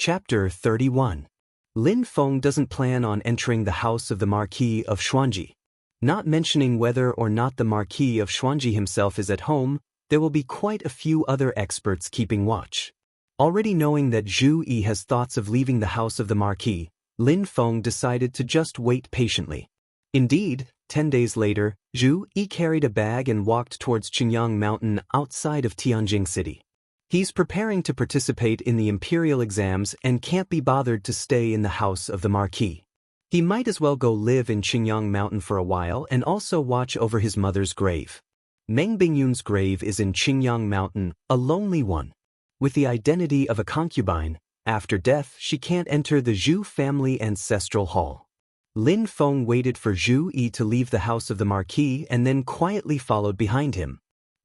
Chapter 31. Lin Feng doesn't plan on entering the house of the Marquis of Xuanji. Not mentioning whether or not the Marquis of Xuanji himself is at home, there will be quite a few other experts keeping watch. Already knowing that Zhu Yi has thoughts of leaving the house of the Marquis, Lin Feng decided to just wait patiently. Indeed, 10 days later, Zhu Yi carried a bag and walked towards Qingyang Mountain outside of Tianjing City. He's preparing to participate in the imperial exams and can't be bothered to stay in the house of the Marquis. He might as well go live in Qingyang Mountain for a while and also watch over his mother's grave. Meng Bingyun's grave is in Qingyang Mountain, a lonely one. With the identity of a concubine, after death she can't enter the Zhu family ancestral hall. Lin Feng waited for Zhu Yi to leave the house of the Marquis and then quietly followed behind him.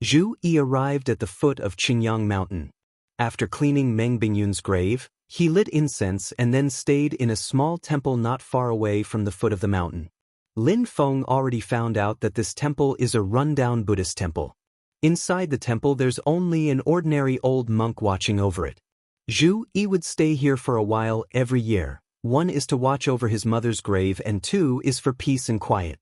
Zhu Yi arrived at the foot of Qingyang Mountain. After cleaning Meng Bingyun's grave, he lit incense and then stayed in a small temple not far away from the foot of the mountain. Lin Feng already found out that this temple is a rundown Buddhist temple. Inside the temple there's only an ordinary old monk watching over it. Zhu Yi would stay here for a while every year. 1 is to watch over his mother's grave and 2 is for peace and quiet.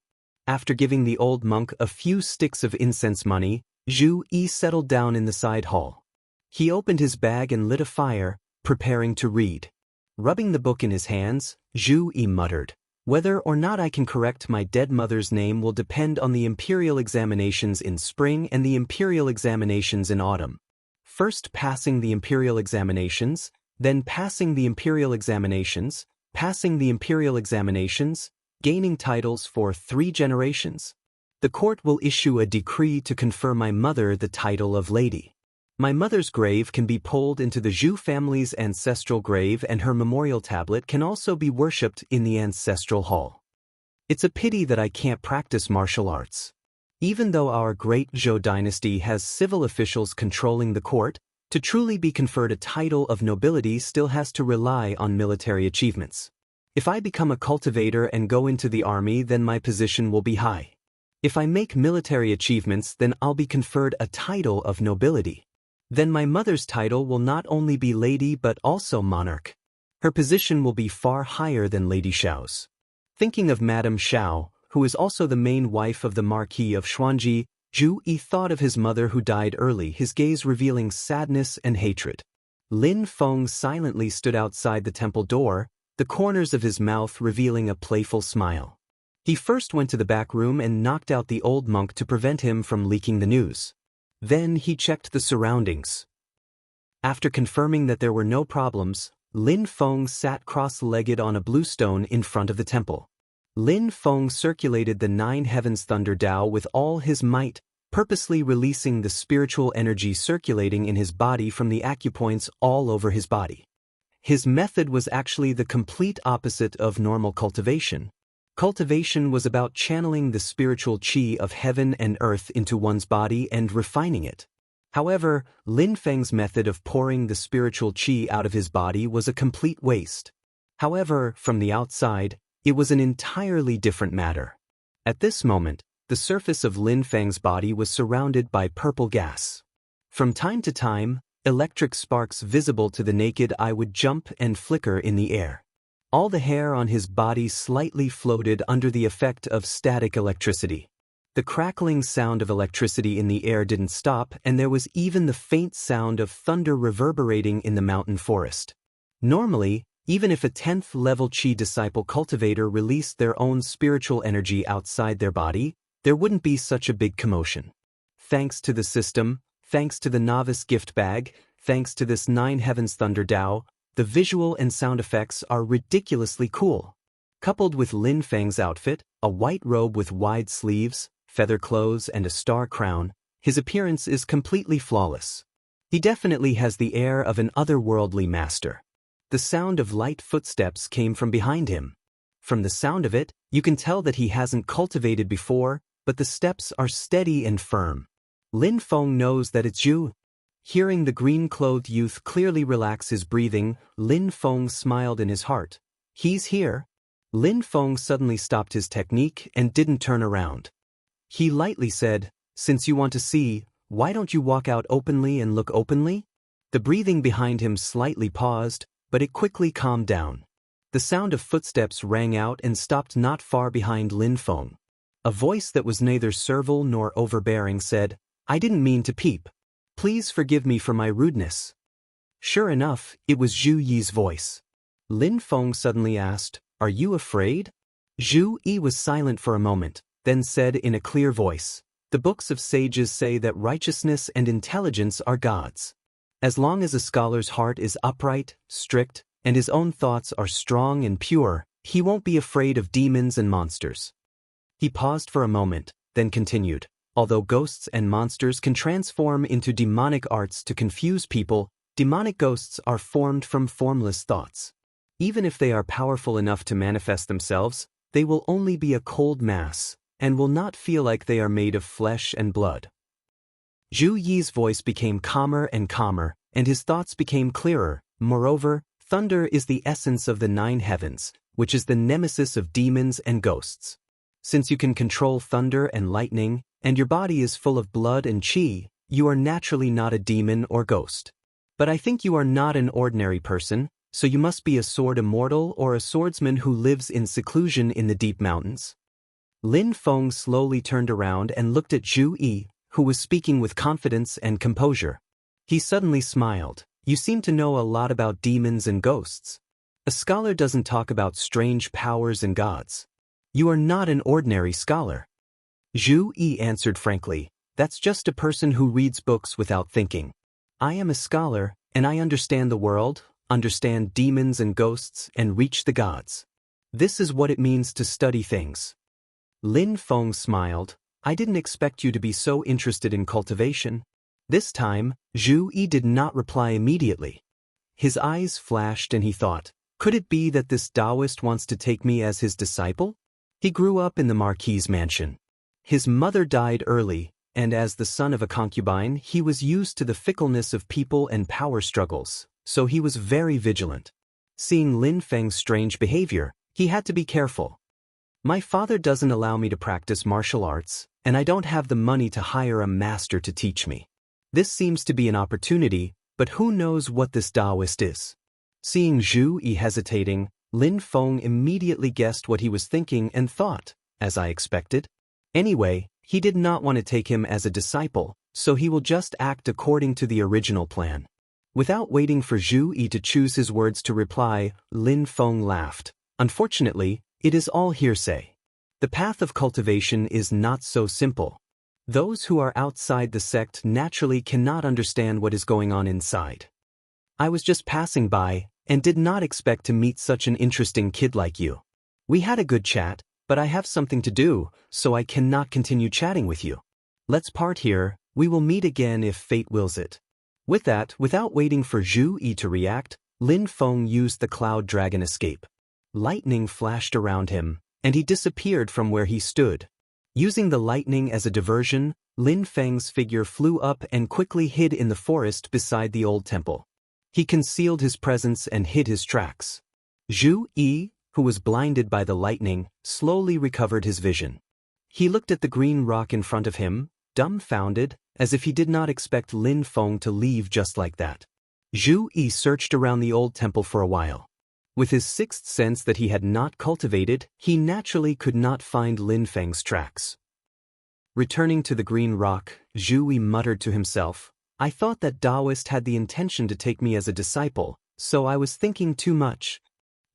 After giving the old monk a few sticks of incense money, Zhu Yi settled down in the side hall. He opened his bag and lit a fire, preparing to read. Rubbing the book in his hands, Zhu Yi muttered, "Whether or not I can correct my dead mother's name will depend on the imperial examinations in spring and the imperial examinations in autumn. First passing the imperial examinations, then passing the imperial examinations, passing the imperial examinations, gaining titles for 3 generations. The court will issue a decree to confer my mother the title of lady. My mother's grave can be pulled into the Zhu family's ancestral grave and her memorial tablet can also be worshipped in the ancestral hall. It's a pity that I can't practice martial arts. Even though our great Zhou dynasty has civil officials controlling the court, to truly be conferred a title of nobility still has to rely on military achievements. If I become a cultivator and go into the army, then my position will be high. If I make military achievements, then I'll be conferred a title of nobility. Then my mother's title will not only be lady but also monarch. Her position will be far higher than Lady Xiao's." Thinking of Madame Xiao, who is also the main wife of the Marquis of Xuanji, Zhu Yi thought of his mother who died early, his gaze revealing sadness and hatred. Lin Feng silently stood outside the temple door, the corners of his mouth revealing a playful smile. He first went to the back room and knocked out the old monk to prevent him from leaking the news. Then he checked the surroundings. After confirming that there were no problems, Lin Feng sat cross-legged on a blue stone in front of the temple. Lin Feng circulated the 9 heavens thunder Tao with all his might, purposely releasing the spiritual energy circulating in his body from the acupoints all over his body. His method was actually the complete opposite of normal cultivation. Cultivation was about channeling the spiritual qi of heaven and earth into one's body and refining it. However, Lin Feng's method of pouring the spiritual qi out of his body was a complete waste. However, from the outside, it was an entirely different matter. At this moment, the surface of Lin Feng's body was surrounded by purple gas. From time to time, electric sparks visible to the naked eye would jump and flicker in the air. All the hair on his body slightly floated under the effect of static electricity. The crackling sound of electricity in the air didn't stop, and there was even the faint sound of thunder reverberating in the mountain forest. Normally, even if a 10th level Qi disciple cultivator released their own spiritual energy outside their body, there wouldn't be such a big commotion. Thanks to the system, thanks to the novice gift bag, thanks to this 9 heavens thunder Tao, the visual and sound effects are ridiculously cool. Coupled with Lin Feng's outfit, a white robe with wide sleeves, feather clothes and a star crown, his appearance is completely flawless. He definitely has the air of an otherworldly master. The sound of light footsteps came from behind him. From the sound of it, you can tell that he hasn't cultivated before, but the steps are steady and firm. Lin Feng knows that it's Zhu. Hearing the green-clothed youth clearly relax his breathing, Lin Feng smiled in his heart. He's here. Lin Feng suddenly stopped his technique and didn't turn around. He lightly said, "Since you want to see, why don't you walk out openly and look openly?" The breathing behind him slightly paused, but it quickly calmed down. The sound of footsteps rang out and stopped not far behind Lin Feng. A voice that was neither servile nor overbearing said, "I didn't mean to peep. Please forgive me for my rudeness." Sure enough, it was Zhu Yi's voice. Lin Feng suddenly asked, "Are you afraid?" Zhu Yi was silent for a moment, then said in a clear voice, "The books of sages say that righteousness and intelligence are gods. As long as a scholar's heart is upright, strict, and his own thoughts are strong and pure, he won't be afraid of demons and monsters." He paused for a moment, then continued, "Although ghosts and monsters can transform into demonic arts to confuse people, demonic ghosts are formed from formless thoughts. Even if they are powerful enough to manifest themselves, they will only be a cold mass, and will not feel like they are made of flesh and blood." Zhu Yi's voice became calmer and calmer, and his thoughts became clearer. Moreover, thunder is the essence of the 9 heavens, which is the nemesis of demons and ghosts. Since you can control thunder and lightning, and your body is full of blood and qi, you are naturally not a demon or ghost. But I think you are not an ordinary person, so you must be a sword immortal or a swordsman who lives in seclusion in the deep mountains. Lin Feng slowly turned around and looked at Zhu Yi, who was speaking with confidence and composure. He suddenly smiled. "You seem to know a lot about demons and ghosts. A scholar doesn't talk about strange powers and gods. You are not an ordinary scholar." Zhu Yi answered frankly, "That's just a person who reads books without thinking. I am a scholar, and I understand the world, understand demons and ghosts, and reach the gods. This is what it means to study things." Lin Feng smiled. "I didn't expect you to be so interested in cultivation." This time, Zhu Yi did not reply immediately. His eyes flashed and he thought, could it be that this Taoist wants to take me as his disciple? He grew up in the Marquis's mansion. His mother died early, and as the son of a concubine, he was used to the fickleness of people and power struggles, so he was very vigilant. Seeing Lin Feng's strange behavior, he had to be careful. "My father doesn't allow me to practice martial arts, and I don't have the money to hire a master to teach me. This seems to be an opportunity, but who knows what this Taoist is?" Seeing Zhu Yi hesitating, Lin Feng immediately guessed what he was thinking and thought, "As I expected." Anyway, he did not want to take him as a disciple, so he will just act according to the original plan. Without waiting for Zhu Yi to choose his words to reply, Lin Feng laughed. "Unfortunately, it is all hearsay. The path of cultivation is not so simple. Those who are outside the sect naturally cannot understand what is going on inside. I was just passing by, and did not expect to meet such an interesting kid like you. We had a good chat, but I have something to do, so I cannot continue chatting with you. Let's part here, we will meet again if fate wills it." With that, without waiting for Zhu Yi to react, Lin Feng used the cloud dragon escape. Lightning flashed around him, and he disappeared from where he stood. Using the lightning as a diversion, Lin Feng's figure flew up and quickly hid in the forest beside the old temple. He concealed his presence and hid his tracks. Zhu Yi, who was blinded by the lightning, slowly recovered his vision. He looked at the green rock in front of him, dumbfounded, as if he did not expect Lin Feng to leave just like that. Zhu Yi searched around the old temple for a while. With his sixth sense that he had not cultivated, he naturally could not find Lin Feng's tracks. Returning to the green rock, Zhu Yi muttered to himself, "I thought that Taoist had the intention to take me as a disciple, so I was thinking too much.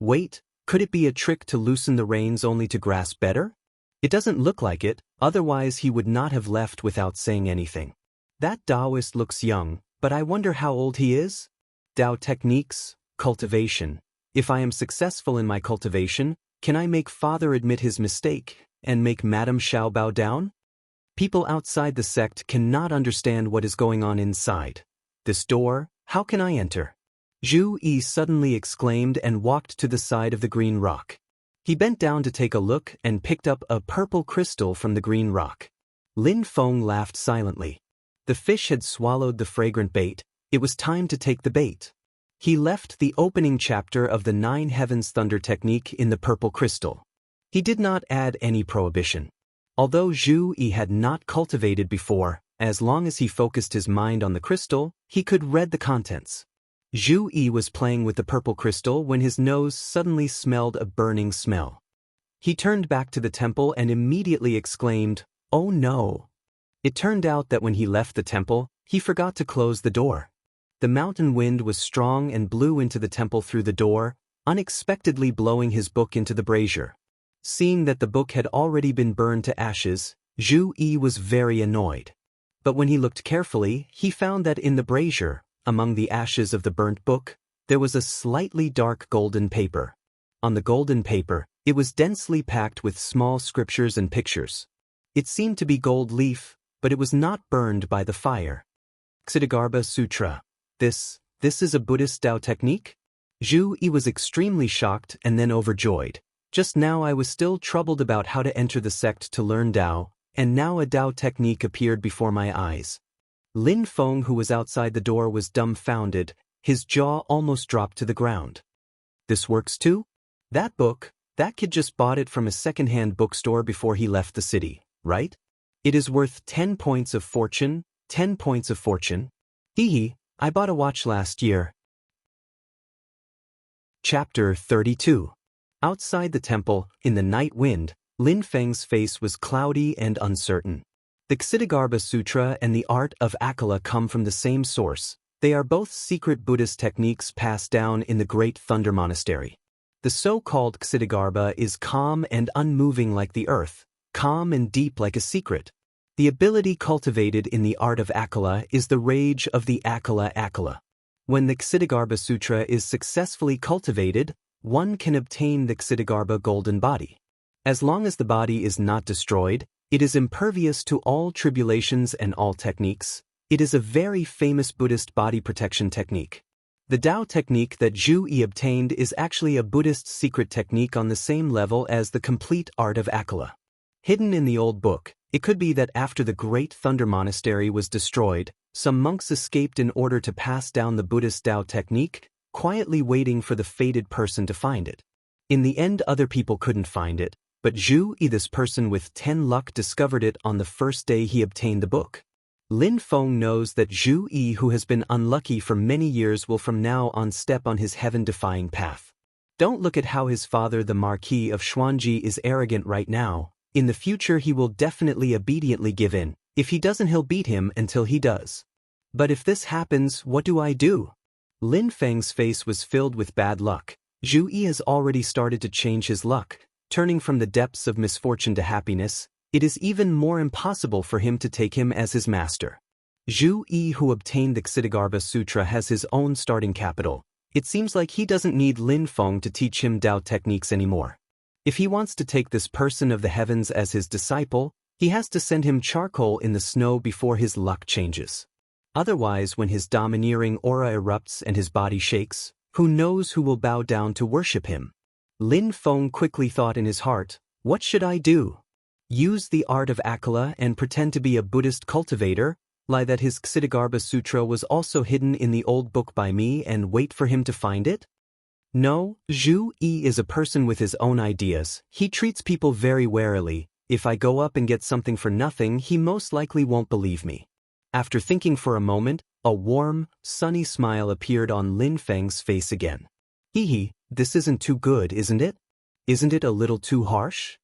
Wait, could it be a trick to loosen the reins only to grasp better? It doesn't look like it, otherwise he would not have left without saying anything. That Taoist looks young, but I wonder how old he is? Tao techniques, cultivation. If I am successful in my cultivation, can I make father admit his mistake, and make Madame Xiao bow down? People outside the sect cannot understand what is going on inside. This door, how can I enter?" Zhu Yi suddenly exclaimed and walked to the side of the green rock. He bent down to take a look and picked up a purple crystal from the green rock. Lin Feng laughed silently. The fish had swallowed the fragrant bait. It was time to take the bait. He left the opening chapter of the 9 Heavens Thunder technique in the purple crystal. He did not add any prohibition. Although Zhu Yi had not cultivated before, as long as he focused his mind on the crystal, he could read the contents. Zhu Yi was playing with the purple crystal when his nose suddenly smelled a burning smell. He turned back to the temple and immediately exclaimed, "Oh no!" It turned out that when he left the temple, he forgot to close the door. The mountain wind was strong and blew into the temple through the door, unexpectedly blowing his book into the brazier. Seeing that the book had already been burned to ashes, Zhu Yi was very annoyed. But when he looked carefully, he found that in the brazier, among the ashes of the burnt book, there was a slightly dark golden paper. On the golden paper, it was densely packed with small scriptures and pictures. It seemed to be gold leaf, but it was not burned by the fire. Ksiddhagarbha Sutra. This is a Buddhist Tao technique? Zhu Yi was extremely shocked and then overjoyed. Just now I was still troubled about how to enter the sect to learn Tao, and now a Tao technique appeared before my eyes. Lin Feng, who was outside the door, was dumbfounded. His jaw almost dropped to the ground. This works too? That book, that kid just bought it from a second-hand bookstore before he left the city, right? It is worth 10 points of fortune, 10 points of fortune. Hee, I bought a watch last year. Chapter 32. Outside the temple, in the night wind, Lin Feng's face was cloudy and uncertain. The Ksiddhagarbha Sutra and the art of Akala come from the same source. They are both secret Buddhist techniques passed down in the Great Thunder Monastery. The so-called Ksiddhagarbha is calm and unmoving like the earth, calm and deep like a secret. The ability cultivated in the art of Akala is the rage of the Akala. When the Ksiddhagarbha Sutra is successfully cultivated, one can obtain the Ksiddhagarbha golden body. As long as the body is not destroyed, it is impervious to all tribulations and all techniques. It is a very famous Buddhist body protection technique. The Tao technique that Zhu Yi obtained is actually a Buddhist secret technique on the same level as the complete art of Akala. Hidden in the old book, it could be that after the Great Thunder Monastery was destroyed, some monks escaped in order to pass down the Buddhist Tao technique, quietly waiting for the fated person to find it. In the end, other people couldn't find it, but Zhu Yi, this person with 10 luck, discovered it on the first day he obtained the book. Lin Feng knows that Zhu Yi, who has been unlucky for many years, will from now on step on his heaven-defying path. Don't look at how his father, the Marquis of Xuanji, is arrogant right now. In the future he will definitely obediently give in. If he doesn't, he'll beat him until he does. But if this happens, what do I do? Lin Feng's face was filled with bad luck. Zhu Yi has already started to change his luck, turning from the depths of misfortune to happiness. It is even more impossible for him to take him as his master. Zhu Yi, who obtained the Ksiddhagarbha Sutra, has his own starting capital. It seems like he doesn't need Lin Feng to teach him Tao techniques anymore. If he wants to take this person of the heavens as his disciple, he has to send him charcoal in the snow before his luck changes. Otherwise, when his domineering aura erupts and his body shakes, who knows who will bow down to worship him? Lin Feng quickly thought in his heart, what should I do? Use the art of Akala and pretend to be a Buddhist cultivator, lie that his Ksiddhagarbha Sutra was also hidden in the old book by me, and wait for him to find it? No, Zhu Yi is a person with his own ideas. He treats people very warily. If I go up and get something for nothing, he most likely won't believe me. After thinking for a moment, a warm, sunny smile appeared on Lin Feng's face again. Hee, this isn't too good, isn't it? Isn't it a little too harsh?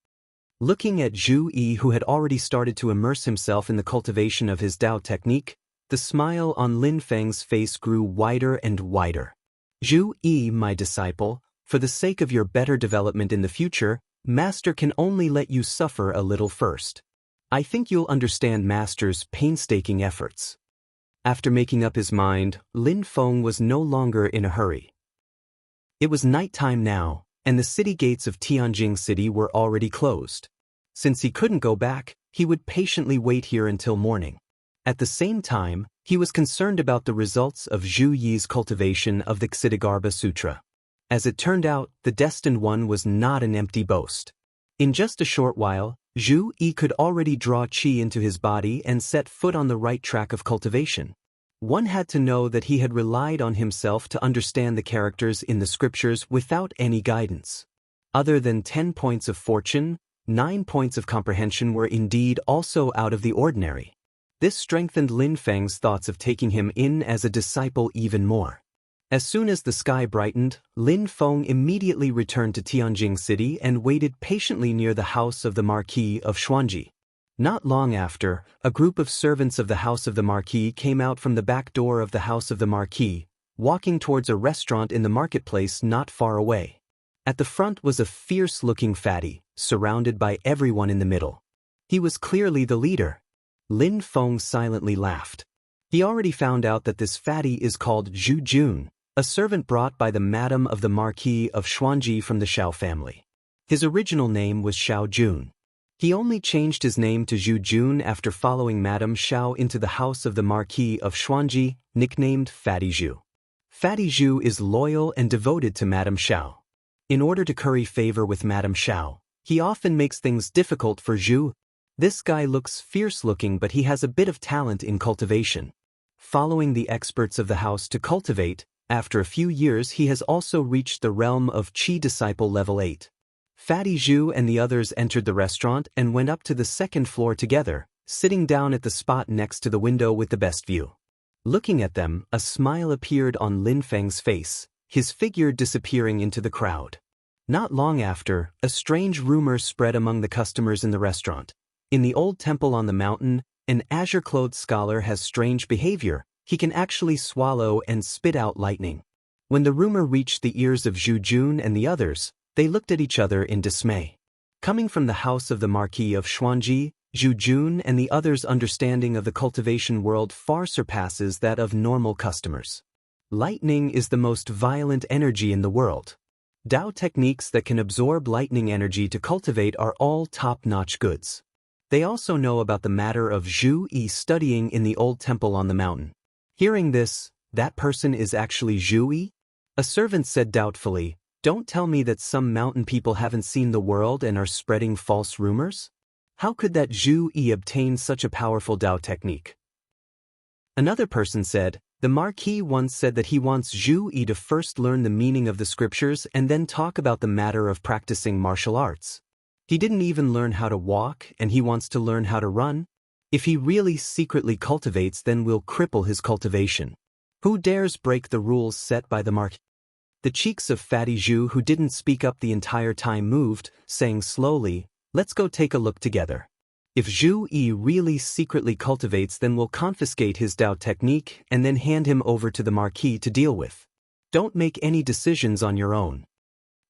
Looking at Zhu Yi, who had already started to immerse himself in the cultivation of his Tao technique, the smile on Lin Feng's face grew wider and wider. Zhu Yi, my disciple, for the sake of your better development in the future, Master can only let you suffer a little first. I think you'll understand Master's painstaking efforts. After making up his mind, Lin Feng was no longer in a hurry. It was nighttime now, and the city gates of Tianjing City were already closed. Since he couldn't go back, he would patiently wait here until morning. At the same time, he was concerned about the results of Zhu Yi's cultivation of the Ksiddhagarbha Sutra. As it turned out, the destined one was not an empty boast. In just a short while, Zhu Yi could already draw qi into his body and set foot on the right track of cultivation. One had to know that he had relied on himself to understand the characters in the scriptures without any guidance. Other than 10 points of fortune, 9 points of comprehension were indeed also out of the ordinary. This strengthened Lin Feng's thoughts of taking him in as a disciple even more. As soon as the sky brightened, Lin Feng immediately returned to Tianjing City and waited patiently near the house of the Marquis of Xuanji. Not long after, a group of servants of the house of the Marquis came out from the back door of the house of the Marquis, walking towards a restaurant in the marketplace not far away. At the front was a fierce-looking fatty, surrounded by everyone in the middle. He was clearly the leader. Lin Feng silently laughed. He already found out that this fatty is called Zhu Jun, a servant brought by the madam of the Marquis of Xuanji from the Xiao family. His original name was Xiao Jun. He only changed his name to Zhu Jun after following Madame Xiao into the house of the Marquis of Xuanji, nicknamed Fatty Zhu. Fatty Zhu is loyal and devoted to Madame Xiao. In order to curry favor with Madame Xiao, he often makes things difficult for Zhu. This guy looks fierce-looking, but he has a bit of talent in cultivation. Following the experts of the house to cultivate, after a few years he has also reached the realm of Qi Disciple level 8. Fatty Zhu and the others entered the restaurant and went up to the second floor together, sitting down at the spot next to the window with the best view. Looking at them, a smile appeared on Lin Feng's face, his figure disappearing into the crowd. Not long after, a strange rumor spread among the customers in the restaurant. In the old temple on the mountain, an azure-clothed scholar has strange behavior. He can actually swallow and spit out lightning. When the rumor reached the ears of Zhu Jun and the others, they looked at each other in dismay. Coming from the house of the Marquis of Xuanji, Zhu Jun and the others' understanding of the cultivation world far surpasses that of normal customers. Lightning is the most violent energy in the world. Dao techniques that can absorb lightning energy to cultivate are all top-notch goods. They also know about the matter of Zhu Yi studying in the old temple on the mountain. Hearing this, that person is actually Zhu Yi? A servant said doubtfully, "Don't tell me that some mountain people haven't seen the world and are spreading false rumors? How could that Zhu Yi obtain such a powerful Dao technique?" Another person said, "The Marquis once said that he wants Zhu Yi to first learn the meaning of the scriptures and then talk about the matter of practicing martial arts. He didn't even learn how to walk, and he wants to learn how to run. If he really secretly cultivates, then we'll cripple his cultivation. Who dares break the rules set by the Marquis?" The cheeks of Fatty Zhu, who didn't speak up the entire time, moved, saying slowly, "Let's go take a look together. If Zhu Yi really secretly cultivates, then we'll confiscate his Dao technique and then hand him over to the Marquis to deal with. Don't make any decisions on your own."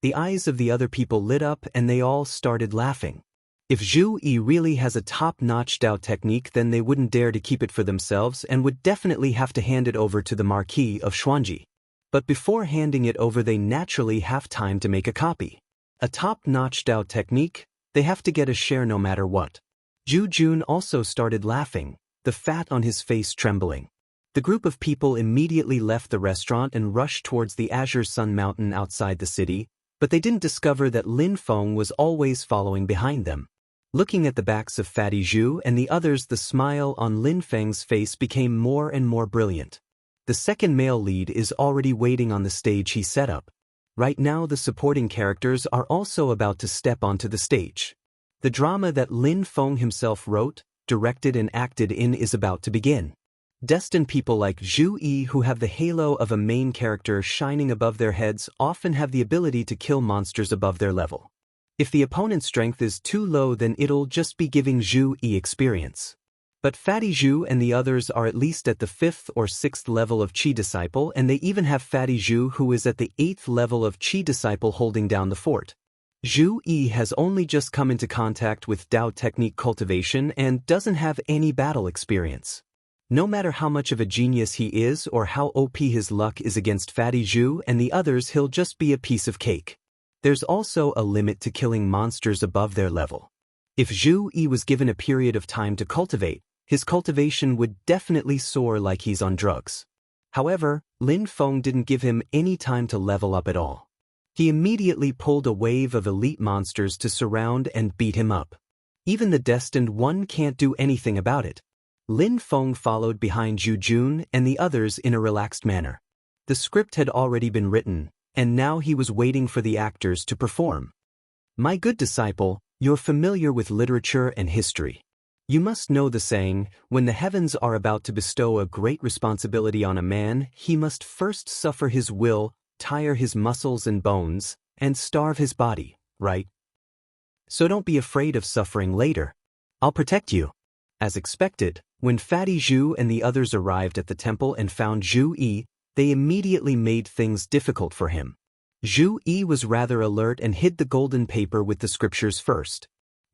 The eyes of the other people lit up and they all started laughing. If Zhu Yi really has a top-notch Dao technique, then they wouldn't dare to keep it for themselves and would definitely have to hand it over to the Marquis of Xuanji. But before handing it over, they naturally have time to make a copy. A top-notch Dao technique, they have to get a share no matter what. Zhu Jun also started laughing, the fat on his face trembling. The group of people immediately left the restaurant and rushed towards the Azure Sun Mountain outside the city, but they didn't discover that Lin Feng was always following behind them. Looking at the backs of Fatty Zhu and the others, the smile on Lin Feng's face became more and more brilliant. The second male lead is already waiting on the stage he set up. Right now the supporting characters are also about to step onto the stage. The drama that Lin Feng himself wrote, directed and acted in is about to begin. Destined people like Zhu Yi, who have the halo of a main character shining above their heads, often have the ability to kill monsters above their level. If the opponent's strength is too low, then it'll just be giving Zhu Yi experience. But Fatty Zhu and the others are at least at the 5th or 6th level of Qi Disciple, and they even have Fatty Zhu, who is at the 8th level of Qi Disciple, holding down the fort. Zhu Yi has only just come into contact with Dao technique cultivation and doesn't have any battle experience. No matter how much of a genius he is or how OP his luck is against Fatty Zhu and the others, he'll just be a piece of cake. There's also a limit to killing monsters above their level. If Zhu Yi was given a period of time to cultivate, his cultivation would definitely soar like he's on drugs. However, Lin Feng didn't give him any time to level up at all. He immediately pulled a wave of elite monsters to surround and beat him up. Even the destined one can't do anything about it. Lin Feng followed behind Zhu Jun and the others in a relaxed manner. The script had already been written, and now he was waiting for the actors to perform. "My good disciple, you're familiar with literature and history. You must know the saying, when the heavens are about to bestow a great responsibility on a man, he must first suffer his will, tire his muscles and bones, and starve his body, right? So don't be afraid of suffering later. I'll protect you. As expected, when Fatty Zhu and the others arrived at the temple and found Zhu Yi, they immediately made things difficult for him. Zhu Yi was rather alert and hid the golden paper with the scriptures first.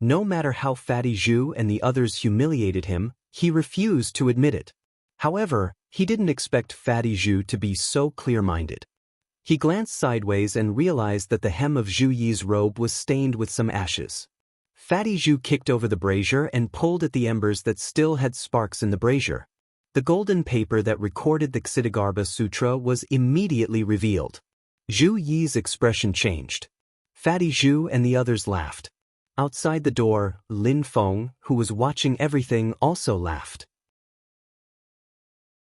No matter how Fatty Zhu and the others humiliated him, he refused to admit it. However, he didn't expect Fatty Zhu to be so clear-minded. He glanced sideways and realized that the hem of Zhu Yi's robe was stained with some ashes. Fatty Zhu kicked over the brazier and pulled at the embers that still had sparks in the brazier. The golden paper that recorded the Ksitigarbha Sutra was immediately revealed. Zhu Yi's expression changed. Fatty Zhu and the others laughed. Outside the door, Lin Feng, who was watching everything, also laughed.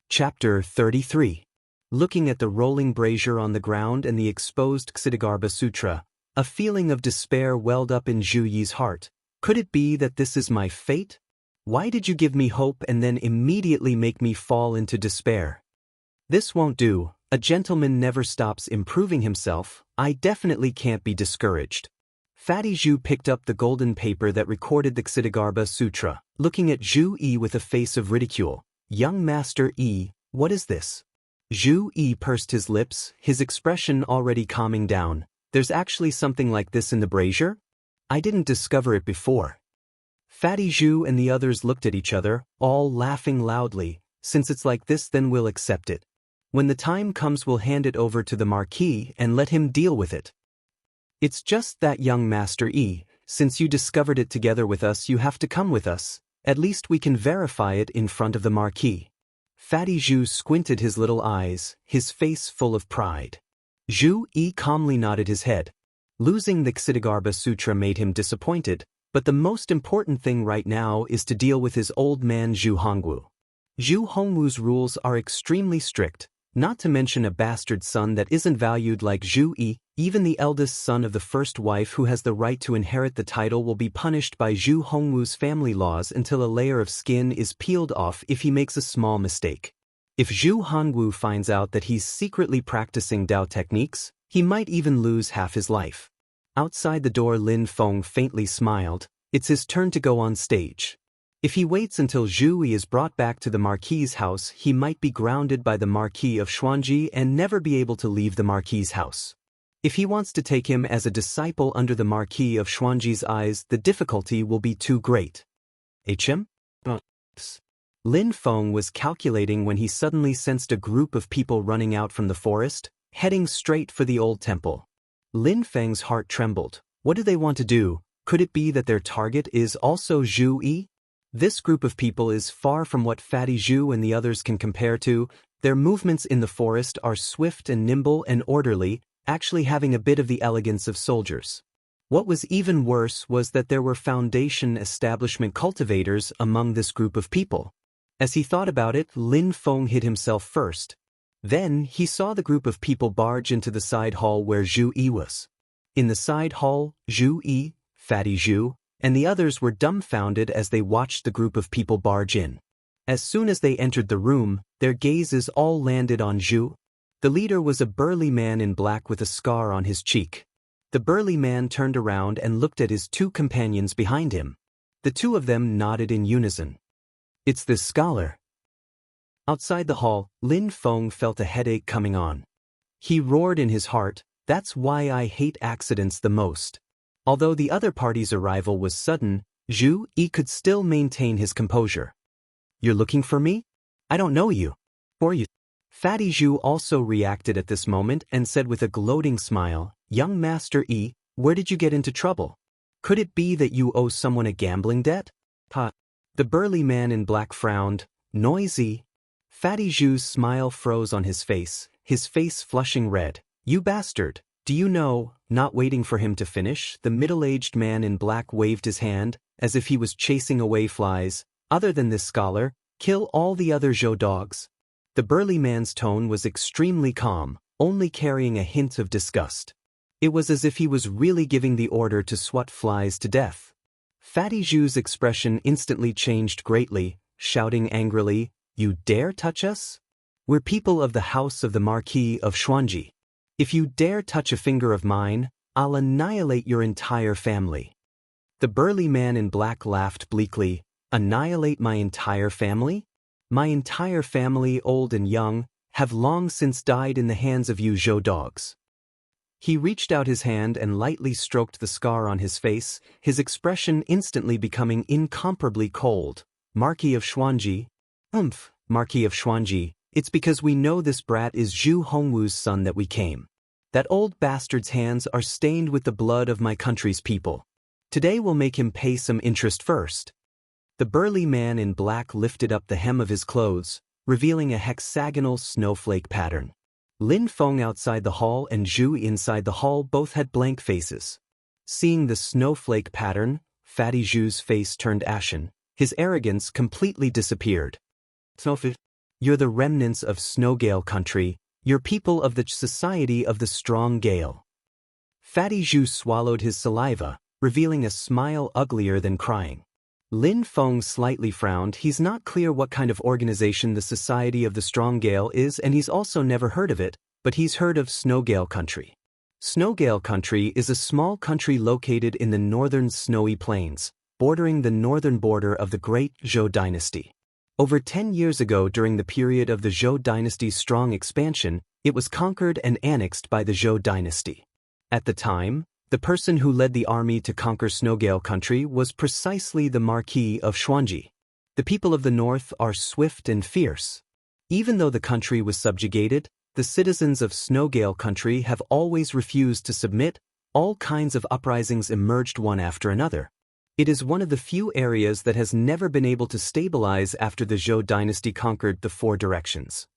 Chapter 33. Looking at the rolling brazier on the ground and the exposed Ksitigarbha Sutra, a feeling of despair welled up in Zhu Yi's heart. Could it be that this is my fate? Why did you give me hope and then immediately make me fall into despair? This won't do. A gentleman never stops improving himself. I definitely can't be discouraged. Fatty Zhu picked up the golden paper that recorded the Ksitigarbha Sutra, looking at Zhu Yi with a face of ridicule. Young Master Yi, what is this? Zhu Yi pursed his lips, his expression already calming down. There's actually something like this in the brazier? I didn't discover it before. Fatty Zhu and the others looked at each other, all laughing loudly. Since it's like this, then we'll accept it. When the time comes, we'll hand it over to the Marquis and let him deal with it. It's just that, young Master Yi, since you discovered it together with us, you have to come with us. At least we can verify it in front of the Marquis. Fatty Zhu squinted his little eyes, his face full of pride. Zhu Yi calmly nodded his head. Losing the Ksitigarbha Sutra made him disappointed, but the most important thing right now is to deal with his old man Zhu Hongwu. Zhu Hongwu's rules are extremely strict, not to mention a bastard son that isn't valued like Zhu Yi. Even the eldest son of the first wife who has the right to inherit the title will be punished by Zhu Hongwu's family laws until a layer of skin is peeled off if he makes a small mistake. If Zhu Hongwu finds out that he's secretly practicing Dao techniques, he might even lose half his life. Outside the door, Lin Feng faintly smiled. It's his turn to go on stage. If he waits until Zhu Yi is brought back to the Marquis's house, he might be grounded by the Marquis of Xuanji and never be able to leave the Marquis's house. If he wants to take him as a disciple under the Marquis of Xuanji's eyes, the difficulty will be too great. HM? Lin Feng was calculating when he suddenly sensed a group of people running out from the forest, heading straight for the old temple. Lin Feng's heart trembled. What do they want to do? Could it be that their target is also Zhu Yi? This group of people is far from what Fatty Zhu and the others can compare to. Their movements in the forest are swift and nimble and orderly, actually having a bit of the elegance of soldiers. What was even worse was that there were foundation establishment cultivators among this group of people. As he thought about it, Lin Feng hid himself first. Then he saw the group of people barge into the side hall where Zhu Yi was. In the side hall, Zhu Yi, Fatty Zhu, and the others were dumbfounded as they watched the group of people barge in. As soon as they entered the room, their gazes all landed on Zhu. The leader was a burly man in black with a scar on his cheek. The burly man turned around and looked at his two companions behind him. The two of them nodded in unison. It's this scholar. Outside the hall, Lin Feng felt a headache coming on. He roared in his heart, "That's why I hate accidents the most." Although the other party's arrival was sudden, Zhu Yi could still maintain his composure. "You're looking for me? I don't know you. Or you?" Fatty Zhu also reacted at this moment and said with a gloating smile, "Young Master Yi, where did you get into trouble? Could it be that you owe someone a gambling debt?" The burly man in black frowned. "Noisy." Fatty Zhu's smile froze on his face flushing red. "You bastard, do you know?" Not waiting for him to finish, the middle-aged man in black waved his hand, as if he was chasing away flies. "Other than this scholar, kill all the other Zhou dogs." The burly man's tone was extremely calm, only carrying a hint of disgust. It was as if he was really giving the order to swat flies to death. Fatty Zhu's expression instantly changed greatly, shouting angrily, "You dare touch us? We're people of the house of the Marquis of Xuanji. If you dare touch a finger of mine, I'll annihilate your entire family." The burly man in black laughed bleakly. "Annihilate my entire family? My entire family, old and young, have long since died in the hands of you Zhou dogs." He reached out his hand and lightly stroked the scar on his face, his expression instantly becoming incomparably cold. "Marquis of Xuanji? Marquis of Xuanji, it's because we know this brat is Zhu Hongwu's son that we came. That old bastard's hands are stained with the blood of my country's people. Today we'll make him pay some interest first." The burly man in black lifted up the hem of his clothes, revealing a hexagonal snowflake pattern. Lin Feng outside the hall and Zhu inside the hall both had blank faces. Seeing the snowflake pattern, Fatty Zhu's face turned ashen, his arrogance completely disappeared. "You're the remnants of Snowgale country, you're people of the society of the strong gale." Fatty Zhu swallowed his saliva, revealing a smile uglier than crying. Lin Feng slightly frowned. He's not clear what kind of organization the Society of the Strong Gale is, and he's also never heard of it, but he's heard of Snowgale country. Snowgale country is a small country located in the northern snowy plains, bordering the northern border of the Great Zhou dynasty. Over 10 years ago, during the period of the Zhou dynasty's strong expansion, it was conquered and annexed by the Zhou dynasty. At the time, the person who led the army to conquer Snowgale country was precisely the Marquis of Xuanji. The people of the north are swift and fierce. Even though the country was subjugated, the citizens of Snowgale country have always refused to submit. All kinds of uprisings emerged one after another. It is one of the few areas that has never been able to stabilize after the Zhou dynasty conquered the four directions.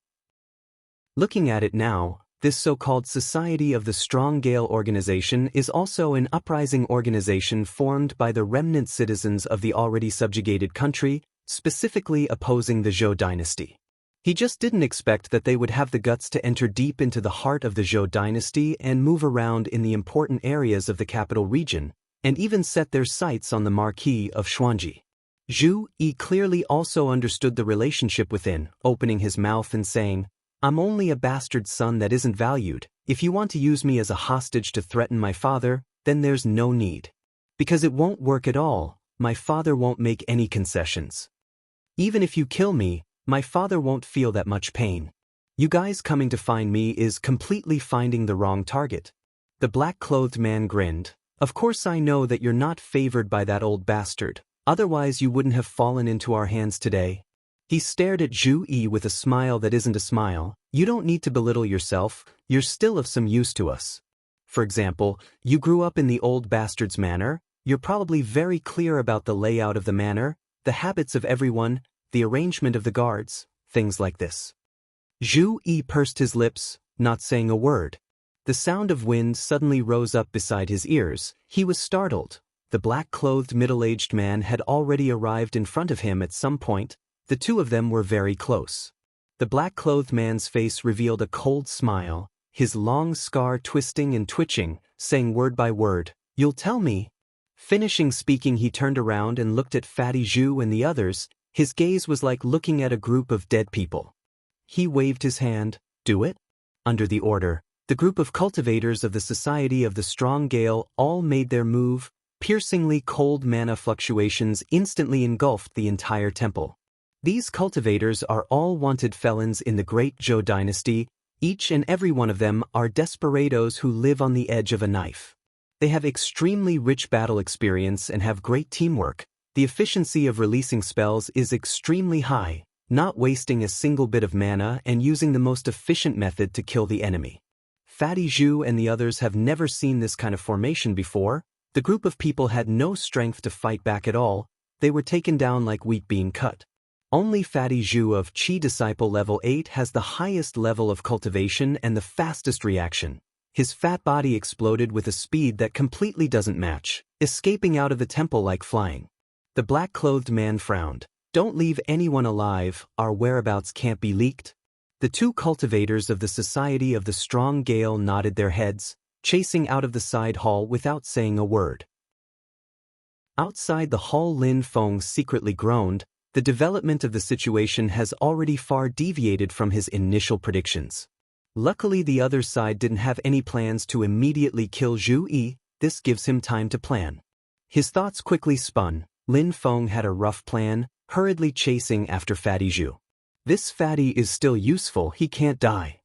Looking at it now, this so-called Society of the Strong Gale organization is also an uprising organization formed by the remnant citizens of the already subjugated country, specifically opposing the Zhou dynasty. He just didn't expect that they would have the guts to enter deep into the heart of the Zhou dynasty and move around in the important areas of the capital region, and even set their sights on the Marquis of Xuanji. Zhu Yi clearly also understood the relationship within, opening his mouth and saying, "I'm only a bastard son that isn't valued. If you want to use me as a hostage to threaten my father, then there's no need. Because it won't work at all. My father won't make any concessions. Even if you kill me, my father won't feel that much pain. You guys coming to find me is completely finding the wrong target." The black-clothed man grinned. "Of course I know that you're not favored by that old bastard, otherwise you wouldn't have fallen into our hands today." He stared at Zhu Yi with a smile that isn't a smile. "You don't need to belittle yourself, you're still of some use to us. For example, you grew up in the old bastard's manor, you're probably very clear about the layout of the manor, the habits of everyone, the arrangement of the guards, things like this." Zhu Yi pursed his lips, not saying a word. The sound of wind suddenly rose up beside his ears. He was startled. The black-clothed middle-aged man had already arrived in front of him at some point. The two of them were very close. The black-clothed man's face revealed a cold smile, his long scar twisting and twitching, saying word by word, "You'll tell me." Finishing speaking, he turned around and looked at Fatty Zhu and the others. His gaze was like looking at a group of dead people. He waved his hand. "Do it." Under the order, the group of cultivators of the Society of the Strong Gale all made their move. Piercingly cold mana fluctuations instantly engulfed the entire temple. These cultivators are all wanted felons in the Great Zhou dynasty. Each and every one of them are desperados who live on the edge of a knife. They have extremely rich battle experience and have great teamwork. The efficiency of releasing spells is extremely high, not wasting a single bit of mana and using the most efficient method to kill the enemy. Fatty Zhu and the others have never seen this kind of formation before. The group of people had no strength to fight back at all. They were taken down like wheat being cut. Only Fatty Zhu of Qi Disciple level 8 has the highest level of cultivation and the fastest reaction. His fat body exploded with a speed that completely doesn't match, escaping out of the temple like flying. The black-clothed man frowned. "Don't leave anyone alive, our whereabouts can't be leaked." The two cultivators of the Society of the Strong Gale nodded their heads, chasing out of the side hall without saying a word. Outside the hall, Lin Feng secretly groaned. The development of the situation has already far deviated from his initial predictions. Luckily, the other side didn't have any plans to immediately kill Zhu Yi. This gives him time to plan. His thoughts quickly spun. Lin Feng had a rough plan, hurriedly chasing after Fatty Zhu. This fatty is still useful, he can't die.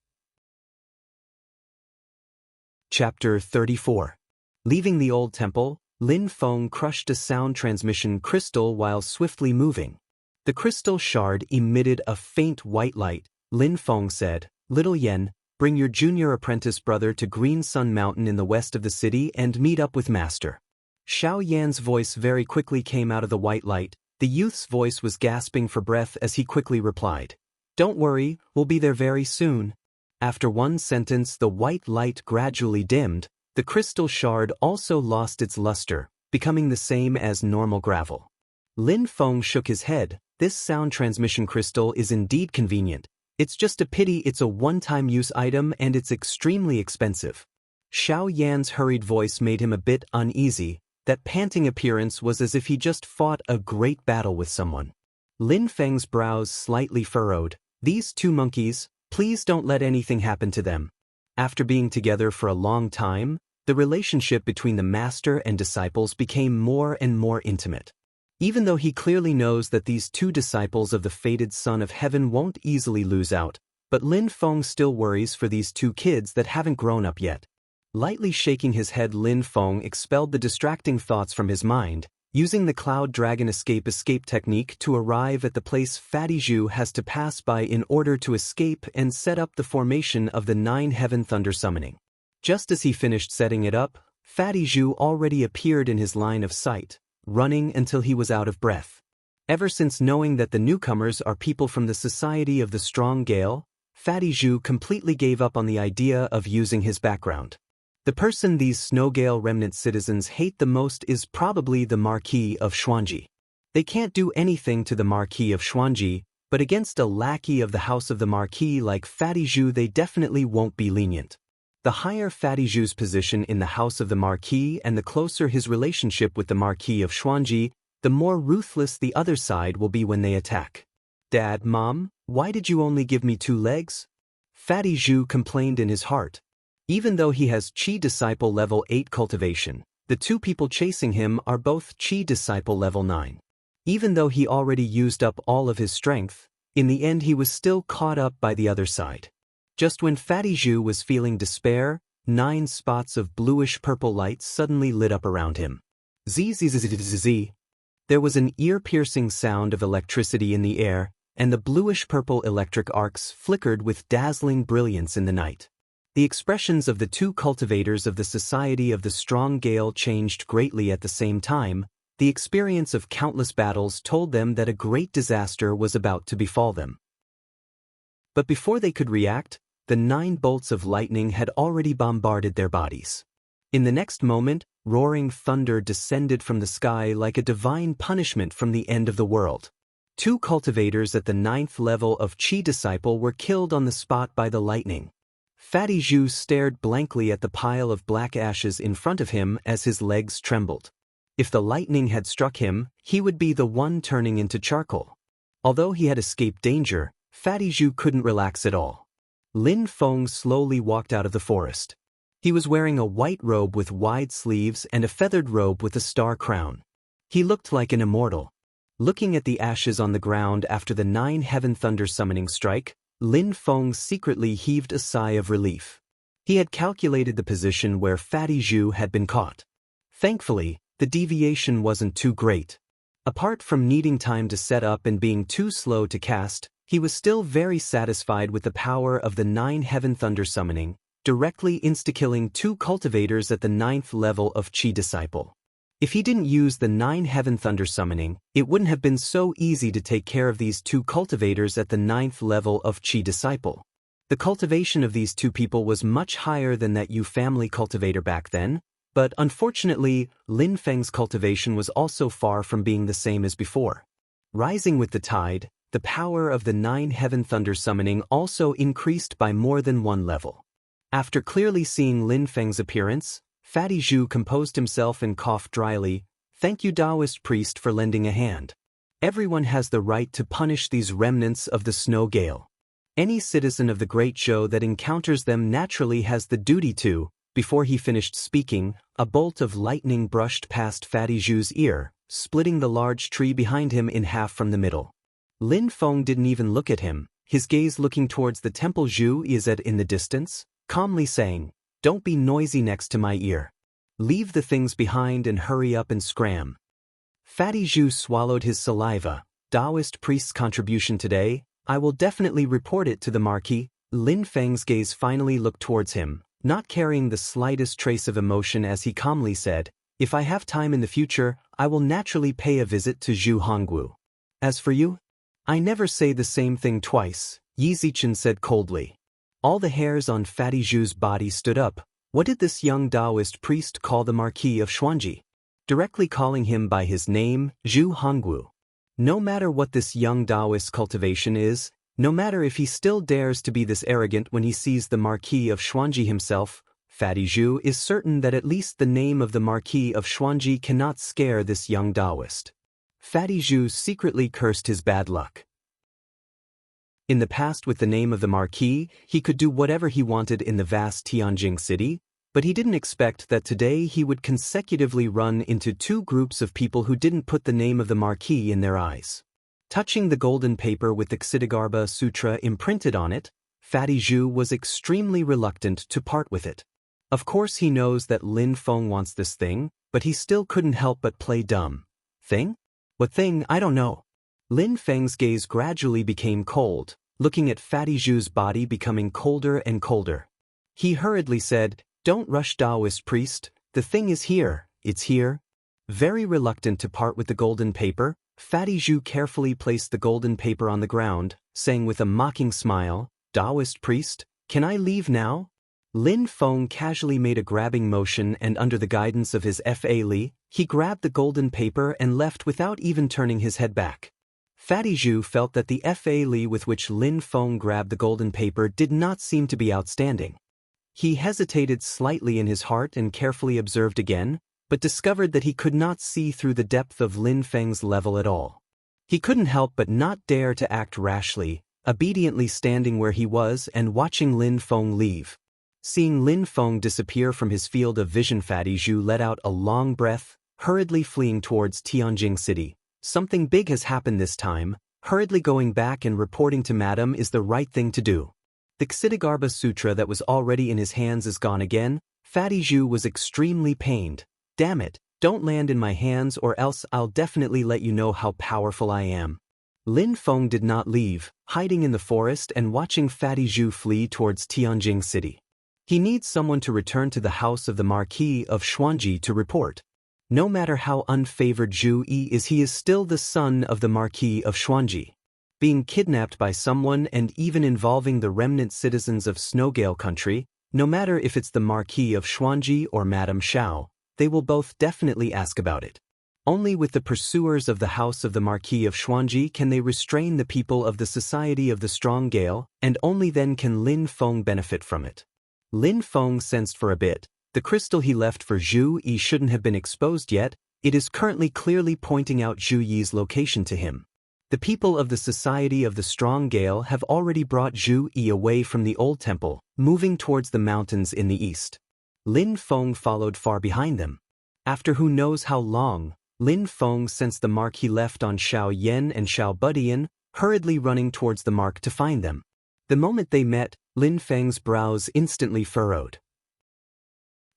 Chapter 34. Leaving the old temple, Lin Feng crushed a sound transmission crystal while swiftly moving. The crystal shard emitted a faint white light. Lin Feng said, "Little Yen, bring your junior apprentice brother to Green Sun Mountain in the west of the city and meet up with Master." Xiao Yan's voice very quickly came out of the white light. The youth's voice was gasping for breath as he quickly replied, "Don't worry, we'll be there very soon." After one sentence, the white light gradually dimmed. The crystal shard also lost its luster, becoming the same as normal gravel. Lin Feng shook his head. This sound transmission crystal is indeed convenient. It's just a pity it's a one-time use item and it's extremely expensive. Xiao Yan's hurried voice made him a bit uneasy. That panting appearance was as if he just fought a great battle with someone. Lin Feng's brows slightly furrowed. These two monkeys, please don't let anything happen to them. After being together for a long time, the relationship between the master and disciples became more and more intimate. Even though he clearly knows that these two disciples of the fated Son of Heaven won't easily lose out, but Lin Feng still worries for these two kids that haven't grown up yet. Lightly shaking his head, Lin Feng expelled the distracting thoughts from his mind, using the Cloud Dragon escape technique to arrive at the place Fatty Zhu has to pass by in order to escape and set up the formation of the 9 Heaven Thunder Summoning. Just as he finished setting it up, Fatty Zhu already appeared in his line of sight, running until he was out of breath. Ever since knowing that the newcomers are people from the Society of the Strong Gale, Fatty Zhu completely gave up on the idea of using his background. The person these Snowgale remnant citizens hate the most is probably the Marquis of Xuanji. They can't do anything to the Marquis of Xuanji, but against a lackey of the House of the Marquis like Fatty Zhu they definitely won't be lenient. The higher Fatty Zhu's position in the House of the Marquis and the closer his relationship with the Marquis of Xuanji, the more ruthless the other side will be when they attack. "Dad, Mom, why did you only give me 2 legs?" Fatty Zhu complained in his heart. Even though he has Qi Disciple level 8 cultivation, the two people chasing him are both Qi Disciple level 9. Even though he already used up all of his strength, in the end he was still caught up by the other side. Just when Fatty Zhu was feeling despair, 9 spots of bluish-purple light suddenly lit up around him. Zzz. There was an ear-piercing sound of electricity in the air, and the bluish-purple electric arcs flickered with dazzling brilliance in the night. The expressions of the two cultivators of the Society of the Strong Gale changed greatly at the same time. The experience of countless battles told them that a great disaster was about to befall them. But before they could react, the 9 bolts of lightning had already bombarded their bodies. In the next moment, roaring thunder descended from the sky like a divine punishment from the end of the world. 2 cultivators at the 9th level of Qi Disciple were killed on the spot by the lightning. Fatty Zhu stared blankly at the pile of black ashes in front of him as his legs trembled. If the lightning had struck him, he would be the one turning into charcoal. Although he had escaped danger, Fatty Zhu couldn't relax at all. Lin Feng slowly walked out of the forest. He was wearing a white robe with wide sleeves and a feathered robe with a star crown. He looked like an immortal. Looking at the ashes on the ground after the 9 Heaven Thunder Summoning strike, Lin Feng secretly heaved a sigh of relief. He had calculated the position where Fatty Zhu had been caught. Thankfully, the deviation wasn't too great. Apart from needing time to set up and being too slow to cast, he was still very satisfied with the power of the 9 Heaven Thunder Summoning, directly insta-killing 2 cultivators at the 9th level of Qi Disciple. If he didn't use the 9 Heaven Thunder Summoning, it wouldn't have been so easy to take care of these 2 cultivators at the 9th level of Qi Disciple. The cultivation of these 2 people was much higher than that Yu family cultivator back then, but unfortunately, Lin Feng's cultivation was also far from being the same as before. Rising with the tide, the power of the 9 Heaven Thunder Summoning also increased by more than 1 level. After clearly seeing Lin Feng's appearance, Fatty Zhu composed himself and coughed dryly. Thank you, Taoist priest, for lending a hand. Everyone has the right to punish these remnants of the snow gale. Any citizen of the Great Show that encounters them naturally has the duty to. Before he finished speaking, a bolt of lightning brushed past Fatty Zhu's ear, splitting the large tree behind him in half from the middle. Lin Feng didn't even look at him, his gaze looking towards the temple Zhu is at in the distance, calmly saying, "Don't be noisy next to my ear. Leave the things behind and hurry up and scram." Fatty Zhu swallowed his saliva. Taoist priest's contribution today, I will definitely report it to the Marquis. Lin Feng's gaze finally looked towards him, not carrying the slightest trace of emotion as he calmly said, "If I have time in the future, I will naturally pay a visit to Zhu Hongwu. As for you? I never say the same thing twice," Yi Zichen said coldly. All the hairs on Fatty Zhu's body stood up. What did this young Taoist priest call the Marquis of Xuanji? Directly calling him by his name, Zhu Hongwu. No matter what this young Taoist cultivation is, no matter if he still dares to be this arrogant when he sees the Marquis of Xuanji himself, Fatty Zhu is certain that at least the name of the Marquis of Xuanji cannot scare this young Taoist. Fatty Zhu secretly cursed his bad luck. In the past, with the name of the Marquis, he could do whatever he wanted in the vast Tianjing city, but he didn't expect that today he would consecutively run into two groups of people who didn't put the name of the Marquis in their eyes. Touching the golden paper with the Ksitigarbha Sutra imprinted on it, Fatty Zhu was extremely reluctant to part with it. Of course he knows that Lin Feng wants this thing, but he still couldn't help but play dumb. Thing? What thing? I don't know. Lin Feng's gaze gradually became cold, looking at Fatty Zhu's body becoming colder and colder. He hurriedly said, "Don't rush, Taoist priest, the thing is here, it's here." Very reluctant to part with the golden paper, Fatty Zhu carefully placed the golden paper on the ground, saying with a mocking smile, "Taoist priest, can I leave now?" Lin Feng casually made a grabbing motion and under the guidance of his Fa Li, he grabbed the golden paper and left without even turning his head back. Fatty Zhu felt that the Fa Li with which Lin Feng grabbed the golden paper did not seem to be outstanding. He hesitated slightly in his heart and carefully observed again, but discovered that he could not see through the depth of Lin Feng's level at all. He couldn't help but not dare to act rashly, obediently standing where he was and watching Lin Feng leave. Seeing Lin Feng disappear from his field of vision, Fatty Zhu let out a long breath, hurriedly fleeing towards Tianjing City. Something big has happened this time. Hurriedly going back and reporting to Madam is the right thing to do. The Ksitigarbha Sutra that was already in his hands is gone again. Fatty Zhu was extremely pained. "Damn it, don't land in my hands or else I'll definitely let you know how powerful I am." Lin Feng did not leave, hiding in the forest and watching Fatty Zhu flee towards Tianjing City. He needs someone to return to the house of the Marquis of Xuanji to report. No matter how unfavored Zhu Yi is, he is still the son of the Marquis of Xuanji. Being kidnapped by someone and even involving the remnant citizens of Snowgale Country, no matter if it's the Marquis of Xuanji or Madame Xiao, they will both definitely ask about it. Only with the pursuers of the house of the Marquis of Xuanji can they restrain the people of the Society of the Strong Gale, and only then can Lin Feng benefit from it. Lin Feng sensed for a bit, the crystal he left for Zhu Yi shouldn't have been exposed yet, it is currently clearly pointing out Zhu Yi's location to him. The people of the Society of the Strong Gale have already brought Zhu Yi away from the old temple, moving towards the mountains in the east. Lin Feng followed far behind them. After who knows how long, Lin Feng sensed the mark he left on Xiao Yan and Xiao Budian, hurriedly running towards the mark to find them. The moment they met, Lin Feng's brows instantly furrowed.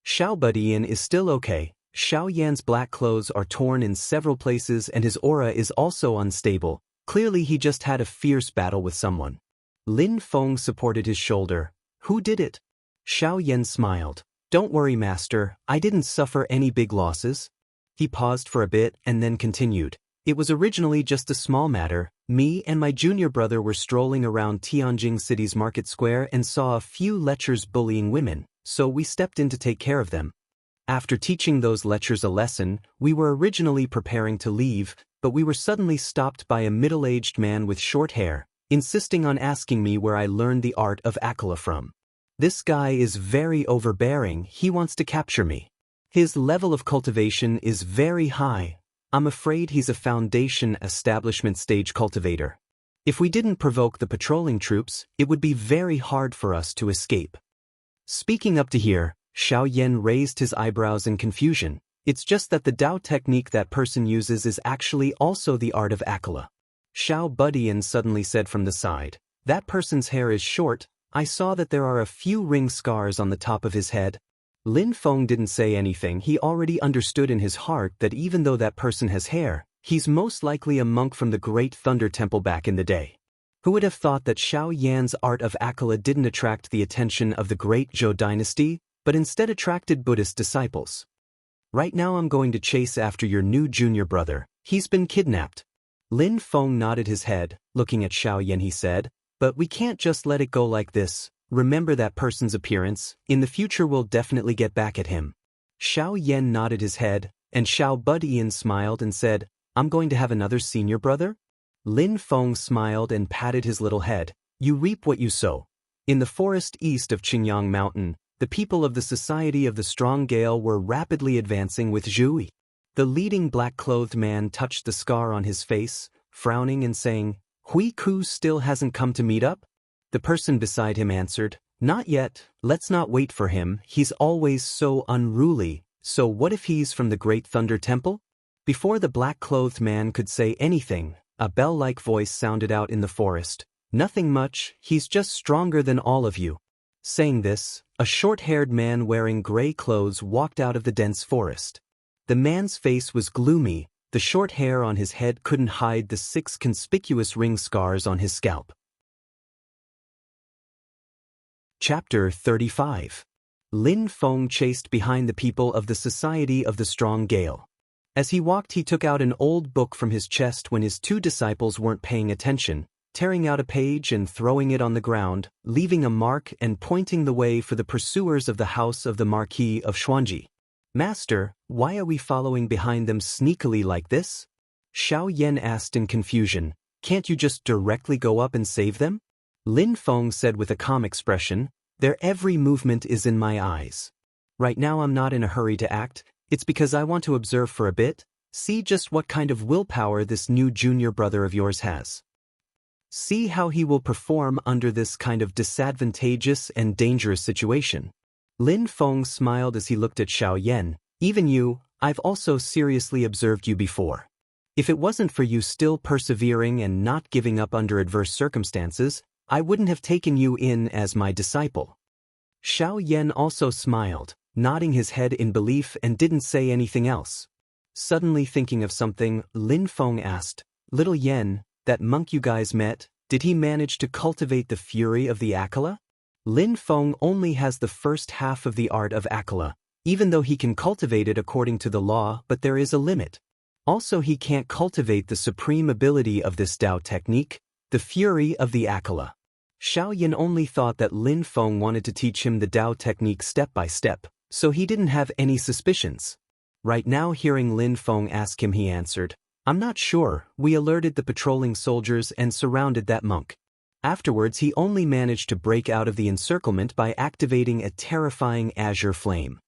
Xiao Budian is still okay. Xiao Yan's black clothes are torn in several places and his aura is also unstable. Clearly he just had a fierce battle with someone. Lin Feng supported his shoulder. "Who did it?" Xiao Yan smiled. "Don't worry, master, I didn't suffer any big losses." He paused for a bit and then continued. "It was originally just a small matter. Me and my junior brother were strolling around Tianjing City's market square and saw a few lechers bullying women, so we stepped in to take care of them. After teaching those lechers a lesson, we were originally preparing to leave, but we were suddenly stopped by a middle-aged man with short hair, insisting on asking me where I learned the art of Akala from. This guy is very overbearing, he wants to capture me." His level of cultivation is very high. I'm afraid he's a foundation establishment stage cultivator. If we didn't provoke the patrolling troops, it would be very hard for us to escape. Speaking up to here, Xiao Yan raised his eyebrows in confusion. It's just that the Dao technique that person uses is actually also the art of Akala. Xiao Budian suddenly said from the side, that person's hair is short. I saw that there are a few ring scars on the top of his head. Lin Feng didn't say anything. He already understood in his heart that even though that person has hair, he's most likely a monk from the Great Thunder Temple back in the day. Who would have thought that Xiao Yan's art of Akala didn't attract the attention of the Great Zhou dynasty, but instead attracted Buddhist disciples? Right now I'm going to chase after your new junior brother. He's been kidnapped. Lin Feng nodded his head. Looking at Xiao Yan, he said, but we can't just let it go like this. Remember that person's appearance. In the future we'll definitely get back at him. Xiao Yan nodded his head, and Xiao Budian smiled and said, I'm going to have another senior brother? Lin Feng smiled and patted his little head. You reap what you sow. In the forest east of Qingyang Mountain, the people of the Society of the Strong Gale were rapidly advancing with Zhui. The leading black-clothed man touched the scar on his face, frowning and saying, Hui Ku still hasn't come to meet up? The person beside him answered, Not yet, let's not wait for him, he's always so unruly. So what if he's from the Great Thunder Temple? Before the black-clothed man could say anything, a bell-like voice sounded out in the forest. Nothing much, he's just stronger than all of you. Saying this, a short-haired man wearing gray clothes walked out of the dense forest. The man's face was gloomy. The short hair on his head couldn't hide the 6 conspicuous ring scars on his scalp. Chapter 35. Lin Feng chased behind the people of the Society of the Strong Gale. As he walked, he took out an old book from his chest when his 2 disciples weren't paying attention, tearing out a page and throwing it on the ground, leaving a mark and pointing the way for the pursuers of the house of the Marquis of Xuanji. Master, why are we following behind them sneakily like this? Xiao Yan asked in confusion. Can't you just directly go up and save them? Lin Feng said with a calm expression, Their every movement is in my eyes. Right now I'm not in a hurry to act, it's because I want to observe for a bit, see just what kind of willpower this new junior brother of yours has. See how he will perform under this kind of disadvantageous and dangerous situation. Lin Feng smiled as he looked at Xiao Yan. Even you, I've also seriously observed you before. If it wasn't for you still persevering and not giving up under adverse circumstances, I wouldn't have taken you in as my disciple. Xiao Yan also smiled, nodding his head in belief and didn't say anything else. Suddenly thinking of something, Lin Feng asked, Little Yan, that monk you guys met, did he manage to cultivate the fury of the Akala? Lin Feng only has the first half of the art of Akala, even though he can cultivate it according to the law, but there is a limit. Also he can't cultivate the supreme ability of this Dao technique, the fury of the Akala. Xiao Yan only thought that Lin Feng wanted to teach him the Dao technique step by step, so he didn't have any suspicions. Right now, hearing Lin Feng ask him, he answered, I'm not sure, we alerted the patrolling soldiers and surrounded that monk. Afterwards he only managed to break out of the encirclement by activating a terrifying azure flame.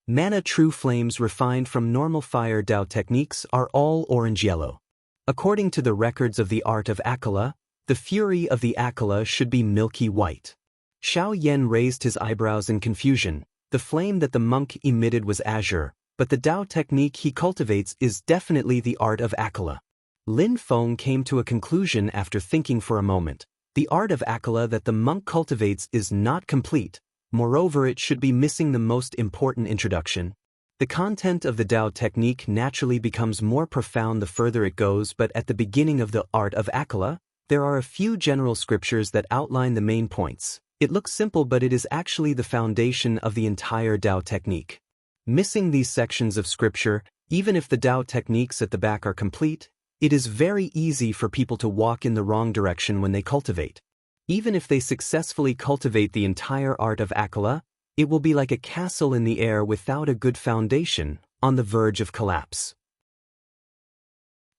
Mana true flames refined from normal fire Dao techniques are all orange-yellow. According to the records of the art of Akala, the fury of the Akala should be milky white. Xiao Yan raised his eyebrows in confusion. The flame that the monk emitted was azure, but the Dao technique he cultivates is definitely the art of Akala. Lin Feng came to a conclusion after thinking for a moment. The art of Akala that the monk cultivates is not complete. Moreover, it should be missing the most important introduction. The content of the Dao technique naturally becomes more profound the further it goes, but at the beginning of the art of Akala, there are a few general scriptures that outline the main points. It looks simple, but it is actually the foundation of the entire Dao technique. Missing these sections of scripture, even if the Dao techniques at the back are complete, it is very easy for people to walk in the wrong direction when they cultivate. Even if they successfully cultivate the entire art of Akala, it will be like a castle in the air without a good foundation, on the verge of collapse.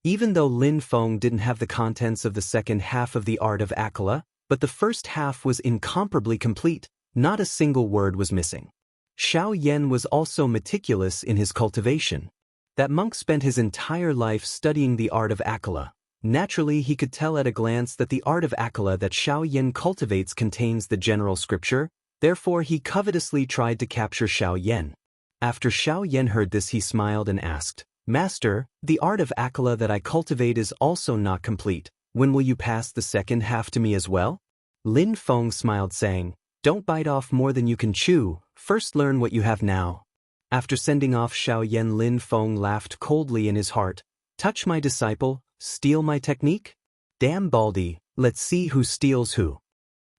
Even though Lin Feng didn't have the contents of the second half of the art of Akala, but the first half was incomparably complete, not a single word was missing. Xiao Yan was also meticulous in his cultivation. That monk spent his entire life studying the art of Akala. Naturally, he could tell at a glance that the art of Akala that Xiao Yan cultivates contains the general scripture, therefore he covetously tried to capture Xiao Yan. After Xiao Yan heard this, he smiled and asked, "Master, the art of Akala that I cultivate is also not complete. When will you pass the second half to me as well?" Lin Feng smiled, saying, "Don't bite off more than you can chew, first learn what you have now." After sending off Xiao Yan, Lin Feng laughed coldly in his heart. "Touch my disciple, steal my technique? Damn Baldy, let's see who steals who."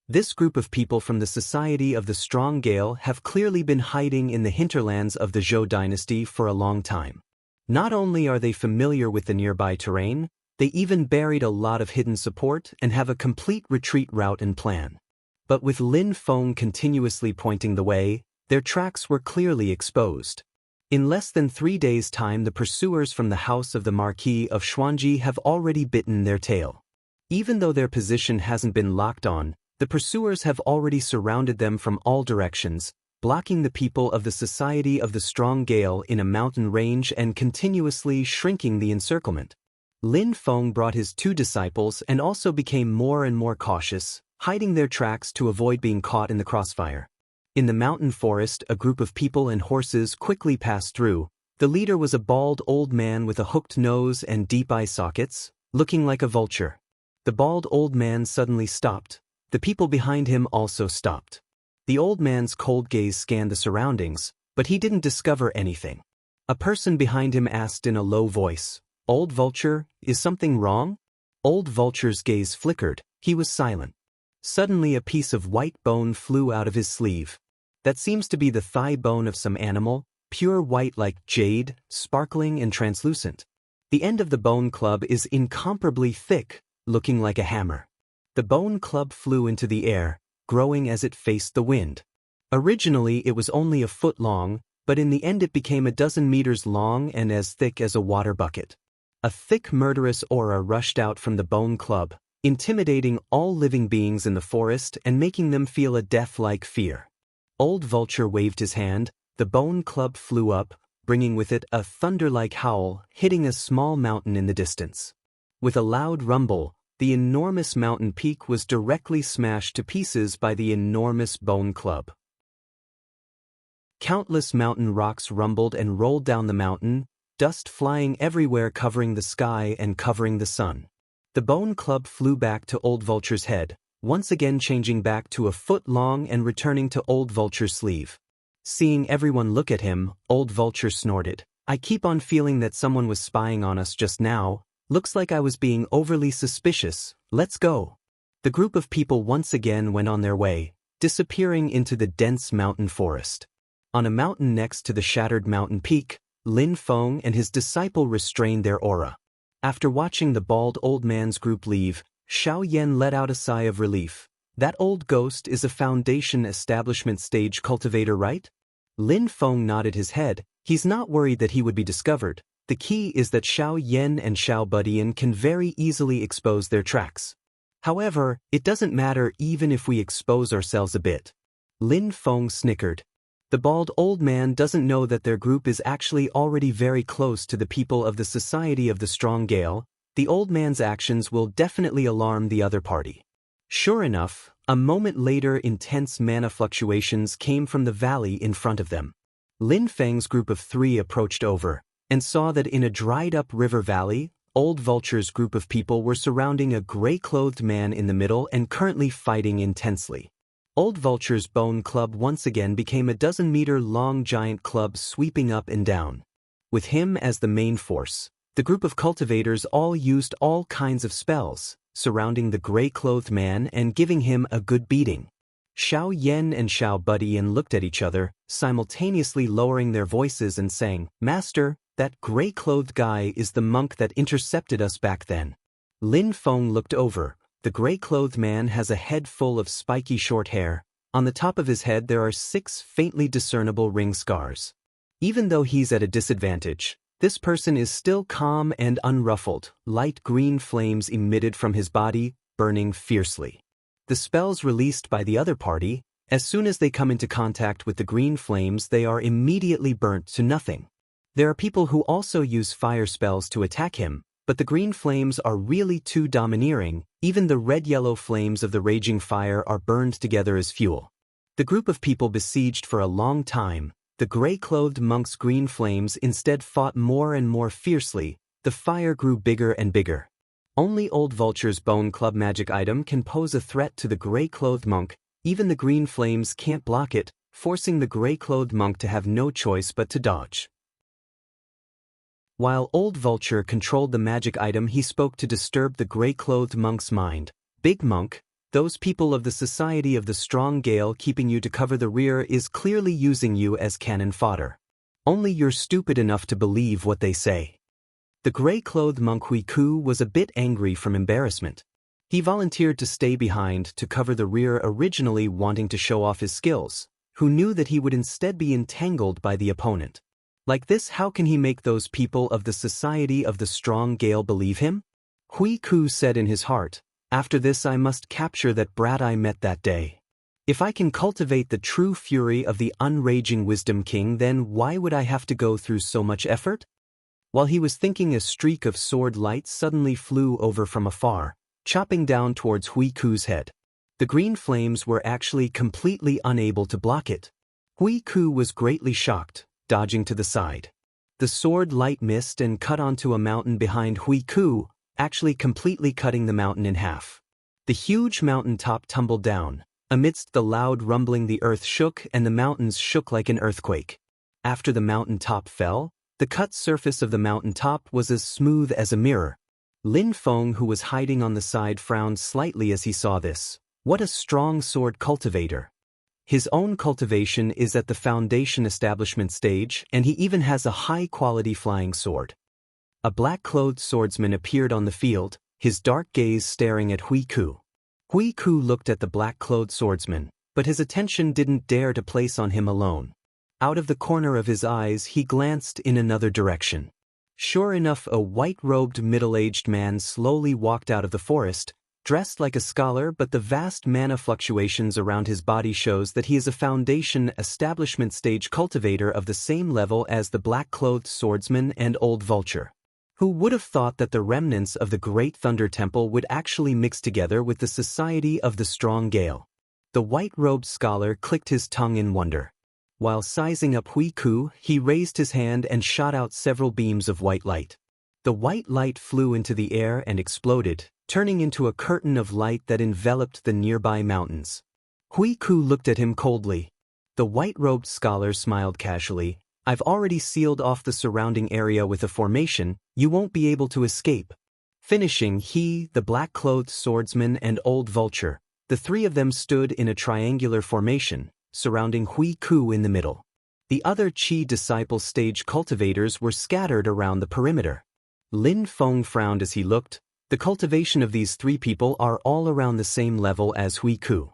This group of people from the Society of the Strong Gale have clearly been hiding in the hinterlands of the Zhou dynasty for a long time. Not only are they familiar with the nearby terrain, they even buried a lot of hidden support and have a complete retreat route and plan. But with Lin Feng continuously pointing the way, their tracks were clearly exposed. In less than 3 days' time, the pursuers from the house of the Marquis of Xuanji have already bitten their tail. Even though their position hasn't been locked on, the pursuers have already surrounded them from all directions, blocking the people of the Society of the Strong Gale in a mountain range and continuously shrinking the encirclement. Lin Feng brought his 2 disciples and also became more and more cautious, hiding their tracks to avoid being caught in the crossfire. In the mountain forest, a group of people and horses quickly passed through. The leader was a bald old man with a hooked nose and deep eye sockets, looking like a vulture. The bald old man suddenly stopped. The people behind him also stopped. The old man's cold gaze scanned the surroundings, but he didn't discover anything. A person behind him asked in a low voice, "Old vulture, is something wrong?" Old vulture's gaze flickered. He was silent. Suddenly a piece of white bone flew out of his sleeve. That seems to be the thigh bone of some animal, pure white like jade, sparkling and translucent. The end of the bone club is incomparably thick, looking like a hammer. The bone club flew into the air, growing as it faced the wind. Originally it was only a foot long, but in the end it became a dozen meters long and as thick as a water bucket. A thick murderous aura rushed out from the bone club, intimidating all living beings in the forest and making them feel a death-like fear. Old Vulture waved his hand, the bone club flew up, bringing with it a thunder-like howl, hitting a small mountain in the distance. With a loud rumble, the enormous mountain peak was directly smashed to pieces by the enormous bone club. Countless mountain rocks rumbled and rolled down the mountain, dust flying everywhere, covering the sky and covering the sun. The bone club flew back to Old Vulture's head, once again changing back to a foot long and returning to Old Vulture's sleeve. Seeing everyone look at him, Old Vulture snorted. "I keep on feeling that someone was spying on us just now. Looks like I was being overly suspicious. Let's go." The group of people once again went on their way, disappearing into the dense mountain forest. On a mountain next to the shattered mountain peak, Lin Feng and his disciple restrained their aura. After watching the bald old man's group leave, Xiao Yan let out a sigh of relief. "That old ghost is a foundation establishment stage cultivator, right?" Lin Feng nodded his head. He's not worried that he would be discovered. The key is that Xiao Yan and Xiao Budian can very easily expose their tracks. However, it doesn't matter even if we expose ourselves a bit. Lin Feng snickered. The bald old man doesn't know that their group is actually already very close to the people of the Society of the Strong Gale. The old man's actions will definitely alarm the other party. Sure enough, a moment later intense mana fluctuations came from the valley in front of them. Lin Feng's group of 3 approached over, and saw that in a dried-up river valley, Old Vulture's group of people were surrounding a gray-clothed man in the middle and currently fighting intensely. Old Vulture's bone club once again became a dozen-meter-long giant club sweeping up and down. With him as the main force, the group of cultivators all used all kinds of spells, surrounding the gray-clothed man and giving him a good beating. Xiao Yan and Xiao Budian looked at each other, simultaneously lowering their voices and saying, "Master, that gray-clothed guy is the monk that intercepted us back then." Lin Feng looked over. The gray-clothed man has a head full of spiky short hair. On the top of his head there are 6 faintly discernible ring scars. Even though he's at a disadvantage, this person is still calm and unruffled. Light green flames emitted from his body, burning fiercely. The spells released by the other party, As soon as they come into contact with the green flames, they are immediately burnt to nothing. There are people who also use fire spells to attack him, but the green flames are really too domineering. Even the red-yellow flames of the raging fire are burned together as fuel. The group of people besieged for a long time. The gray-clothed monk's green flames instead fought more and more fiercely. The fire grew bigger and bigger. Only Old Vulture's Bone Club magic item can pose a threat to the gray-clothed monk. Even the green flames can't block it, forcing the gray-clothed monk to have no choice but to dodge. While Old Vulture controlled the magic item, he spoke to disturb the gray-clothed monk's mind. Big Monk, those people of the Society of the Strong Gale keeping you to cover the rear is clearly using you as cannon fodder. Only you're stupid enough to believe what they say. The gray-clothed monk Huiku was a bit angry from embarrassment. He volunteered to stay behind to cover the rear, originally wanting to show off his skills, who knew that he would instead be entangled by the opponent. Like this, how can he make those people of the Society of the Strong Gale believe him? Huiku said in his heart, after this I must capture that brat I met that day. If I can cultivate the true fury of the unraging Wisdom King, then why would I have to go through so much effort? While he was thinking, a streak of sword light suddenly flew over from afar, chopping down towards Huiku's head. The green flames were actually completely unable to block it. Huiku was greatly shocked, dodging to the side. The sword light missed and cut onto a mountain behind Huiku, actually completely cutting the mountain in half. The huge mountain top tumbled down. Amidst the loud rumbling, the earth shook and the mountains shook like an earthquake. After the mountain top fell, the cut surface of the mountain top was as smooth as a mirror. Lin Feng, who was hiding on the side, frowned slightly as he saw this. What a strong sword cultivator. His own cultivation is at the foundation establishment stage, and he even has a high-quality flying sword. A black-clothed swordsman appeared on the field, his dark gaze staring at Huiku. Huiku looked at the black-clothed swordsman, but his attention didn't dare to place on him alone. Out of the corner of his eyes, he glanced in another direction. Sure enough, a white-robed middle-aged man slowly walked out of the forest, dressed like a scholar, but the vast mana fluctuations around his body shows that he is a foundation establishment stage cultivator of the same level as the black-clothed swordsman and Old Vulture. Who would have thought that the remnants of the Great Thunder Temple would actually mix together with the Society of the Strong Gale? The white-robed scholar clicked his tongue in wonder. While sizing up Huiku, he raised his hand and shot out several beams of white light. The white light flew into the air and exploded, turning into a curtain of light that enveloped the nearby mountains. Huiku looked at him coldly. The white-robed scholar smiled casually. I've already sealed off the surrounding area with a formation. You won't be able to escape. Finishing, he, the black-clothed swordsman, and Old Vulture, the three of them stood in a triangular formation, surrounding Huiku in the middle. The other Qi disciple stage cultivators were scattered around the perimeter. Lin Feng frowned as he looked. The cultivation of these three people are all around the same level as Huiku.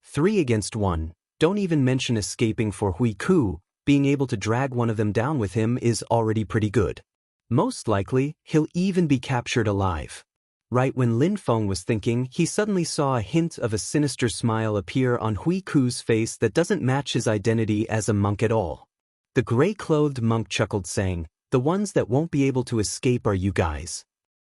3 against 1. Don't even mention escaping for Huiku. Being able to drag one of them down with him is already pretty good. Most likely, he'll even be captured alive. Right when Lin Feng was thinking, he suddenly saw a hint of a sinister smile appear on Huiku's face that doesn't match his identity as a monk at all. The gray-clothed monk chuckled, saying, "The ones that won't be able to escape are you guys."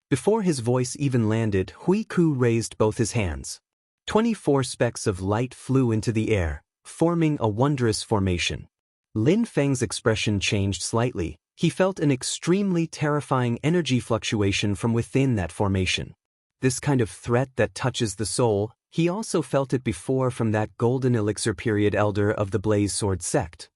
Before his voice even landed, Huiku raised both his hands. 24 specks of light flew into the air, forming a wondrous formation. Lin Feng's expression changed slightly. He felt an extremely terrifying energy fluctuation from within that formation. This kind of threat that touches the soul, he also felt it before from that golden elixir period elder of the Blaze Sword sect.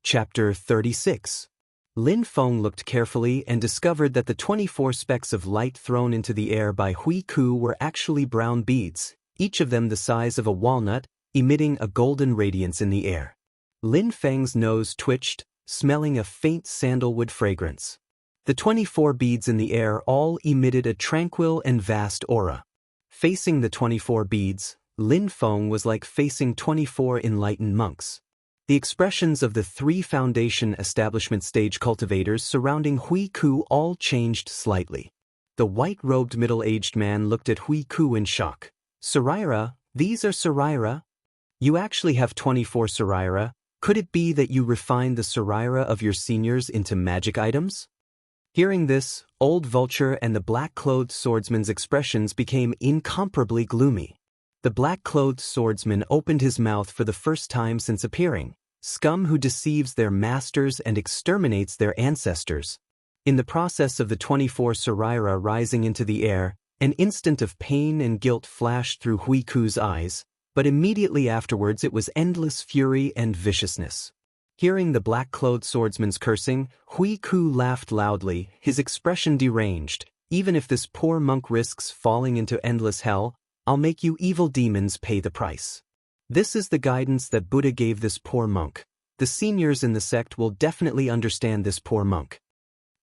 Chapter 36. Lin Feng looked carefully and discovered that the 24 specks of light thrown into the air by Huiku were actually brown beads, each of them the size of a walnut, emitting a golden radiance in the air. Lin Feng's nose twitched, smelling a faint sandalwood fragrance. The 24 beads in the air all emitted a tranquil and vast aura. Facing the 24 beads, Lin Feng was like facing 24 enlightened monks. The expressions of the 3 foundation establishment stage cultivators surrounding Huiku all changed slightly. The white-robed middle-aged man looked at Hui Ku in shock. Saraira, these are Saraira? You actually have 24 Saraira? Could it be that you refined the Saraira of your seniors into magic items? Hearing this, Old Vulture and the black-clothed swordsman's expressions became incomparably gloomy. The black-clothed swordsman opened his mouth for the first time since appearing. Scum who deceives their masters and exterminates their ancestors. In the process of the 24 Saraira rising into the air, an instant of pain and guilt flashed through Hui Ku's eyes, but immediately afterwards it was endless fury and viciousness. Hearing the black-clothed swordsman's cursing, Hui Ku laughed loudly, his expression deranged. Even if this poor monk risks falling into endless hell, I'll make you evil demons pay the price. This is the guidance that Buddha gave this poor monk. The seniors in the sect will definitely understand this poor monk.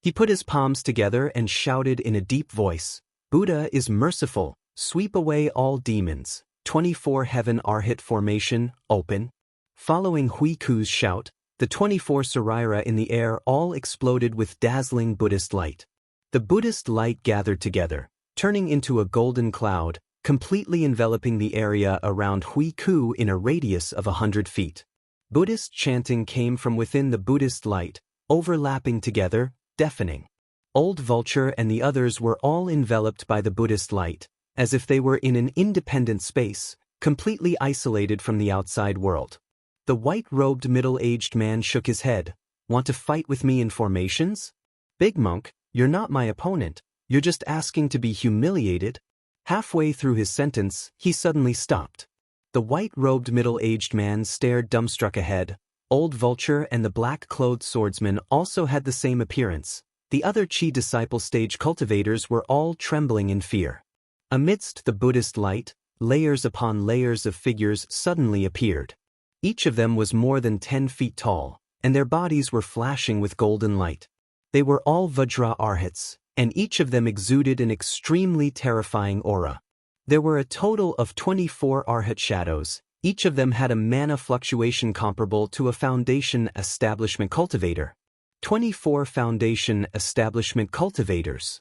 He put his palms together and shouted in a deep voice, Buddha is merciful, sweep away all demons. 24 Heaven Arhat formation, open. Following Hui Ku's shout, the 24 Saraira in the air all exploded with dazzling Buddhist light. The Buddhist light gathered together, turning into a golden cloud, completely enveloping the area around Hui Ku in a radius of 100 feet. Buddhist chanting came from within the Buddhist light, overlapping together, deafening. Old Vulture and the others were all enveloped by the Buddhist light, as if they were in an independent space, completely isolated from the outside world. The white-robed middle-aged man shook his head. Want to fight with me in formations? Big monk, you're not my opponent, you're just asking to be humiliated. Halfway through his sentence, he suddenly stopped. The white-robed middle-aged man stared dumbstruck ahead. Old Vulture and the black-clothed swordsman also had the same appearance. The other Chi disciple stage cultivators were all trembling in fear. Amidst the Buddhist light, layers upon layers of figures suddenly appeared. Each of them was more than 10 feet tall, and their bodies were flashing with golden light. They were all Vajra Arhats, and each of them exuded an extremely terrifying aura. There were a total of 24 Arhat shadows. Each of them had a mana fluctuation comparable to a Foundation Establishment cultivator. 24 Foundation Establishment cultivators.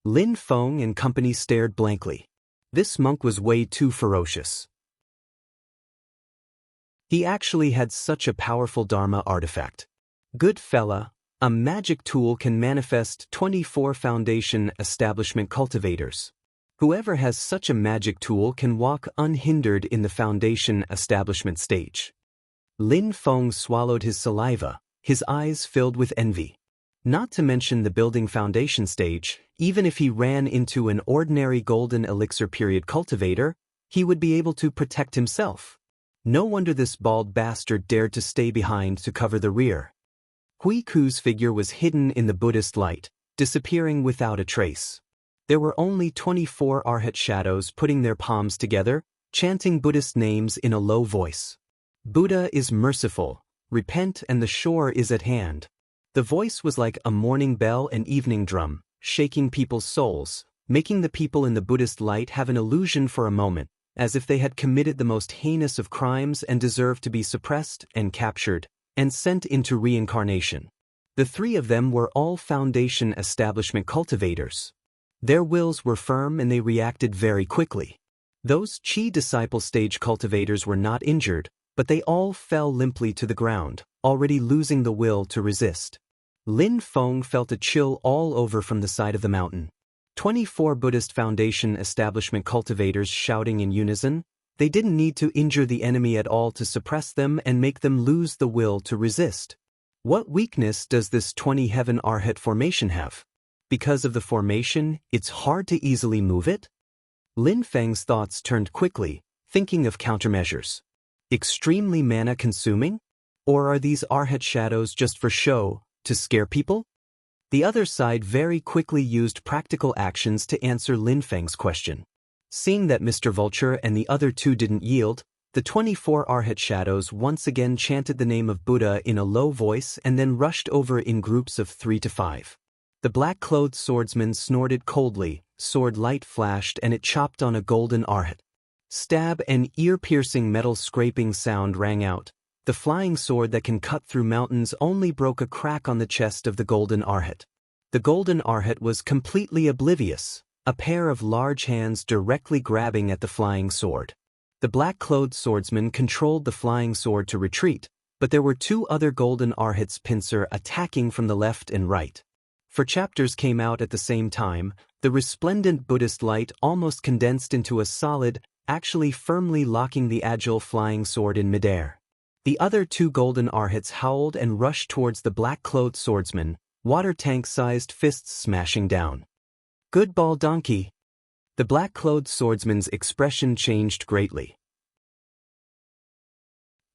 Lin Feng and company stared blankly. This monk was way too ferocious. He actually had such a powerful Dharma artifact. Good fella, a magic tool can manifest 24 Foundation Establishment cultivators. Whoever has such a magic tool can walk unhindered in the Foundation Establishment stage. Lin Feng swallowed his saliva, his eyes filled with envy. Not to mention the building foundation stage, even if he ran into an ordinary golden elixir period cultivator, he would be able to protect himself. No wonder this bald bastard dared to stay behind to cover the rear. Hui Ku's figure was hidden in the Buddhist light, disappearing without a trace. There were only 24 Arhat shadows putting their palms together, chanting Buddhist names in a low voice. Buddha is merciful, repent and the shore is at hand. The voice was like a morning bell and evening drum, shaking people's souls, making the people in the Buddhist light have an illusion for a moment, as if they had committed the most heinous of crimes and deserved to be suppressed and captured, and sent into reincarnation. The three of them were all Foundation Establishment cultivators. Their wills were firm and they reacted very quickly. Those Chi disciple stage cultivators were not injured, but they all fell limply to the ground, already losing the will to resist. Lin Feng felt a chill all over from the side of the mountain. 24 Buddhist Foundation Establishment cultivators shouting in unison, they didn't need to injure the enemy at all to suppress them and make them lose the will to resist. What weakness does this 20 Heaven Arhat formation have? Because of the formation, it's hard to easily move it? Lin Feng's thoughts turned quickly, thinking of countermeasures. Extremely mana-consuming? Or are these Arhat shadows just for show, to scare people? The other side very quickly used practical actions to answer Lin Feng's question. Seeing that Mr. Vulture and the other two didn't yield, the 24 Arhat shadows once again chanted the name of Buddha in a low voice and then rushed over in groups of 3 to 5. The black-clothed swordsman snorted coldly, sword light flashed and it chopped on a golden Arhat. Stab and ear-piercing metal scraping sound rang out. The flying sword that can cut through mountains only broke a crack on the chest of the golden Arhat. The golden arhat was completely oblivious, a pair of large hands directly grabbing at the flying sword. The black-clothed swordsman controlled the flying sword to retreat, but there were two other golden arhats pincer attacking from the left and right. Four chapters came out at the same time. The resplendent Buddhist light almost condensed into a solid, actually firmly locking the agile flying sword in midair. The other two golden arhats howled and rushed towards the black-clothed swordsman, water tank-sized fists smashing down. "Good ball, donkey." The black-clothed swordsman's expression changed greatly.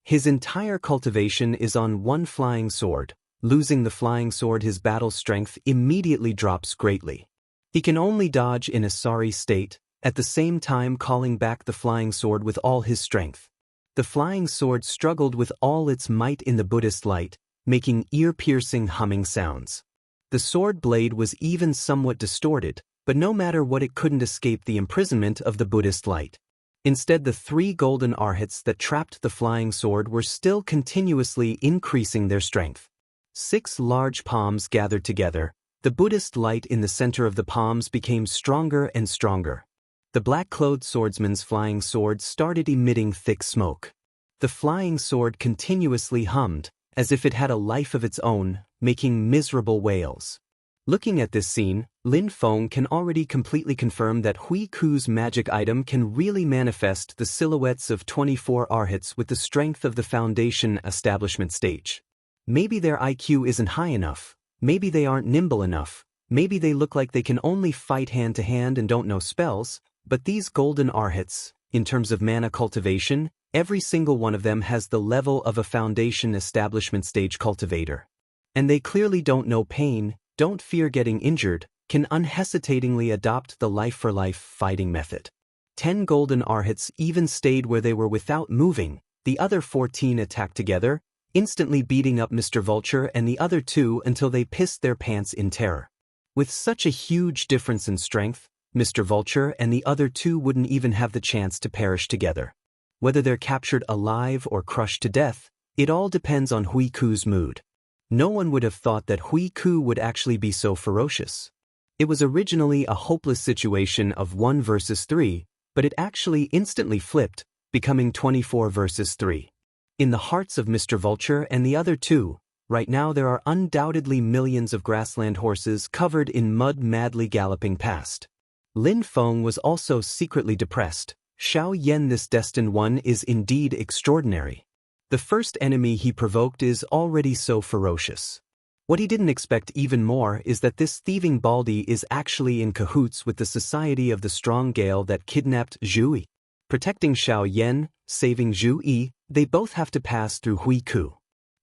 His entire cultivation is on one flying sword. Losing the flying sword, his battle strength immediately drops greatly. He can only dodge in a sorry state, at the same time calling back the flying sword with all his strength. The flying sword struggled with all its might in the Buddhist light, making ear-piercing humming sounds. The sword blade was even somewhat distorted, but no matter what, it couldn't escape the imprisonment of the Buddhist light. Instead, the three golden arhats that trapped the flying sword were still continuously increasing their strength. 6 large palms gathered together. The Buddhist light in the center of the palms became stronger and stronger. The black-clothed swordsman's flying sword started emitting thick smoke. The flying sword continuously hummed, as if it had a life of its own, making miserable wails. Looking at this scene, Lin Feng can already completely confirm that Hui Ku's magic item can really manifest the silhouettes of 24 arhats with the strength of the foundation establishment stage. Maybe their IQ isn't high enough, maybe they aren't nimble enough, maybe they look like they can only fight hand-to-hand and don't know spells, but these golden arhats, in terms of mana cultivation, every single one of them has the level of a foundation establishment stage cultivator. And they clearly don't know pain, don't fear getting injured, can unhesitatingly adopt the life-for-life fighting method. 10 golden arhats even stayed where they were without moving. The other 14 attacked together, instantly beating up Mr. Vulture and the other 2 until they pissed their pants in terror. With such a huge difference in strength, Mr. Vulture and the other 2 wouldn't even have the chance to perish together. Whether they're captured alive or crushed to death, it all depends on Hui Ku's mood. No one would have thought that Hui Ku would actually be so ferocious. It was originally a hopeless situation of 1 versus 3, but it actually instantly flipped, becoming 24 versus 3. In the hearts of Mr. Vulture and the other 2, right now there are undoubtedly millions of grassland horses covered in mud madly galloping past. Lin Feng was also secretly depressed. Xiao Yan, this destined one, is indeed extraordinary. The first enemy he provoked is already so ferocious. What he didn't expect even more is that this thieving baldy is actually in cahoots with the Society of the Strong Gale that kidnapped Zhu Yi. Protecting Xiao Yan, saving Zhu Yi, they both have to pass through Hui Ku.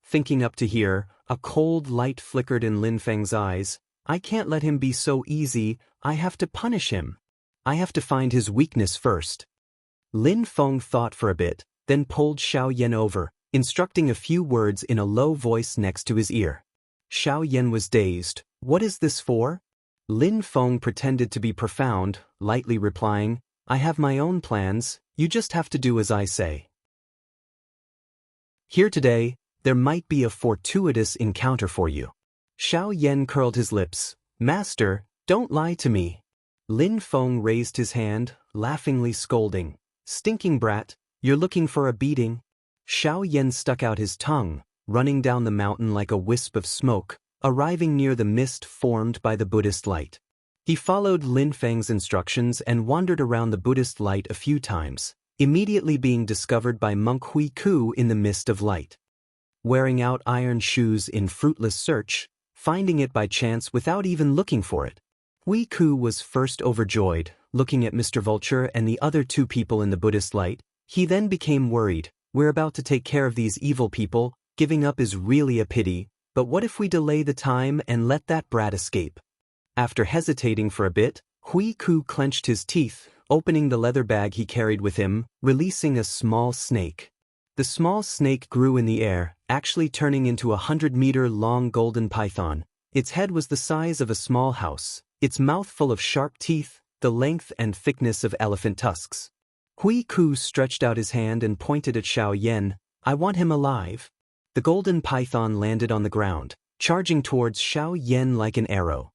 Thinking up to here, a cold light flickered in Lin Feng's eyes. I can't let him be so easy, I have to punish him. I have to find his weakness first. Lin Feng thought for a bit, then pulled Xiao Yan over, instructing a few words in a low voice next to his ear. Xiao Yan was dazed. What is this for? Lin Feng pretended to be profound, lightly replying, I have my own plans, you just have to do as I say. Here today, there might be a fortuitous encounter for you. Xiao Yan curled his lips. Master, don't lie to me. Lin Feng raised his hand, laughingly scolding. Stinking brat, you're looking for a beating? Xiao Yan stuck out his tongue, running down the mountain like a wisp of smoke, arriving near the mist formed by the Buddhist light. He followed Lin Feng's instructions and wandered around the Buddhist light a few times, immediately being discovered by monk Hui Ku in the mist of light. Wearing out iron shoes in fruitless search, finding it by chance without even looking for it. Hui Ku was first overjoyed, looking at Mr. Vulture and the other 2 people in the Buddhist light. He then became worried. We're about to take care of these evil people, giving up is really a pity, but what if we delay the time and let that brat escape? After hesitating for a bit, Hui Ku clenched his teeth, opening the leather bag he carried with him, releasing a small snake. The small snake grew in the air, actually turning into a 100-meter-long golden python. Its head was the size of a small house, its mouth full of sharp teeth, the length and thickness of elephant tusks. Hui Ku stretched out his hand and pointed at Xiao Yan. I want him alive. The golden python landed on the ground, charging towards Xiao Yan like an arrow.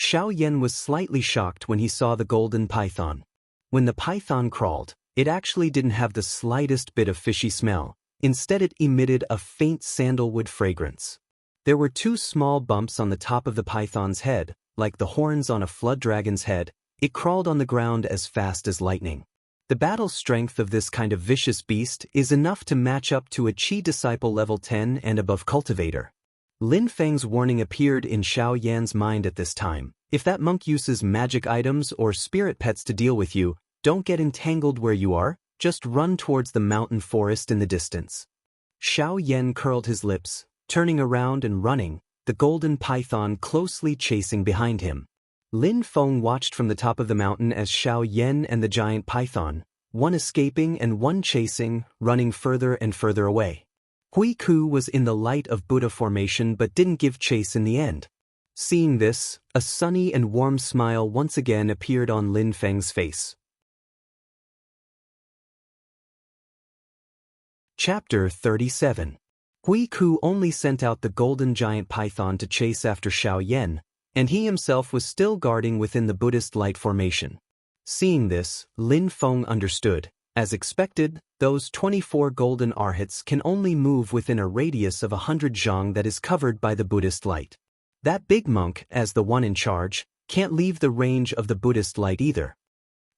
Xiao Yan was slightly shocked when he saw the golden python. When the python crawled, it actually didn't have the slightest bit of fishy smell. Instead, it emitted a faint sandalwood fragrance. There were 2 small bumps on the top of the python's head, like the horns on a flood dragon's head. It crawled on the ground as fast as lightning. The battle strength of this kind of vicious beast is enough to match up to a Qi disciple level 10 and above cultivator. Lin Feng's warning appeared in Xiao Yan's mind at this time. If that monk uses magic items or spirit pets to deal with you, don't get entangled where you are, just run towards the mountain forest in the distance. Xiao Yan curled his lips, turning around and running, the golden python closely chasing behind him. Lin Feng watched from the top of the mountain as Xiao Yan and the giant python, one escaping and one chasing, running further and further away. Hui Ku was in the light of Buddha formation but didn't give chase in the end. Seeing this, a sunny and warm smile once again appeared on Lin Feng's face. Chapter 37. Hui Ku only sent out the golden giant python to chase after Xiao Yan, and he himself was still guarding within the Buddhist light formation. Seeing this, Lin Feng understood. As expected, those 24 golden arhats can only move within a radius of 100 zhang that is covered by the Buddhist light. That big monk, as the one in charge, can't leave the range of the Buddhist light either.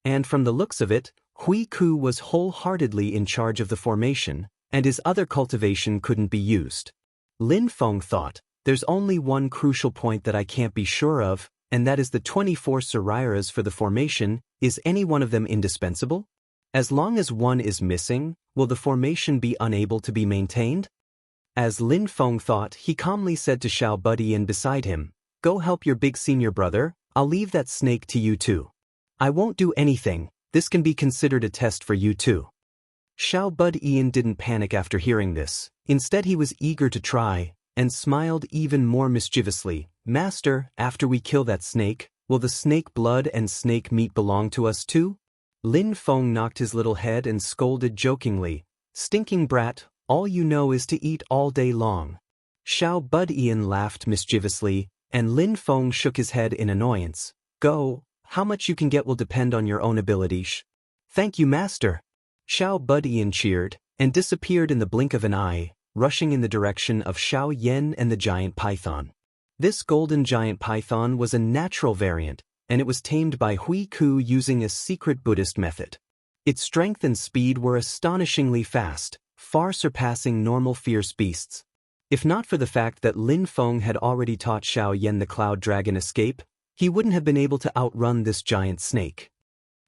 And from the looks of it, Hui Ku was wholeheartedly in charge of the formation, and his other cultivation couldn't be used. Lin Feng thought, there's only one crucial point that I can't be sure of, and that is the 24 Sarairas for the formation. Is any one of them indispensable? As long as one is missing, will the formation be unable to be maintained? As Lin Feng thought, he calmly said to Xiao Budian beside him, "Go help your big senior brother, I'll leave that snake to you too. I won't do anything, this can be considered a test for you too." Xiao Budian didn't panic after hearing this. Instead, he was eager to try, and smiled even more mischievously. "Master, after we kill that snake, will the snake blood and snake meat belong to us too?" Lin Feng knocked his little head and scolded jokingly, "Stinking brat, all you know is to eat all day long." Xiao Budian laughed mischievously, and Lin Feng shook his head in annoyance. "Go, how much you can get will depend on your own ability." "Thank you, master." Xiao Budian cheered, and disappeared in the blink of an eye, rushing in the direction of Xiao Yan and the giant python. This golden giant python was a natural variant, and it was tamed by Hui Ku using a secret Buddhist method. Its strength and speed were astonishingly fast, far surpassing normal fierce beasts. If not for the fact that Lin Feng had already taught Xiao Yan the cloud dragon escape, he wouldn't have been able to outrun this giant snake.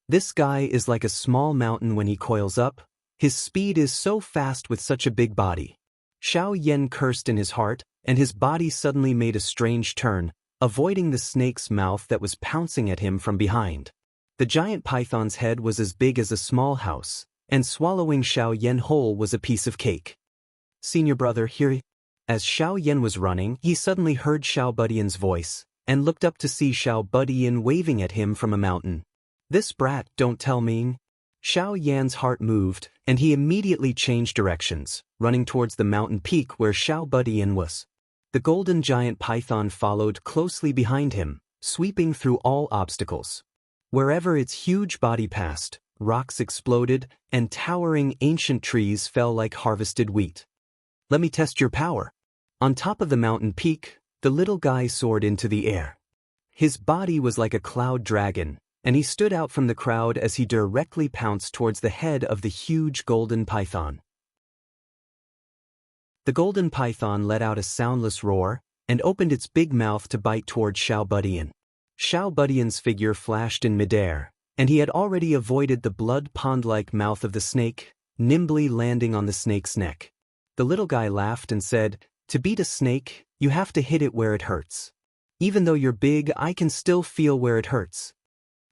This guy is like a small mountain when he coils up. His speed is so fast with such a big body. Xiao Yan cursed in his heart, and his body suddenly made a strange turn, avoiding the snake's mouth that was pouncing at him from behind. The giant python's head was as big as a small house, and swallowing Xiao Yan whole was a piece of cake. "Senior brother, here." As Xiao Yan was running, he suddenly heard Xiao Budian's voice, and looked up to see Xiao Budian waving at him from a mountain. "This brat, don't tell me." Xiao Yan's heart moved, and he immediately changed directions, running towards the mountain peak where Xiao Budian was. The golden giant python followed closely behind him, sweeping through all obstacles. Wherever its huge body passed, rocks exploded, and towering ancient trees fell like harvested wheat. "Let me test your power." On top of the mountain peak, the little guy soared into the air. His body was like a cloud dragon, and he stood out from the crowd as he directly pounced towards the head of the huge golden python. The golden python let out a soundless roar, and opened its big mouth to bite toward Xiao Budian. Xiao Budian's figure flashed in midair, and he had already avoided the blood pond-like mouth of the snake, nimbly landing on the snake's neck. The little guy laughed and said, "To beat a snake, you have to hit it where it hurts. Even though you're big, I can still feel where it hurts."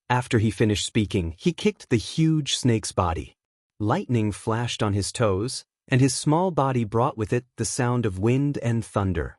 After he finished speaking, he kicked the huge snake's body. Lightning flashed on his toes, and his small body brought with it the sound of wind and thunder.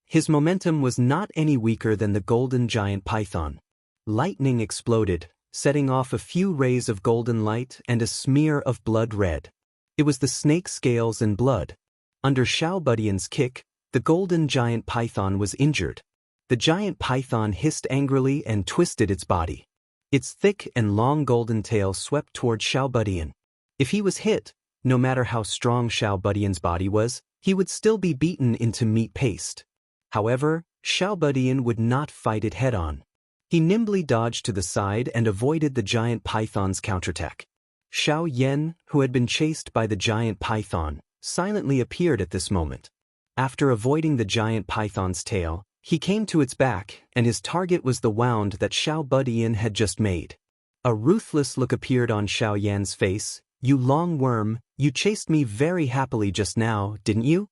His momentum was not any weaker than the golden giant python. Lightning exploded, setting off a few rays of golden light and a smear of blood red. It was the snake's scales and blood. Under Xiao Budian's kick, the golden giant python was injured. The giant python hissed angrily and twisted its body. Its thick and long golden tail swept toward Xiao Budian. If he was hit, no matter how strong Xiao Budian's body was, he would still be beaten into meat paste. However, Xiao Budian would not fight it head-on. He nimbly dodged to the side and avoided the giant python's counterattack. Xiao Yan, who had been chased by the giant python, silently appeared at this moment. After avoiding the giant python's tail, he came to its back, and his target was the wound that Xiao Budian had just made. A ruthless look appeared on Xiao Yan's face. "You long worm, you chased me very happily just now, didn't you?"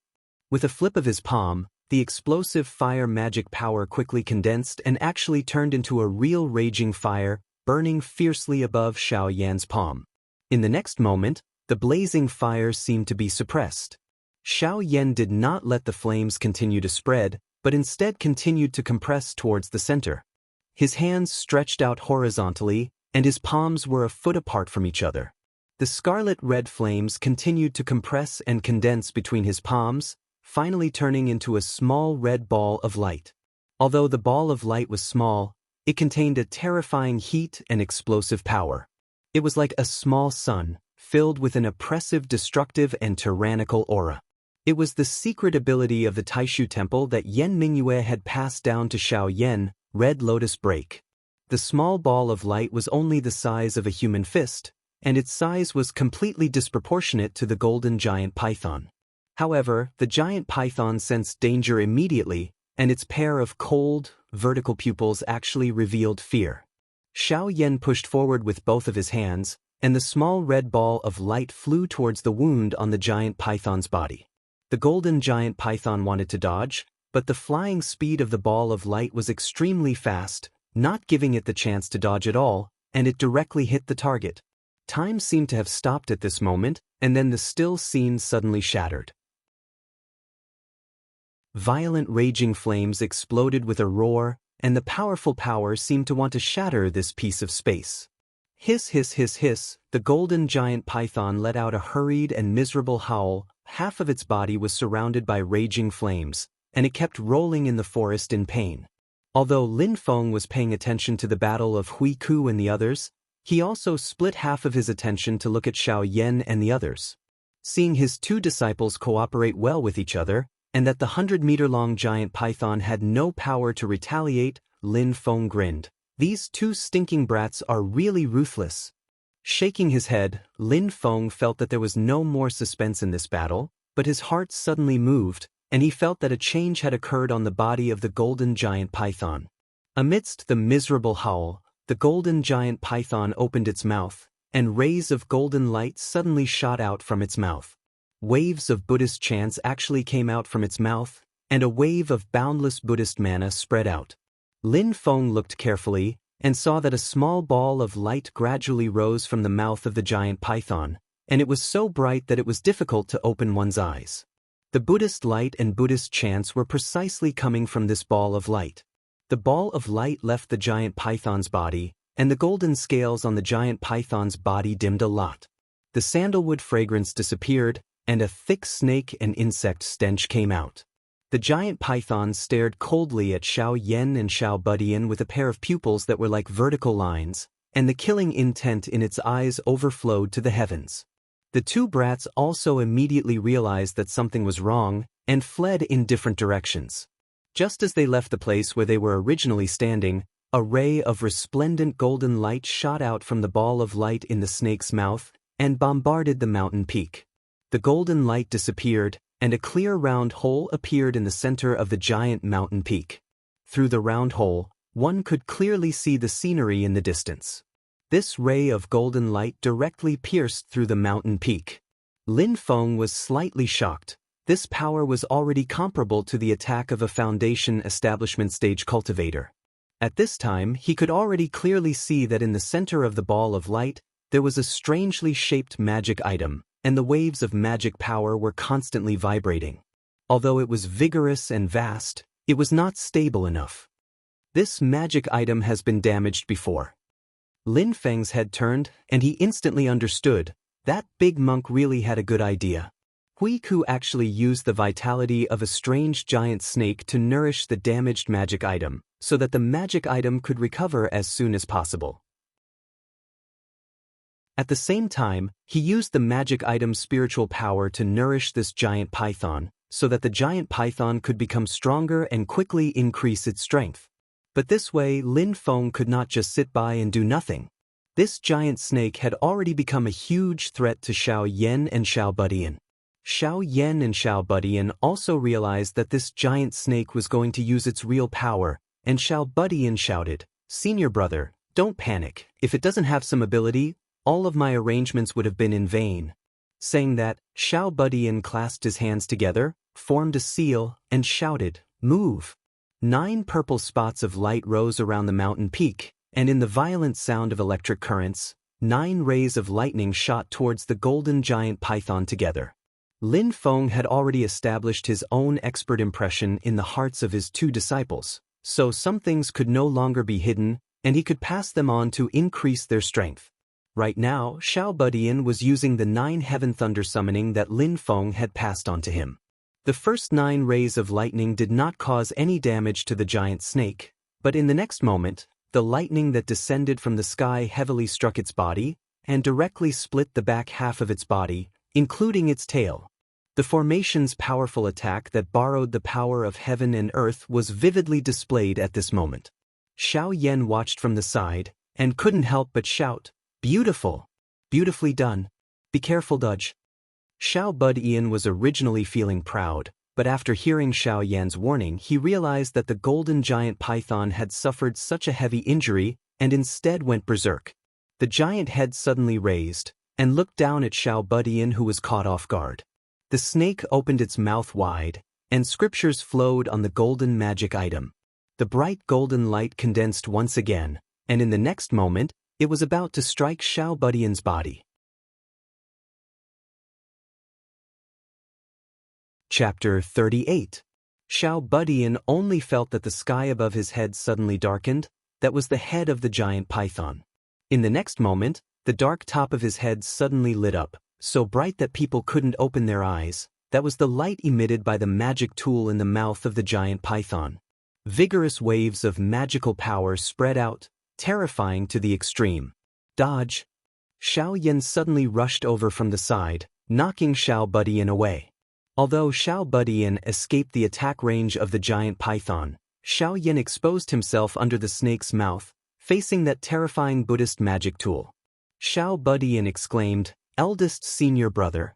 With a flip of his palm, the explosive fire magic power quickly condensed and actually turned into a real raging fire, burning fiercely above Xiao Yan's palm. In the next moment, the blazing fire seemed to be suppressed. Xiao Yan did not let the flames continue to spread, but instead continued to compress towards the center. His hands stretched out horizontally, and his palms were a foot apart from each other. The scarlet-red flames continued to compress and condense between his palms, finally turning into a small red ball of light. Although the ball of light was small, it contained a terrifying heat and explosive power. It was like a small sun, filled with an oppressive, destructive, and tyrannical aura. It was the secret ability of the Taishu Temple that Yan Mingyue had passed down to Xiao Yan, Red Lotus Break. The small ball of light was only the size of a human fist, and its size was completely disproportionate to the golden giant python. However, the giant python sensed danger immediately, and its pair of cold, vertical pupils actually revealed fear. Xiao Yan pushed forward with both of his hands, and the small red ball of light flew towards the wound on the giant python's body. The golden giant python wanted to dodge, but the flying speed of the ball of light was extremely fast, not giving it the chance to dodge at all, and it directly hit the target. Time seemed to have stopped at this moment, and then the still scene suddenly shattered. Violent raging flames exploded with a roar, and the powerful power seemed to want to shatter this piece of space. Hiss, hiss, hiss, hiss, the golden giant python let out a hurried and miserable howl. Half of its body was surrounded by raging flames, and it kept rolling in the forest in pain. Although Lin Feng was paying attention to the battle of Hui Ku and the others, he also split half of his attention to look at Xiao Yan and the others. Seeing his two disciples cooperate well with each other, and that the 100-meter-long giant python had no power to retaliate, Lin Feng grinned. "These two stinking brats are really ruthless." Shaking his head, Lin Feng felt that there was no more suspense in this battle, but his heart suddenly moved, and he felt that a change had occurred on the body of the golden giant python. Amidst the miserable howl, the golden giant python opened its mouth, and rays of golden light suddenly shot out from its mouth. Waves of Buddhist chants actually came out from its mouth, and a wave of boundless Buddhist mana spread out. Lin Feng looked carefully, and saw that a small ball of light gradually rose from the mouth of the giant python, and it was so bright that it was difficult to open one's eyes. The Buddhist light and Buddhist chants were precisely coming from this ball of light. The ball of light left the giant python's body, and the golden scales on the giant python's body dimmed a lot. The sandalwood fragrance disappeared, and a thick snake and insect stench came out. The giant python stared coldly at Xiao Yan and Xiao Budian with a pair of pupils that were like vertical lines, and the killing intent in its eyes overflowed to the heavens. The two brats also immediately realized that something was wrong, and fled in different directions. Just as they left the place where they were originally standing, a ray of resplendent golden light shot out from the ball of light in the snake's mouth, and bombarded the mountain peak. The golden light disappeared, and a clear round hole appeared in the center of the giant mountain peak. Through the round hole, one could clearly see the scenery in the distance. This ray of golden light directly pierced through the mountain peak. Lin Feng was slightly shocked. This power was already comparable to the attack of a Foundation establishment stage cultivator. At this time, he could already clearly see that in the center of the ball of light, there was a strangely shaped magic item, and the waves of magic power were constantly vibrating. Although it was vigorous and vast, it was not stable enough. This magic item has been damaged before. Lin Feng's head turned, and he instantly understood. That big monk really had a good idea. Hui Ku actually used the vitality of a strange giant snake to nourish the damaged magic item, so that the magic item could recover as soon as possible. At the same time, he used the magic item's spiritual power to nourish this giant python, so that the giant python could become stronger and quickly increase its strength. But this way, Lin Feng could not just sit by and do nothing. This giant snake had already become a huge threat to Xiao Yan and Xiao Budian. Xiao Yan and Xiao Budian also realized that this giant snake was going to use its real power, and Xiao Budian shouted, "Senior brother, don't panic. If it doesn't have some ability, all of my arrangements would have been in vain." Saying that, Xiao Budian clasped his hands together, formed a seal, and shouted, "Move!" 9 purple spots of light rose around the mountain peak, and in the violent sound of electric currents, 9 rays of lightning shot towards the golden giant python together. Lin Feng had already established his own expert impression in the hearts of his 2 disciples, so some things could no longer be hidden, and he could pass them on to increase their strength. Right now, Xiao Budian was using the 9 heaven thunder summoning that Lin Feng had passed on to him. The first 9 rays of lightning did not cause any damage to the giant snake, but in the next moment, the lightning that descended from the sky heavily struck its body, and directly split the back half of its body, including its tail. The formation's powerful attack that borrowed the power of heaven and earth was vividly displayed at this moment. Xiao Yan watched from the side, and couldn't help but shout, "Beautiful! Beautifully done! Be careful, Dudge." Xiao Budian was originally feeling proud, but after hearing Xiao Yan's warning he realized that the golden giant python had suffered such a heavy injury and instead went berserk. The giant head suddenly raised, and looked down at Xiao Budian, who was caught off guard. The snake opened its mouth wide, and scriptures flowed on the golden magic item. The bright golden light condensed once again, and in the next moment, it was about to strike Xiao Budian's body. Chapter 38. Xiao Budian only felt that the sky above his head suddenly darkened. That was the head of the giant python. In the next moment, the dark top of his head suddenly lit up, so bright that people couldn't open their eyes. That was the light emitted by the magic tool in the mouth of the giant python. Vigorous waves of magical power spread out, terrifying to the extreme. Dodge! Xiao Yan suddenly rushed over from the side, knocking Xiao Budian away. Although Xiao Budian escaped the attack range of the giant python, Xiao Yan exposed himself under the snake's mouth, facing that terrifying Buddhist magic tool. Xiao Budian exclaimed, "Eldest senior brother."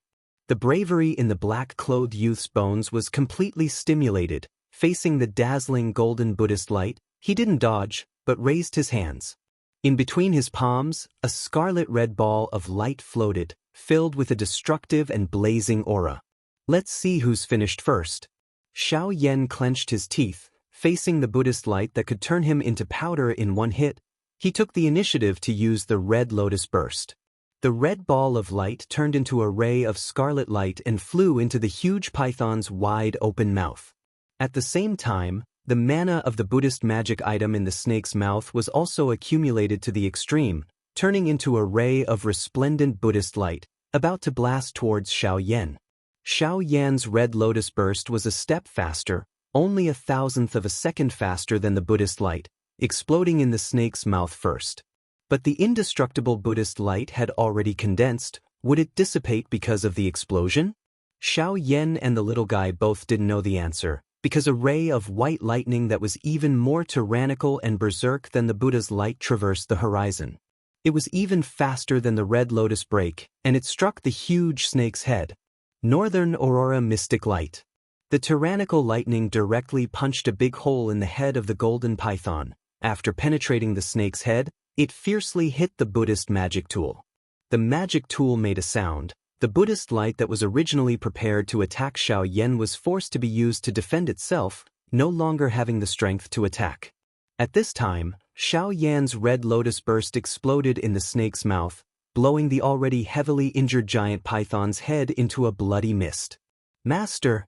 The bravery in the black-clothed youth's bones was completely stimulated. Facing the dazzling golden Buddhist light, he didn't dodge, but raised his hands. In between his palms, a scarlet-red ball of light floated, filled with a destructive and blazing aura. "Let's see who's finished first." Xiao Yan clenched his teeth, facing the Buddhist light that could turn him into powder in one hit. He took the initiative to use the red lotus burst. The red ball of light turned into a ray of scarlet light and flew into the huge python's wide-open mouth. At the same time, the mana of the Buddhist magic item in the snake's mouth was also accumulated to the extreme, turning into a ray of resplendent Buddhist light, about to blast towards Xiao Yan. Xiao Yan's red lotus burst was a step faster, only 1,000th of a second faster than the Buddhist light, exploding in the snake's mouth first. But the indestructible Buddhist light had already condensed. Would it dissipate because of the explosion? Xiao Yan and the little guy both didn't know the answer, because a ray of white lightning that was even more tyrannical and berserk than the Buddha's light traversed the horizon. It was even faster than the red lotus break, and it struck the huge snake's head. Northern Aurora Mystic Light. The tyrannical lightning directly punched a big hole in the head of the golden python. After penetrating the snake's head, it fiercely hit the Buddhist magic tool. The magic tool made a sound. The Buddhist light that was originally prepared to attack Xiao Yan was forced to be used to defend itself, no longer having the strength to attack. At this time, Xiao Yan's red lotus burst exploded in the snake's mouth, blowing the already heavily injured giant python's head into a bloody mist. "Master!"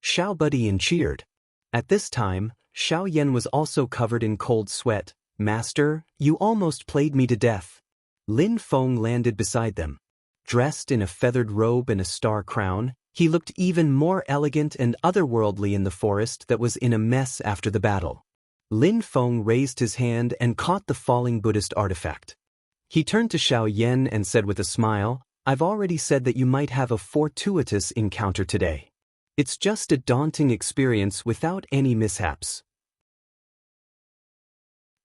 Xiao Budian cheered. At this time, Xiao Yan was also covered in cold sweat. "Master, you almost played me to death." Lin Feng landed beside them. Dressed in a feathered robe and a star crown, He looked even more elegant and otherworldly in the forest that was in a mess after the battle. Lin Feng raised his hand and caught the falling Buddhist artifact. He turned to Xiao Yan and said with a smile, "I've already said that you might have a fortuitous encounter today. It's just a daunting experience without any mishaps."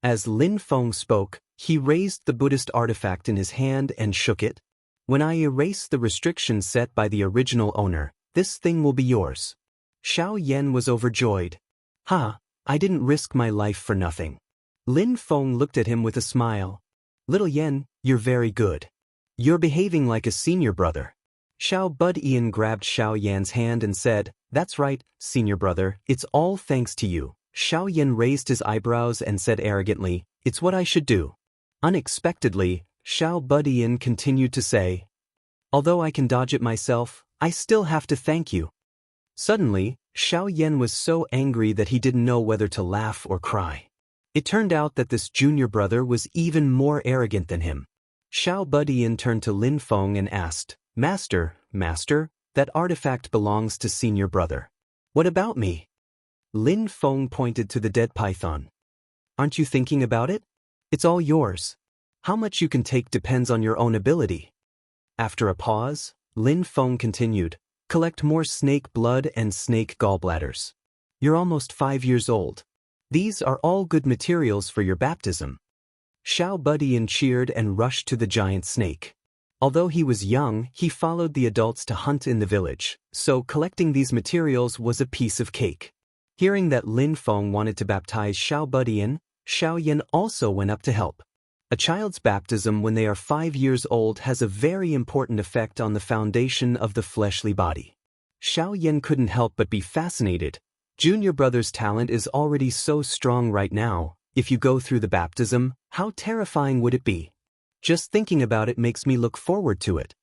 As Lin Feng spoke, he raised the Buddhist artifact in his hand and shook it. "When I erase the restrictions set by the original owner, this thing will be yours." Xiao Yan was overjoyed. "Ha, I didn't risk my life for nothing." Lin Feng looked at him with a smile. "Little Yan, you're very good. You're behaving like a senior brother." Xiao Bud-Ian grabbed Xiao Yan's hand and said, "That's right, senior brother, it's all thanks to you." Xiao Yan raised his eyebrows and said arrogantly, "It's what I should do." Unexpectedly, Xiao Bud-Ian continued to say, "Although I can dodge it myself, I still have to thank you." Suddenly, Xiao Yan was so angry that he didn't know whether to laugh or cry. It turned out that this junior brother was even more arrogant than him. Xiao Bud-Ian turned to Lin Feng and asked, Master, that artifact belongs to senior brother. What about me?" Lin Feng pointed to the dead python. "Aren't you thinking about it? It's all yours. How much you can take depends on your own ability." After a pause, Lin Feng continued, "Collect more snake blood and snake gallbladders. You're almost 5 years old. These are all good materials for your baptism." Xiao Bud-Ian cheered and rushed to the giant snake. Although he was young, he followed the adults to hunt in the village, so collecting these materials was a piece of cake. Hearing that Lin Feng wanted to baptize Xiao Bud-Ian, Xiao Yan also went up to help. A child's baptism when they are 5 years old has a very important effect on the foundation of the fleshly body. Xiao Yan couldn't help but be fascinated. Junior brother's talent is already so strong right now. If you go through the baptism, how terrifying would it be? Just thinking about it makes me look forward to it.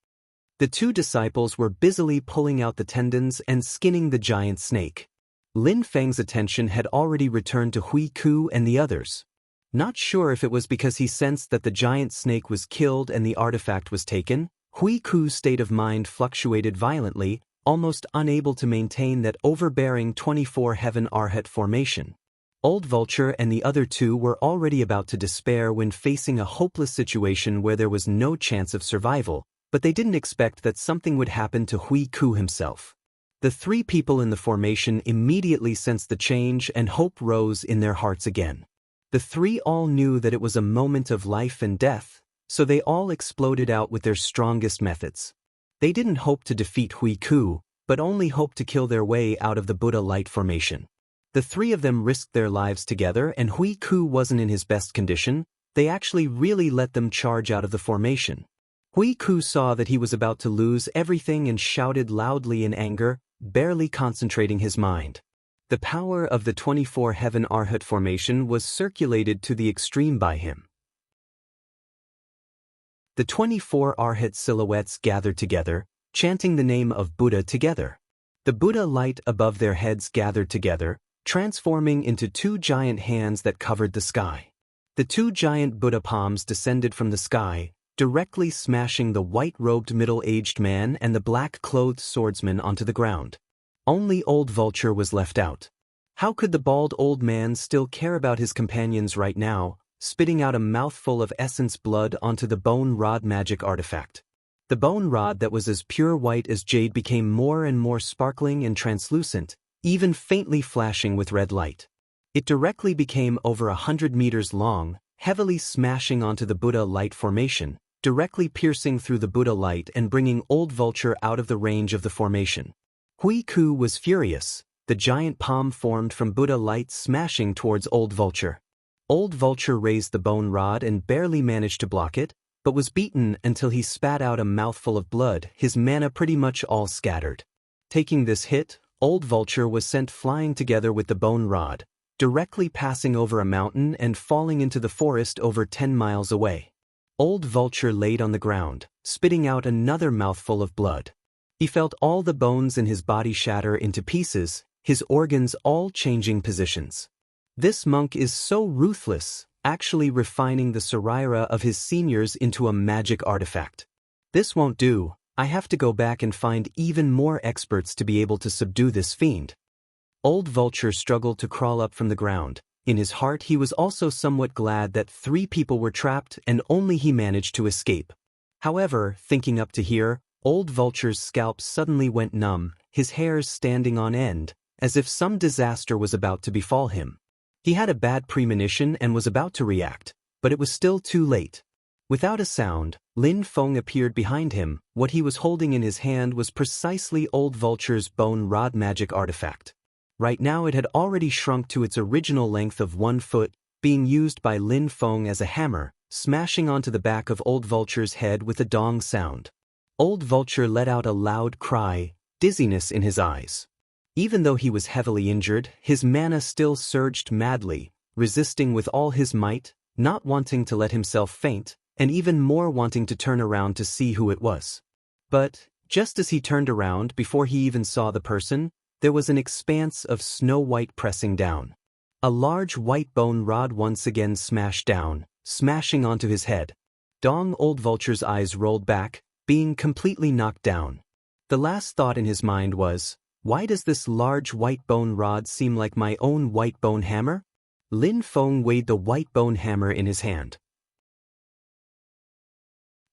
The two disciples were busily pulling out the tendons and skinning the giant snake. Lin Feng's attention had already returned to Hui Ku and the others. Not sure if it was because he sensed that the giant snake was killed and the artifact was taken, Hui Ku's state of mind fluctuated violently, almost unable to maintain that overbearing 24 heaven arhat formation. Old Vulture and the other two were already about to despair when facing a hopeless situation where there was no chance of survival, but they didn't expect that something would happen to Hui Ku himself. The three people in the formation immediately sensed the change and hope rose in their hearts again. The three all knew that it was a moment of life and death, so they all exploded out with their strongest methods. They didn't hope to defeat Hui Ku, but only hoped to kill their way out of the Buddha light formation. The three of them risked their lives together, and Hui Ku wasn't in his best condition. They actually really let them charge out of the formation. Hui Ku saw that he was about to lose everything and shouted loudly in anger, barely concentrating his mind. The power of the 24 heaven arhat formation was circulated to the extreme by him. The 24 arhat silhouettes gathered together, chanting the name of Buddha together. The Buddha light above their heads gathered together, transforming into 2 giant hands that covered the sky. The 2 giant Buddha palms descended from the sky, directly smashing the white-robed middle-aged man and the black-clothed swordsman onto the ground. Only Old Vulture was left out. How could the bald old man still care about his companions right now, spitting out a mouthful of essence blood onto the bone rod magic artifact? The bone rod that was as pure white as jade became more and more sparkling and translucent, even faintly flashing with red light. It directly became over 100 meters long, heavily smashing onto the Buddha light formation, directly piercing through the Buddha light and bringing Old Vulture out of the range of the formation. Hui Ku was furious. The giant palm formed from Buddha light smashing towards Old Vulture. Old Vulture raised the bone rod and barely managed to block it, but was beaten until he spat out a mouthful of blood, his mana pretty much all scattered. Taking this hit, Old Vulture was sent flying together with the bone rod, directly passing over a mountain and falling into the forest over 10 miles away. Old Vulture laid on the ground, spitting out another mouthful of blood. He felt all the bones in his body shatter into pieces, his organs all changing positions. This monk is so ruthless, actually refining the Saraira of his seniors into a magic artifact. This won't do, I have to go back and find even more experts to be able to subdue this fiend. Old Vulture struggled to crawl up from the ground. In his heart he was also somewhat glad that 3 people were trapped and only he managed to escape. However, thinking up to here, Old Vulture's scalp suddenly went numb, his hairs standing on end, as if some disaster was about to befall him. He had a bad premonition and was about to react, but it was still too late. Without a sound, Lin Feng appeared behind him. What he was holding in his hand was precisely Old Vulture's bone rod magic artifact. Right now it had already shrunk to its original length of 1 foot, being used by Lin Feng as a hammer, smashing onto the back of Old Vulture's head with a dong sound. Old Vulture let out a loud cry, dizziness in his eyes. Even though he was heavily injured, his mana still surged madly, resisting with all his might, not wanting to let himself faint, and even more wanting to turn around to see who it was. But, just as he turned around before he even saw the person, there was an expanse of snow white pressing down. A large white bone rod once again smashed down, smashing onto his head. Dong Old Vulture's eyes rolled back, being completely knocked down. The last thought in his mind was, why does this large white bone rod seem like my own white bone hammer? Lin Feng weighed the white bone hammer in his hand.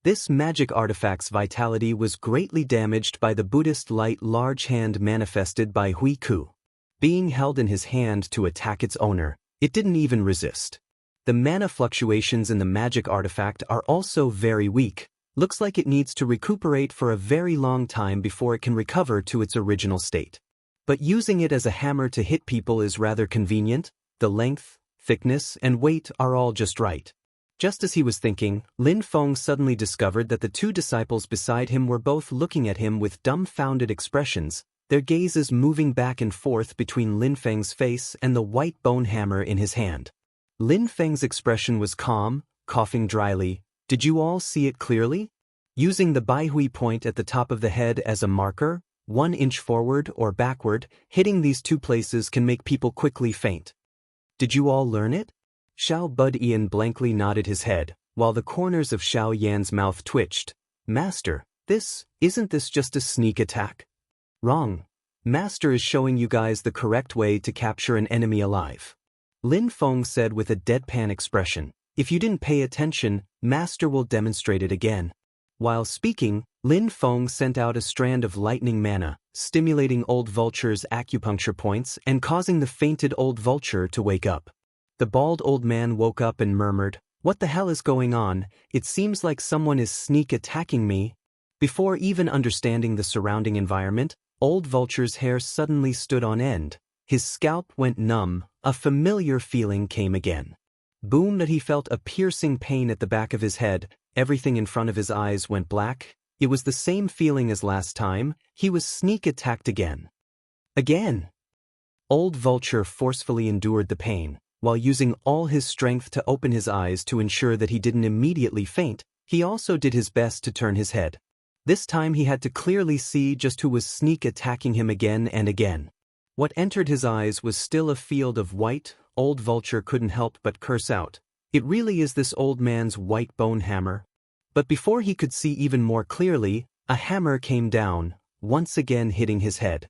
This magic artifact's vitality was greatly damaged by the Buddhist light large hand manifested by Hui Ku. Being held in his hand to attack its owner, it didn't even resist. The mana fluctuations in the magic artifact are also very weak. Looks like it needs to recuperate for a very long time before it can recover to its original state. But using it as a hammer to hit people is rather convenient. The length, thickness, and weight are all just right. Just as he was thinking, Lin Feng suddenly discovered that the 2 disciples beside him were both looking at him with dumbfounded expressions, their gazes moving back and forth between Lin Feng's face and the white bone hammer in his hand. Lin Feng's expression was calm, coughing dryly. Did you all see it clearly? Using the Baihui point at the top of the head as a marker, 1 inch forward or backward, hitting these 2 places can make people quickly faint. Did you all learn it? Xiao Budian blankly nodded his head, while the corners of Xiao Yan's mouth twitched. Master, isn't this just a sneak attack? Wrong. Master is showing you guys the correct way to capture an enemy alive. Lin Feng said with a deadpan expression. If you didn't pay attention, Master will demonstrate it again. While speaking, Lin Feng sent out a strand of lightning mana, stimulating Old Vulture's acupuncture points and causing the fainted Old Vulture to wake up. The bald old man woke up and murmured, "What the hell is going on? It seems like someone is sneak attacking me." Before even understanding the surrounding environment, Old Vulture's hair suddenly stood on end. His scalp went numb, a familiar feeling came again. Boom! That he felt a piercing pain at the back of his head, everything in front of his eyes went black. It was the same feeling as last time, he was sneak attacked again. Again! Old Vulture forcefully endured the pain. While using all his strength to open his eyes to ensure that he didn't immediately faint, he also did his best to turn his head. This time he had to clearly see just who was sneak attacking him again and again. What entered his eyes was still a field of white. Old Vulture couldn't help but curse out. It really is this old man's white bone hammer. But before he could see even more clearly, a hammer came down, once again hitting his head.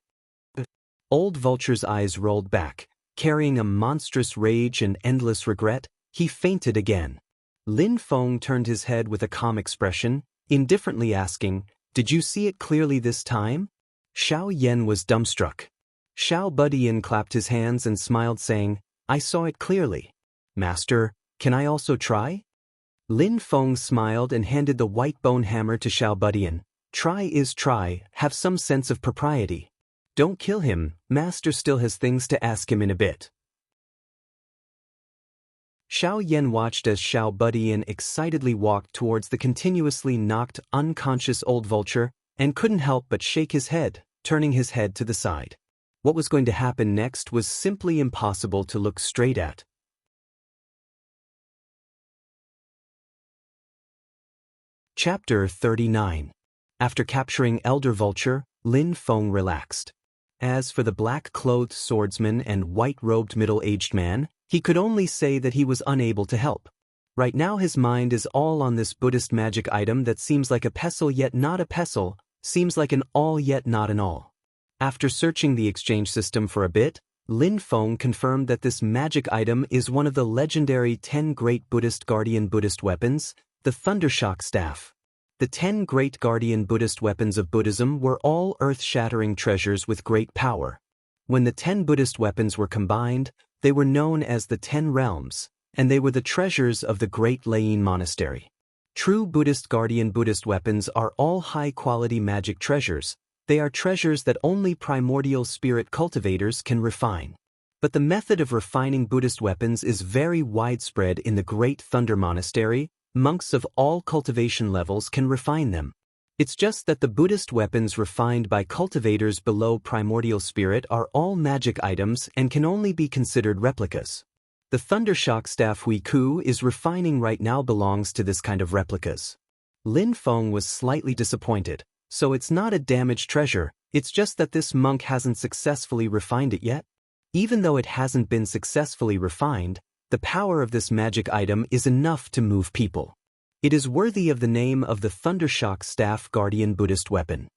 Old Vulture's eyes rolled back. Carrying a monstrous rage and endless regret, he fainted again. Lin Feng turned his head with a calm expression, indifferently asking, "Did you see it clearly this time?" Xiao Yan was dumbstruck. Xiao Budian clapped his hands and smiled saying, "I saw it clearly. Master, can I also try?" Lin Feng smiled and handed the white bone hammer to Xiao Budian. "Try is try, have some sense of propriety. Don't kill him, Master still has things to ask him in a bit." Xiao Yan watched as Xiao Budian excitedly walked towards the continuously knocked, unconscious Old Vulture, and couldn't help but shake his head, turning his head to the side. What was going to happen next was simply impossible to look straight at. Chapter 39. After capturing Elder Vulture, Lin Feng relaxed. As for the black-clothed swordsman and white-robed middle-aged man, he could only say that he was unable to help. Right now his mind is all on this Buddhist magic item that seems like a pestle yet not a pestle, seems like an all yet not an all. After searching the exchange system for a bit, Lin Feng confirmed that this magic item is one of the legendary 10 great Buddhist guardian Buddhist weapons, the Thundershock Staff. The 10 great guardian Buddhist weapons of Buddhism were all earth-shattering treasures with great power. When the 10 Buddhist weapons were combined, they were known as the 10 Realms, and they were the treasures of the Great Lain Monastery. True Buddhist guardian Buddhist weapons are all high-quality magic treasures. They are treasures that only primordial spirit cultivators can refine. But the method of refining Buddhist weapons is very widespread in the Great Thunder Monastery. Monks of all cultivation levels can refine them. It's just that the Buddhist weapons refined by cultivators below primordial spirit are all magic items and can only be considered replicas. The Thundershock Staff Hui Ku is refining right now belongs to this kind of replicas. Lin Feng was slightly disappointed. So it's not a damaged treasure, it's just that this monk hasn't successfully refined it yet. Even though it hasn't been successfully refined, the power of this magic item is enough to move people. It is worthy of the name of the Thundershock Staff Guardian Buddhist weapon.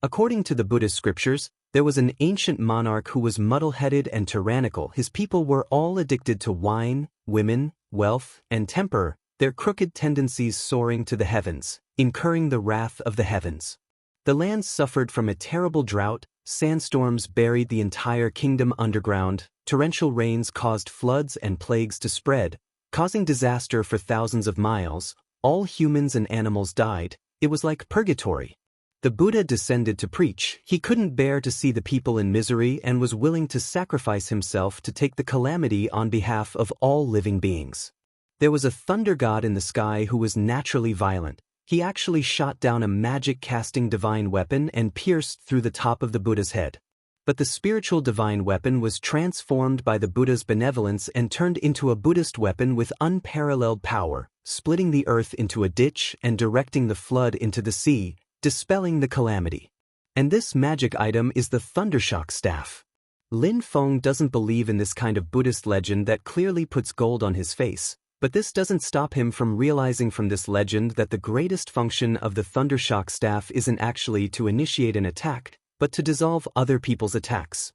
According to the Buddhist scriptures, there was an ancient monarch who was muddle-headed and tyrannical. His people were all addicted to wine, women, wealth, and temper, their crooked tendencies soaring to the heavens, incurring the wrath of the heavens. The land suffered from a terrible drought, sandstorms buried the entire kingdom underground, torrential rains caused floods and plagues to spread, causing disaster for thousands of miles. All humans and animals died. It was like purgatory. The Buddha descended to preach. He couldn't bear to see the people in misery and was willing to sacrifice himself to take the calamity on behalf of all living beings. There was a thunder god in the sky who was naturally violent. He actually shot down a magic-casting divine weapon and pierced through the top of the Buddha's head. But the spiritual divine weapon was transformed by the Buddha's benevolence and turned into a Buddhist weapon with unparalleled power, splitting the earth into a ditch and directing the flood into the sea, dispelling the calamity. And this magic item is the Thundershock Staff. Lin Feng doesn't believe in this kind of Buddhist legend that clearly puts gold on his face. But this doesn't stop him from realizing from this legend that the greatest function of the Thundershock Staff isn't actually to initiate an attack, but to dissolve other people's attacks.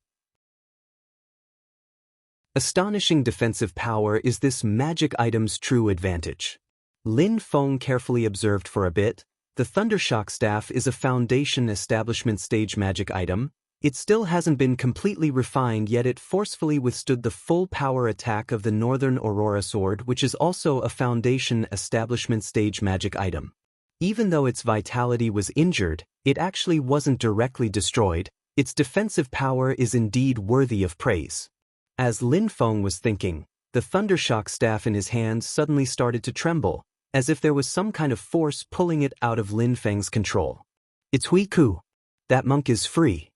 Astonishing defensive power is this magic item's true advantage. Lin Feng carefully observed for a bit. The Thundershock Staff is a foundation establishment stage magic item. It still hasn't been completely refined yet. It forcefully withstood the full power attack of the Northern Aurora Sword, which is also a foundation establishment stage magic item. Even though its vitality was injured, it actually wasn't directly destroyed. Its defensive power is indeed worthy of praise. As Lin Feng was thinking, the Thundershock Staff in his hand suddenly started to tremble, as if there was some kind of force pulling it out of Lin Feng's control. It's Hui Ku. That monk is free.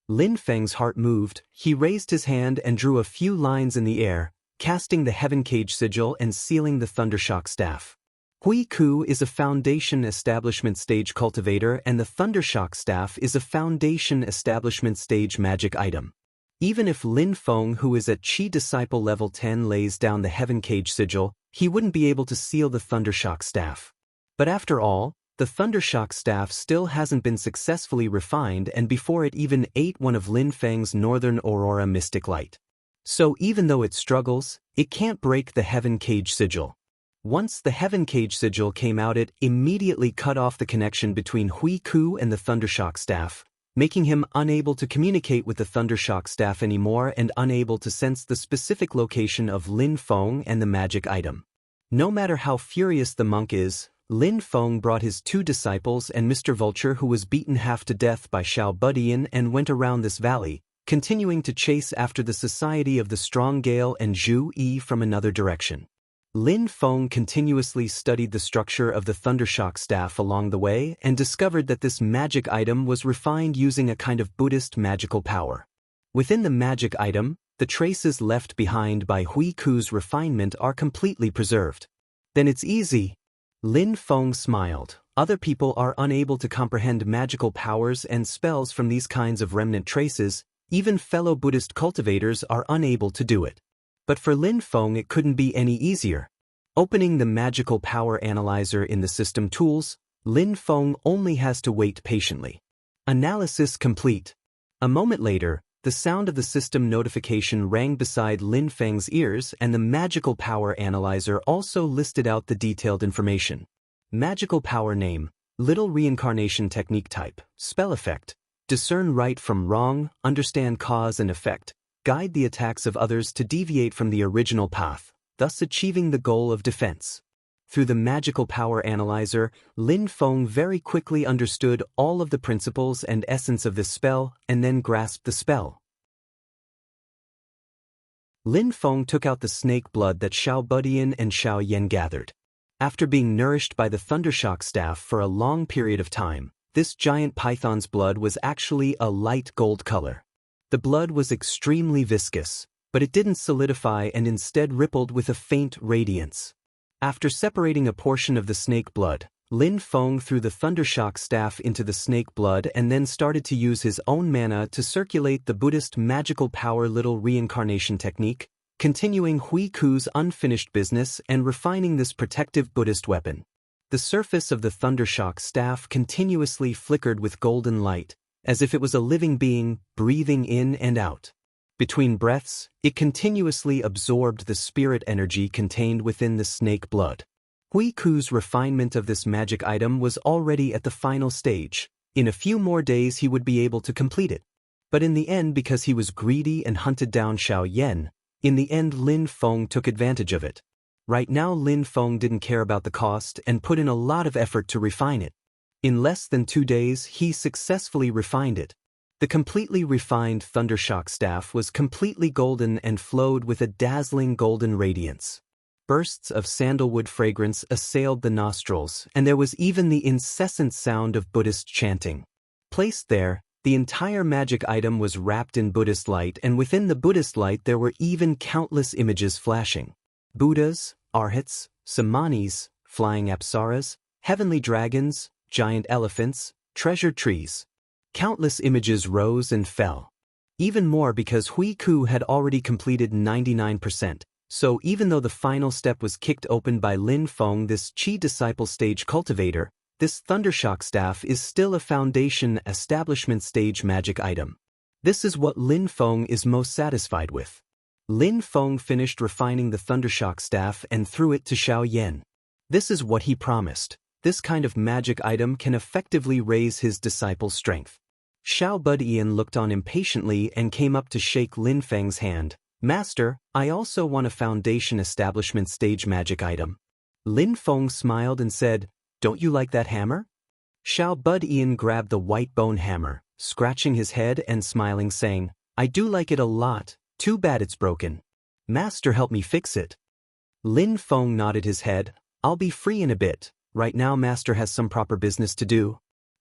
Lin Feng's heart moved. He raised his hand and drew a few lines in the air, casting the Heaven Cage sigil and sealing the Thundershock Staff. Hui Ku is a foundation establishment stage cultivator, and the Thundershock Staff is a foundation establishment stage magic item. Even if Lin Feng, who is at Chi Disciple level 10, lays down the Heaven Cage sigil, he wouldn't be able to seal the Thundershock Staff. But after all, the Thundershock Staff still hasn't been successfully refined, and before it even ate one of Lin Feng's Northern Aurora Mystic Light. So even though it struggles, it can't break the Heaven Cage sigil. Once the Heaven Cage sigil came out, it immediately cut off the connection between Hui Ku and the Thundershock Staff, making him unable to communicate with the Thundershock Staff anymore and unable to sense the specific location of Lin Feng and the magic item. No matter how furious the monk is, Lin Feng brought his 2 disciples and Mr. Vulture, who was beaten half to death by Xiao Budian, and went around this valley, continuing to chase after the Society of the Strong Gale and Zhu Yi from another direction. Lin Feng continuously studied the structure of the Thundershock Staff along the way and discovered that this magic item was refined using a kind of Buddhist magical power. Within the magic item, the traces left behind by Hui Ku's refinement are completely preserved. Then it's easy. Lin Feng smiled. Other people are unable to comprehend magical powers and spells from these kinds of remnant traces. Even fellow Buddhist cultivators are unable to do it. But for Lin Feng it couldn't be any easier. Opening the magical power analyzer in the system tools, Lin Feng only has to wait patiently. Analysis complete. A moment later, the sound of the system notification rang beside Lin Feng's ears, and the magical power analyzer also listed out the detailed information. Magical power name, little reincarnation technique type, spell effect, discern right from wrong, understand cause and effect, guide the attacks of others to deviate from the original path, thus achieving the goal of defense. Through the magical power analyzer, Lin Feng very quickly understood all of the principles and essence of this spell and then grasped the spell. Lin Feng took out the snake blood that Xiao Budian and Xiao Yan gathered. After being nourished by the Thundershock staff for a long period of time, this giant python's blood was actually a light gold color. The blood was extremely viscous, but it didn't solidify and instead rippled with a faint radiance. After separating a portion of the snake blood, Lin Feng threw the Thundershock staff into the snake blood and then started to use his own mana to circulate the Buddhist magical power little reincarnation technique, continuing Hui Ku's unfinished business and refining this protective Buddhist weapon. The surface of the Thundershock staff continuously flickered with golden light, as if it was a living being, breathing in and out. Between breaths, it continuously absorbed the spirit energy contained within the snake blood. Hui Ku's refinement of this magic item was already at the final stage. In a few more days he would be able to complete it. But in the end, because he was greedy and hunted down Xiao Yan, in the end Lin Feng took advantage of it. Right now Lin Feng didn't care about the cost and put in a lot of effort to refine it. In less than 2 days he successfully refined it. The completely refined Thundershock staff was completely golden and flowed with a dazzling golden radiance. Bursts of sandalwood fragrance assailed the nostrils, and there was even the incessant sound of Buddhist chanting. Placed there, the entire magic item was wrapped in Buddhist light, and within the Buddhist light there were even countless images flashing. Buddhas, arhats, samanis, flying apsaras, heavenly dragons, giant elephants, treasured trees. Countless images rose and fell. Even more because Hui Ku had already completed 99%, so even though the final step was kicked open by Lin Feng, this Qi disciple stage cultivator, this Thundershock staff is still a foundation establishment stage magic item. This is what Lin Feng is most satisfied with. Lin Feng finished refining the Thundershock staff and threw it to Xiao Yan. This is what he promised. This kind of magic item can effectively raise his disciple's strength. Xiao Budian looked on impatiently and came up to shake Lin Feng's hand. Master, I also want a foundation establishment stage magic item. Lin Feng smiled and said, Don't you like that hammer? Xiao Budian grabbed the white bone hammer, scratching his head and smiling, saying, I do like it a lot, too bad it's broken. Master, help me fix it. Lin Feng nodded his head, I'll be free in a bit, right now Master has some proper business to do.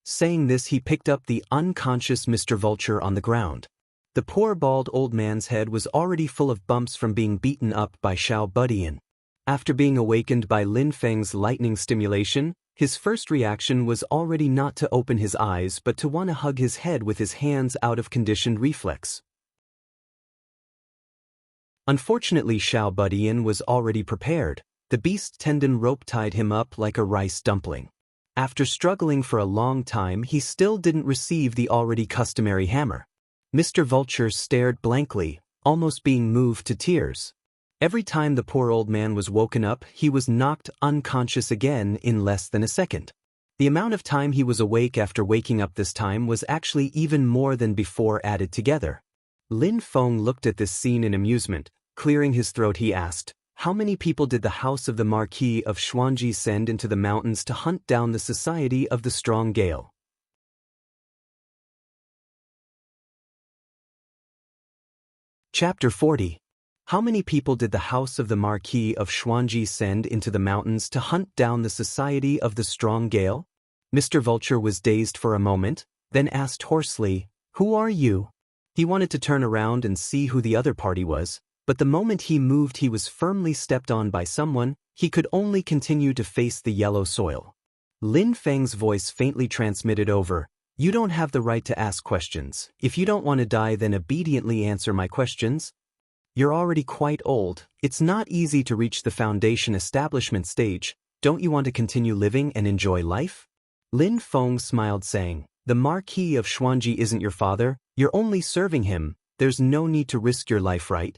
Saying this he picked up the unconscious Mr. Vulture on the ground. The poor bald old man's head was already full of bumps from being beaten up by Xiao Budian. After being awakened by Lin Feng's lightning stimulation, his first reaction was already not to open his eyes but to want to hug his head with his hands out of conditioned reflex. Unfortunately Xiao Budian was already prepared. The beast tendon rope tied him up like a rice dumpling. After struggling for a long time he still didn't receive the already customary hammer. Mr. Vulture stared blankly, almost being moved to tears. Every time the poor old man was woken up he was knocked unconscious again in less than a second. The amount of time he was awake after waking up this time was actually even more than before added together. Lin Feng looked at this scene in amusement. Clearing his throat he asked, How many people did the house of the Marquis of Xuanji send into the mountains to hunt down the Society of the Strong Gale? Chapter 40. How many people did the house of the Marquis of Xuanji send into the mountains to hunt down the Society of the Strong Gale? Mr. Vulture was dazed for a moment, then asked hoarsely, Who are you? He wanted to turn around and see who the other party was, but the moment he moved he was firmly stepped on by someone. He could only continue to face the yellow soil. Lin Feng's voice faintly transmitted over, You don't have the right to ask questions. If you don't want to die then obediently answer my questions. You're already quite old. It's not easy to reach the foundation establishment stage. Don't you want to continue living and enjoy life? Lin Feng smiled saying, The Marquis of Xuanji isn't your father, you're only serving him, there's no need to risk your life, right?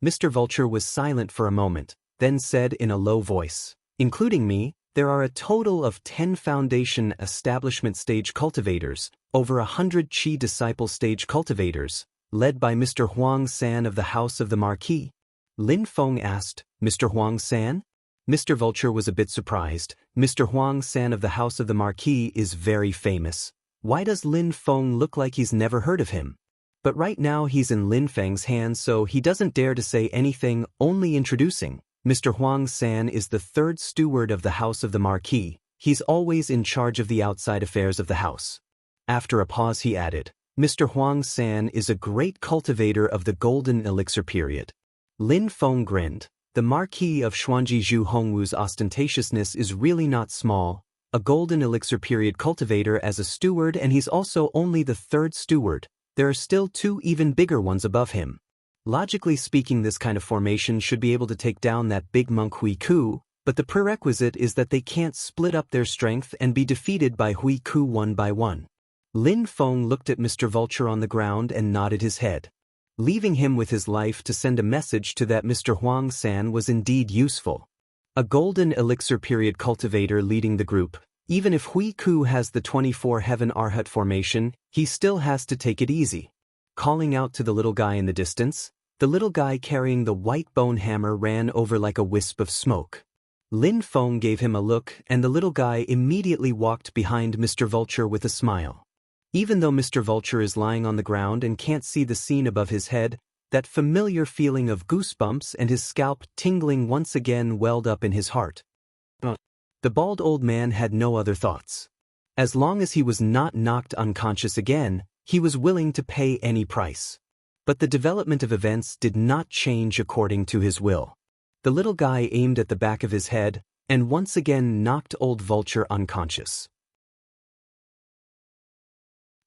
Mr. Vulture was silent for a moment, then said in a low voice, including me, there are a total of 10 foundation establishment stage cultivators, over 100 Qi disciple stage cultivators, led by Mr. Huang San of the House of the Marquis. Lin Feng asked, Mr. Huang San? Mr. Vulture was a bit surprised. Mr. Huang San of the House of the Marquis is very famous. Why does Lin Feng look like he's never heard of him? But right now he's in Lin Feng's hands, so he doesn't dare to say anything, only introducing. Mr. Huang San is the third steward of the House of the Marquis. He's always in charge of the outside affairs of the house. After a pause he added, Mr. Huang San is a great cultivator of the Golden Elixir period. Lin Feng grinned. The Marquis of Xuanji Zhu Hongwu's ostentatiousness is really not small, a Golden Elixir period cultivator as a steward, and he's also only the third steward. There are still 2 even bigger ones above him. Logically speaking, this kind of formation should be able to take down that big monk Hui Ku, but the prerequisite is that they can't split up their strength and be defeated by Hui Ku one by one. Lin Feng looked at Mr. Vulture on the ground and nodded his head. Leaving him with his life to send a message to that Mr. Huang San was indeed useful. A Golden Elixir period cultivator leading the group. Even if Hui Ku has the 24 Heaven Arhat formation, he still has to take it easy. Calling out to the little guy in the distance, the little guy carrying the white bone hammer ran over like a wisp of smoke. Lin Feng gave him a look, and the little guy immediately walked behind Mr. Vulture with a smile. Even though Mr. Vulture is lying on the ground and can't see the scene above his head, that familiar feeling of goosebumps and his scalp tingling once again welled up in his heart. The bald old man had no other thoughts. As long as he was not knocked unconscious again, he was willing to pay any price. But the development of events did not change according to his will. The little guy aimed at the back of his head, and once again knocked old Vulture unconscious.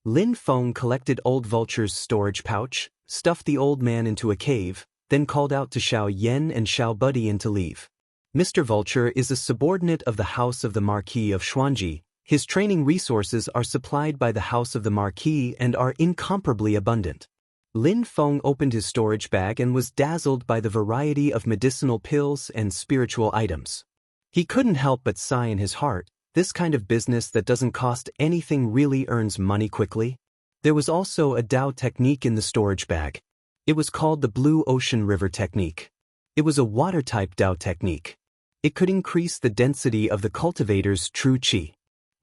Lin Feng collected old Vulture's storage pouch, stuffed the old man into a cave, then called out to Xiao Yen and Xiao Buddy to leave. Mr. Vulture is a subordinate of the House of the Marquis of Xuanji. His training resources are supplied by the House of the Marquis and are incomparably abundant. Lin Feng opened his storage bag and was dazzled by the variety of medicinal pills and spiritual items. He couldn't help but sigh in his heart. This kind of business that doesn't cost anything really earns money quickly. There was also a Dao technique in the storage bag. It was called the Blue Ocean River technique. It was a water-type Dao technique. It could increase the density of the cultivator's true qi.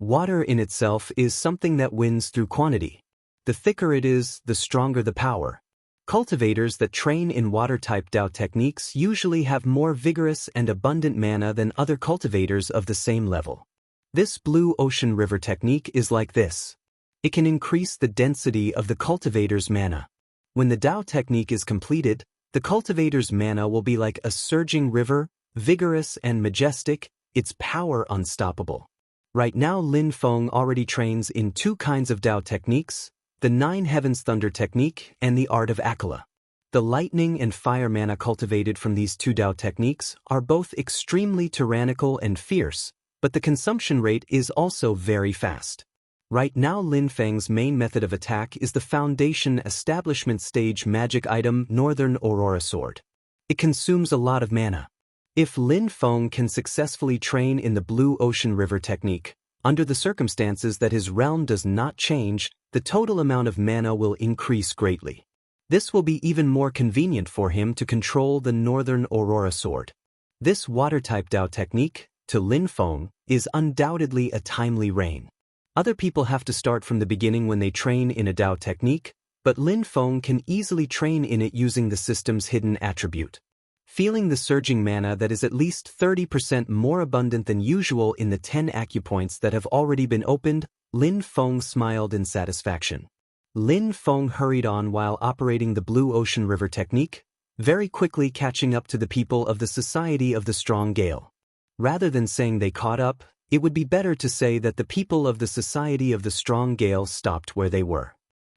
Water in itself is something that wins through quantity. The thicker it is, the stronger the power. Cultivators that train in water-type Dao techniques usually have more vigorous and abundant mana than other cultivators of the same level. This Blue Ocean River technique is like this. It can increase the density of the cultivator's mana. When the Dao technique is completed, the cultivator's mana will be like a surging river, vigorous and majestic, its power unstoppable. Right now Lin Feng already trains in 2 kinds of Dao techniques, the 9 Heavens Thunder technique and the Art of Akala. The lightning and fire mana cultivated from these 2 Dao techniques are both extremely tyrannical and fierce, but the consumption rate is also very fast. Right now Lin Feng's main method of attack is the Foundation Establishment Stage magic item Northern Aurora Sword. It consumes a lot of mana. If Lin Feng can successfully train in the Blue Ocean River technique, under the circumstances that his realm does not change, the total amount of mana will increase greatly. This will be even more convenient for him to control the Northern Aurora Sword. This water-type Dao technique, to Lin Feng, is undoubtedly a timely reign. Other people have to start from the beginning when they train in a Dao technique, but Lin Feng can easily train in it using the system's hidden attribute. Feeling the surging mana that is at least 30% more abundant than usual in the 10 acupoints that have already been opened, Lin Feng smiled in satisfaction. Lin Feng hurried on while operating the Blue Ocean River technique, very quickly catching up to the people of the Society of the Strong Gale. Rather than saying they caught up, it would be better to say that the people of the Society of the Strong Gale stopped where they were.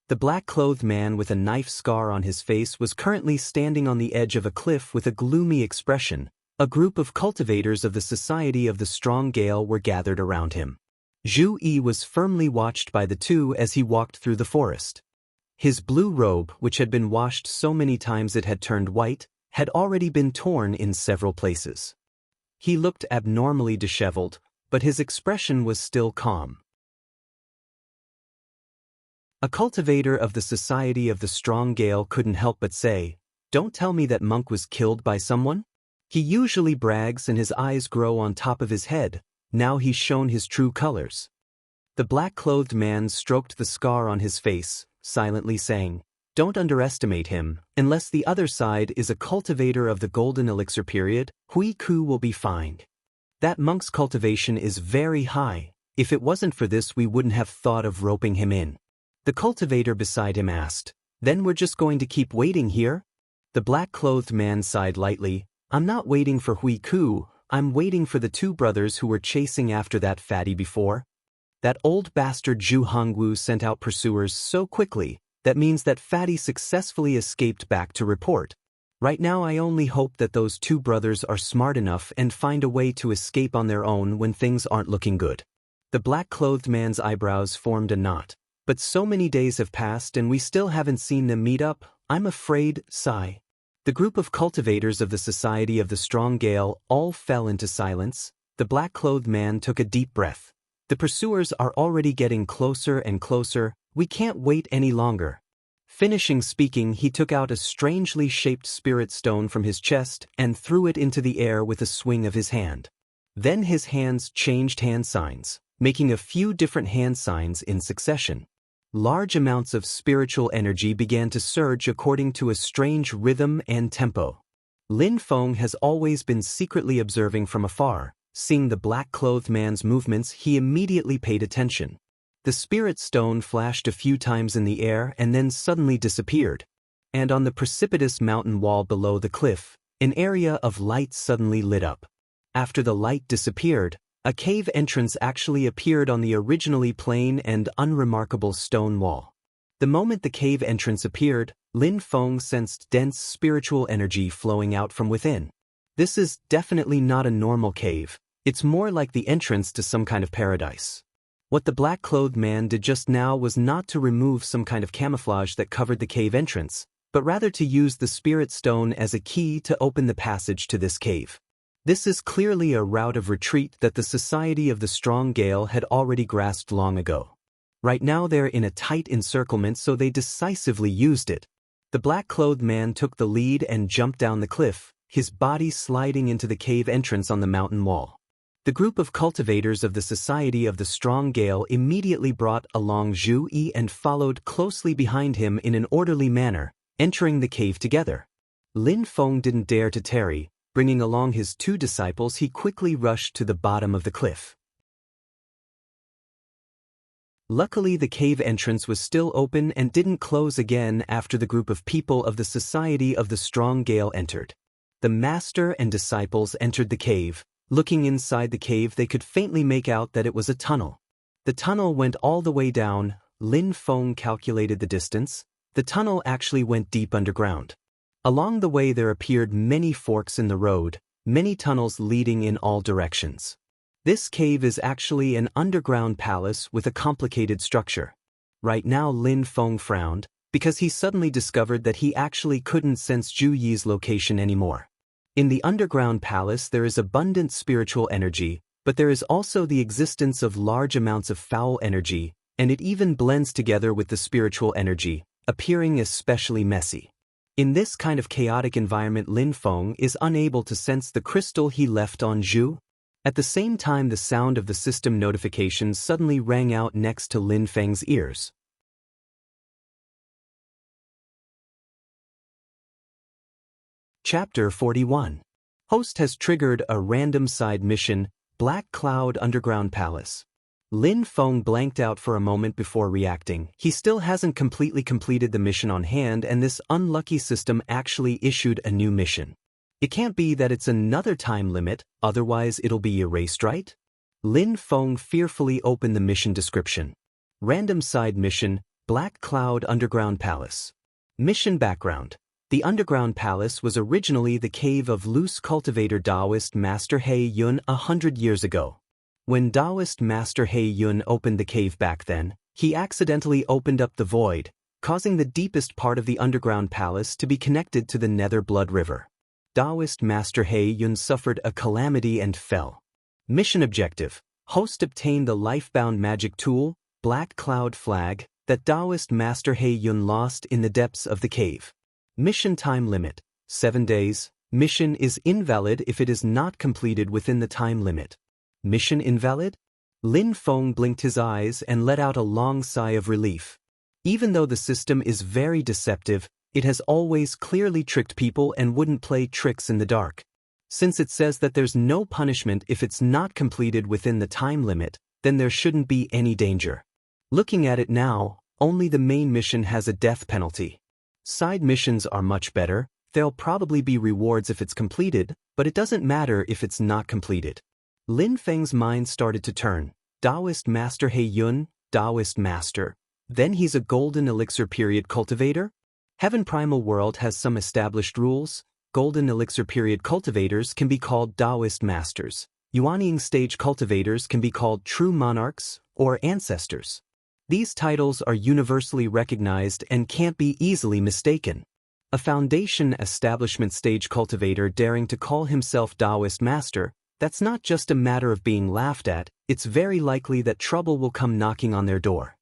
The black-clothed man with a knife scar on his face was currently standing on the edge of a cliff with a gloomy expression. A group of cultivators of the Society of the Strong Gale were gathered around him. Zhu Yi was firmly watched by the two as he walked through the forest. His blue robe, which had been washed so many times it had turned white, had already been torn in several places. He looked abnormally disheveled, but his expression was still calm. A cultivator of the Society of the Strong Gale couldn't help but say, "Don't tell me that monk was killed by someone?" He usually brags and his eyes grow on top of his head. Now he's shown his true colors. The black-clothed man stroked the scar on his face, silently saying, "Don't underestimate him. Unless the other side is a cultivator of the golden elixir period, Hui Ku will be fine. That monk's cultivation is very high. If it wasn't for this, we wouldn't have thought of roping him in." The cultivator beside him asked, "Then we're just going to keep waiting here?" The black-clothed man sighed lightly, "I'm not waiting for Hui Ku, I'm waiting for the two brothers who were chasing after that fatty before. That old bastard Zhu Hongwu sent out pursuers so quickly, that means that fatty successfully escaped back to report. Right now I only hope that those two brothers are smart enough and find a way to escape on their own when things aren't looking good." The black-clothed man's eyebrows formed a knot. "But so many days have passed and we still haven't seen them meet up, I'm afraid." Sigh. The group of cultivators of the Society of the Strong Gale all fell into silence. The black-clothed man took a deep breath. "The pursuers are already getting closer and closer, we can't wait any longer." Finishing speaking, he took out a strangely shaped spirit stone from his chest and threw it into the air with a swing of his hand. Then his hands changed hand signs, making a few different hand signs in succession. Large amounts of spiritual energy began to surge according to a strange rhythm and tempo. Lin Feng has always been secretly observing from afar. Seeing the black-clothed man's movements, he immediately paid attention. The spirit stone flashed a few times in the air and then suddenly disappeared. And on the precipitous mountain wall below the cliff, an area of light suddenly lit up. After the light disappeared, a cave entrance actually appeared on the originally plain and unremarkable stone wall. The moment the cave entrance appeared, Lin Feng sensed dense spiritual energy flowing out from within. This is definitely not a normal cave, it's more like the entrance to some kind of paradise. What the black-clothed man did just now was not to remove some kind of camouflage that covered the cave entrance, but rather to use the spirit stone as a key to open the passage to this cave. This is clearly a route of retreat that the Society of the Strong Gale had already grasped long ago. Right now they're in a tight encirclement, so they decisively used it. The black-clothed man took the lead and jumped down the cliff, his body sliding into the cave entrance on the mountain wall. The group of cultivators of the Society of the Strong Gale immediately brought along Zhu Yi and followed closely behind him in an orderly manner, entering the cave together. Lin Feng didn't dare to tarry. Bringing along his two disciples, he quickly rushed to the bottom of the cliff. Luckily, the cave entrance was still open and didn't close again after the group of people of the Society of the Strong Gale entered. The master and disciples entered the cave. Looking inside the cave, they could faintly make out that it was a tunnel. The tunnel went all the way down. Lin Feng calculated the distance. The tunnel actually went deep underground. Along the way there appeared many forks in the road, many tunnels leading in all directions. This cave is actually an underground palace with a complicated structure. Right now Lin Feng frowned, because he suddenly discovered that he actually couldn't sense Zhu Yi's location anymore. In the underground palace there is abundant spiritual energy, but there is also the existence of large amounts of foul energy, and it even blends together with the spiritual energy, appearing especially messy. In this kind of chaotic environment, Lin Feng is unable to sense the crystal he left on Zhu. At the same time, the sound of the system notification suddenly rang out next to Lin Feng's ears. Chapter 41. Host has triggered a random side mission, Black Cloud Underground Palace. Lin Feng blanked out for a moment before reacting. He still hasn't completely completed the mission on hand, and this unlucky system actually issued a new mission. It can't be that it's another time limit, otherwise it'll be erased, right? Lin Feng fearfully opened the mission description. Random side mission, Black Cloud Underground Palace. Mission background. The Underground Palace was originally the cave of loose cultivator Taoist Master He Yun 100 years ago. When Taoist Master He Yun opened the cave back then, he accidentally opened up the void, causing the deepest part of the underground palace to be connected to the Nether Blood River. Taoist Master He Yun suffered a calamity and fell. Mission objective: Host obtained the lifebound magic tool, Black Cloud Flag, that Taoist Master He Yun lost in the depths of the cave. Mission time limit: 7 days. Mission is invalid if it is not completed within the time limit. Mission invalid? Lin Feng blinked his eyes and let out a long sigh of relief. Even though the system is very deceptive, it has always clearly tricked people and wouldn't play tricks in the dark. Since it says that there's no punishment if it's not completed within the time limit, then there shouldn't be any danger. Looking at it now, only the main mission has a death penalty. Side missions are much better. There'll probably be rewards if it's completed, but it doesn't matter if it's not completed. Lin Feng's mind started to turn. Taoist Master He Yun, Taoist Master. Then he's a Golden Elixir Period cultivator? Heaven Primal World has some established rules. Golden Elixir Period cultivators can be called Taoist Masters. Yuanying Stage cultivators can be called True Monarchs or Ancestors. These titles are universally recognized and can't be easily mistaken. A Foundation Establishment Stage cultivator daring to call himself Taoist Master, that's not just a matter of being laughed at, it's very likely that trouble will come knocking on their door.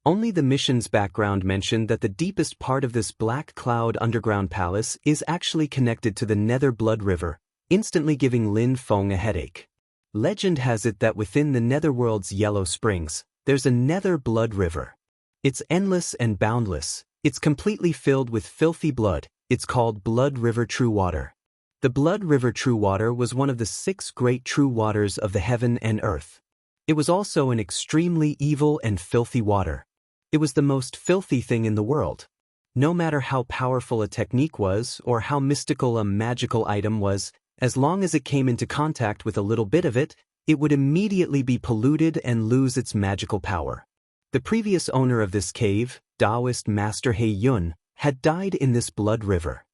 Only the mission's background mentioned that the deepest part of this Black Cloud underground palace is actually connected to the Nether Blood River, instantly giving Lin Feng a headache. Legend has it that within the Netherworld's Yellow Springs, there's a Nether Blood River. It's endless and boundless, it's completely filled with filthy blood, it's called Blood River True Water. The Blood River True Water was one of the 6 great true waters of the heaven and earth. It was also an extremely evil and filthy water. It was the most filthy thing in the world. No matter how powerful a technique was or how mystical a magical item was, as long as it came into contact with a little bit of it, it would immediately be polluted and lose its magical power. The previous owner of this cave, Taoist Master He Yun, had died in this blood river.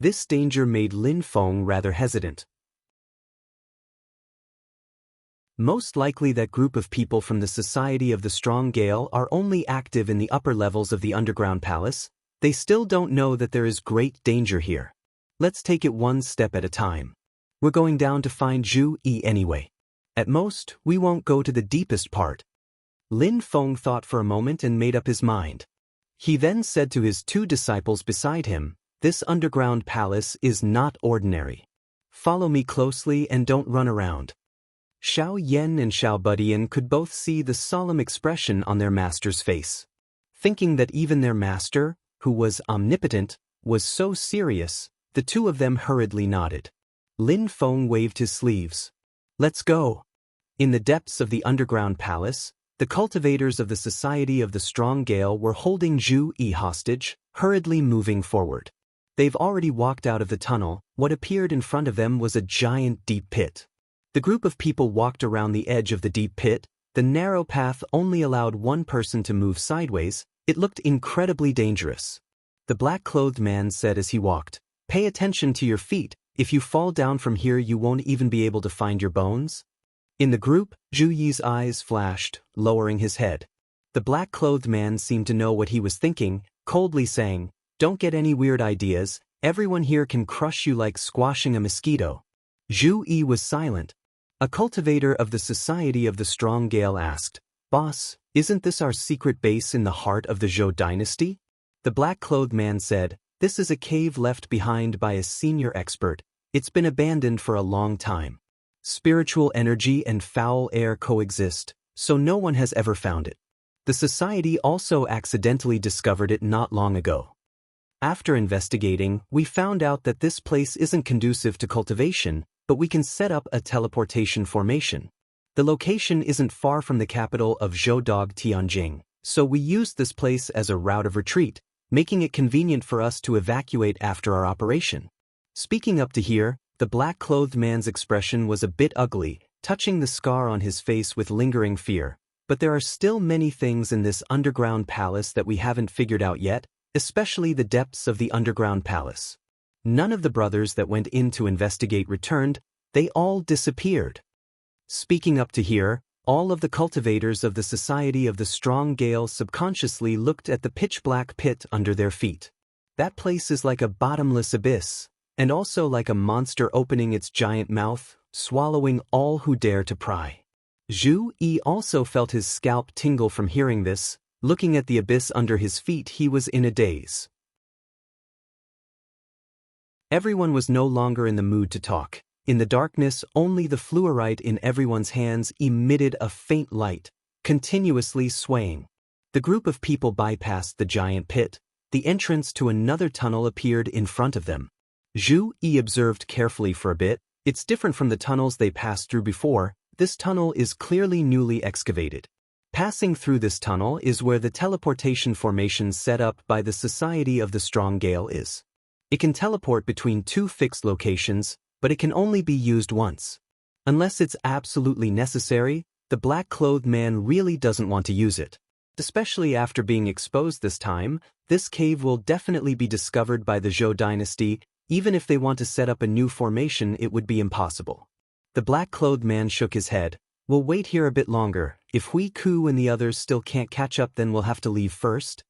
This danger made Lin Feng rather hesitant. Most likely that group of people from the Society of the Strong Gale are only active in the upper levels of the underground palace. They still don't know that there is great danger here. Let's take it one step at a time. We're going down to find Zhu Yi anyway. At most, we won't go to the deepest part. Lin Feng thought for a moment and made up his mind. He then said to his 2 disciples beside him, "This underground palace is not ordinary. Follow me closely and don't run around." Xiao Yan and Xiao Budian could both see the solemn expression on their master's face. Thinking that even their master, who was omnipotent, was so serious, the 2 of them hurriedly nodded. Lin Feng waved his sleeves. "Let's go." In the depths of the underground palace, the cultivators of the Society of the Strong Gale were holding Zhu Yi hostage, hurriedly moving forward. They've already walked out of the tunnel. What appeared in front of them was a giant deep pit. The group of people walked around the edge of the deep pit. The narrow path only allowed one person to move sideways. It looked incredibly dangerous. The black-clothed man said as he walked, "Pay attention to your feet. If you fall down from here you won't even be able to find your bones." In the group, Zhu Yi's eyes flashed, lowering his head. The black-clothed man seemed to know what he was thinking, coldly saying, "Don't get any weird ideas. Everyone here can crush you like squashing a mosquito." Zhu Yi was silent. A cultivator of the Society of the Strong Gale asked, "Boss, isn't this our secret base in the heart of the Zhou dynasty?" The black-clothed man said, "This is a cave left behind by a senior expert. It's been abandoned for a long time. Spiritual energy and foul air coexist, so no one has ever found it. The Society also accidentally discovered it not long ago. After investigating, we found out that this place isn't conducive to cultivation, but we can set up a teleportation formation. The location isn't far from the capital of Zhoudog Tianjing, so we used this place as a route of retreat, making it convenient for us to evacuate after our operation." Speaking up to here, the black-clothed man's expression was a bit ugly, touching the scar on his face with lingering fear. But there are still many things in this underground palace that we haven't figured out yet, especially the depths of the underground palace. None of the brothers that went in to investigate returned. They all disappeared. Speaking up to here, All of the cultivators of the Society of the Strong Gale subconsciously looked at the pitch-black pit under their feet. That place is like a bottomless abyss, and also like a monster opening its giant mouth, swallowing all who dare to pry. Zhu Yi also felt his scalp tingle from hearing this. Looking at the abyss under his feet, he was in a daze. Everyone was no longer in the mood to talk. In the darkness, only the fluorite in everyone's hands emitted a faint light, continuously swaying. The group of people bypassed the giant pit. The entrance to another tunnel appeared in front of them. Zhu Yi observed carefully for a bit. It's different from the tunnels they passed through before. This tunnel is clearly newly excavated. Passing through this tunnel is where the teleportation formation set up by the Society of the Strong Gale is. It can teleport between two fixed locations, but it can only be used once. Unless it's absolutely necessary, the black-clothed man really doesn't want to use it. Especially after being exposed this time, this cave will definitely be discovered by the Zhou dynasty. Even if they want to set up a new formation, it would be impossible. The black-clothed man shook his head. We'll wait here a bit longer. If Hui Ku and the others still can't catch up, then we'll have to leave first.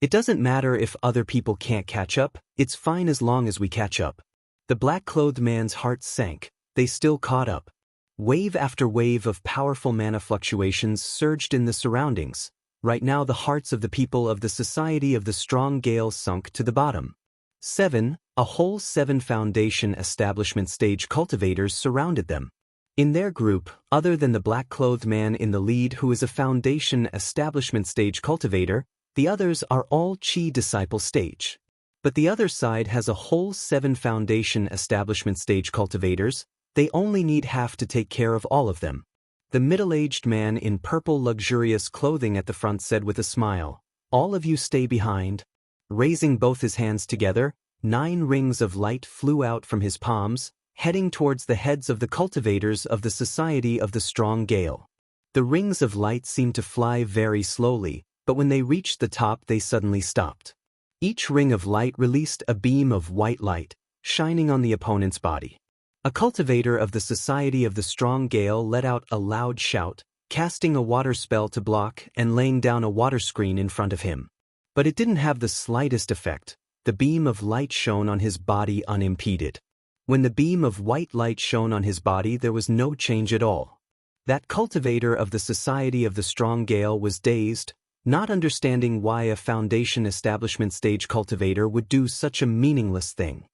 It doesn't matter if other people can't catch up, it's fine as long as we catch up. The black-clothed man's heart sank. They still caught up. Wave after wave of powerful mana fluctuations surged in the surroundings. Right now the hearts of the people of the Society of the Strong Gale sunk to the bottom. 7. A whole 7 Foundation establishment stage cultivators surrounded them. In their group, other than the black-clothed man in the lead who is a Foundation establishment stage cultivator, the others are all Qi disciple stage. But the other side has a whole 7 Foundation establishment stage cultivators. They only need half to take care of all of them. The middle-aged man in purple luxurious clothing at the front said with a smile, "All of you stay behind." Raising both his hands together, 9 rings of light flew out from his palms, heading towards the heads of the cultivators of the Society of the Strong Gale. The rings of light seemed to fly very slowly, but when they reached the top they suddenly stopped. Each ring of light released a beam of white light, shining on the opponent's body. A cultivator of the Society of the Strong Gale let out a loud shout, casting a water spell to block and laying down a water screen in front of him. But it didn't have the slightest effect. The beam of light shone on his body unimpeded. When the beam of white light shone on his body, there was no change at all. That cultivator of the Society of the Strong Gale was dazed, not understanding why a Foundation establishment stage cultivator would do such a meaningless thing.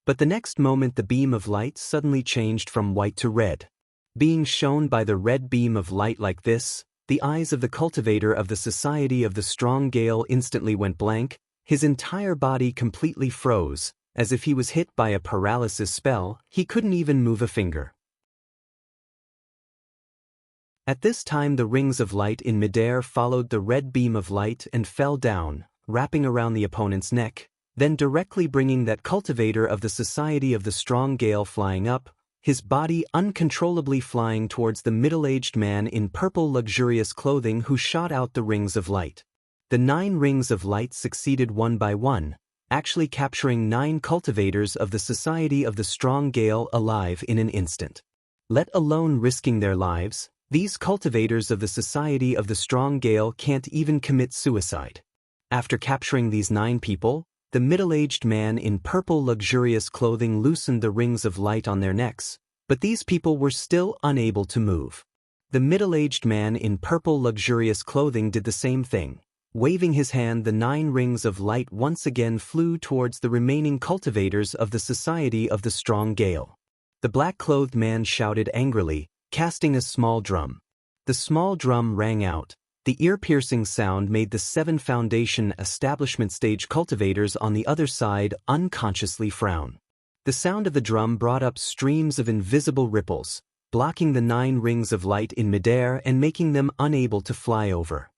But the next moment the beam of light suddenly changed from white to red. Being shown by the red beam of light like this, the eyes of the cultivator of the Society of the Strong Gale instantly went blank. His entire body completely froze, as if he was hit by a paralysis spell. He couldn't even move a finger. At this time the rings of light in midair followed the red beam of light and fell down, wrapping around the opponent's neck, then directly bringing that cultivator of the Society of the Strong Gale flying up, his body uncontrollably flying towards the middle-aged man in purple luxurious clothing who shot out the rings of light. The 9 rings of light succeeded one by one, actually capturing 9 cultivators of the Society of the Strong Gale alive in an instant. Let alone risking their lives, these cultivators of the Society of the Strong Gale can't even commit suicide. After capturing these 9 people, the middle-aged man in purple luxurious clothing loosened the rings of light on their necks, but these people were still unable to move. The middle-aged man in purple luxurious clothing did the same thing. Waving his hand, the 9 rings of light once again flew towards the remaining cultivators of the Society of the Strong Gale. The black-clothed man shouted angrily, casting a small drum. The small drum rang out. The ear-piercing sound made the 7 Foundation establishment stage cultivators on the other side unconsciously frown. The sound of the drum brought up streams of invisible ripples, blocking the 9 rings of light in midair and making them unable to fly over.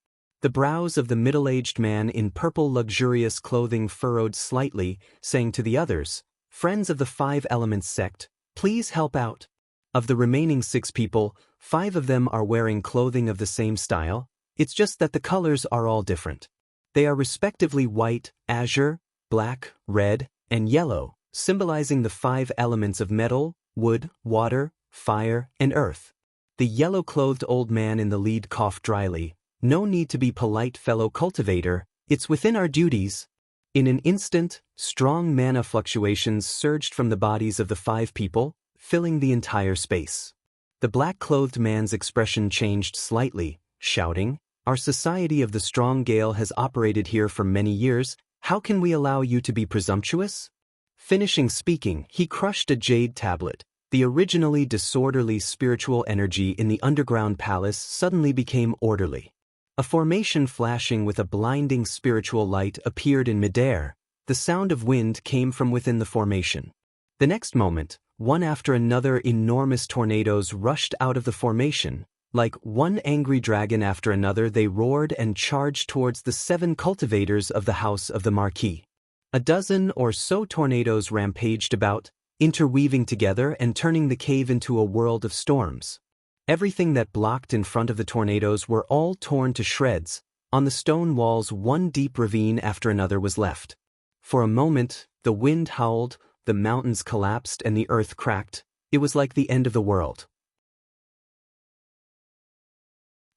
The brows of the middle-aged man in purple luxurious clothing furrowed slightly, saying to the others, "Friends of the 5 Elements sect, please help out." Of the remaining 6 people, 5 of them are wearing clothing of the same style. It's just that the colors are all different. They are respectively white, azure, black, red, and yellow, symbolizing the 5 elements of metal, wood, water, fire, and earth. The yellow-clothed old man in the lead coughed dryly. "No need to be polite, fellow cultivator, it's within our duties." In an instant, strong mana fluctuations surged from the bodies of the 5 people, filling the entire space. The black-clothed man's expression changed slightly, shouting, "Our Society of the Strong Gale has operated here for many years. How can we allow you to be presumptuous?" Finishing speaking, he crushed a jade tablet. The originally disorderly spiritual energy in the underground palace suddenly became orderly. A formation flashing with a blinding spiritual light appeared in midair. The sound of wind came from within the formation. The next moment, one after another enormous tornadoes rushed out of the formation. Like one angry dragon after another, they roared and charged towards the 7 cultivators of the House of the Marquis. A dozen or so tornadoes rampaged about, interweaving together and turning the cave into a world of storms. Everything that blocked in front of the tornadoes were all torn to shreds. On the stone walls, one deep ravine after another was left. For a moment, the wind howled, the mountains collapsed, and the earth cracked. It was like the end of the world.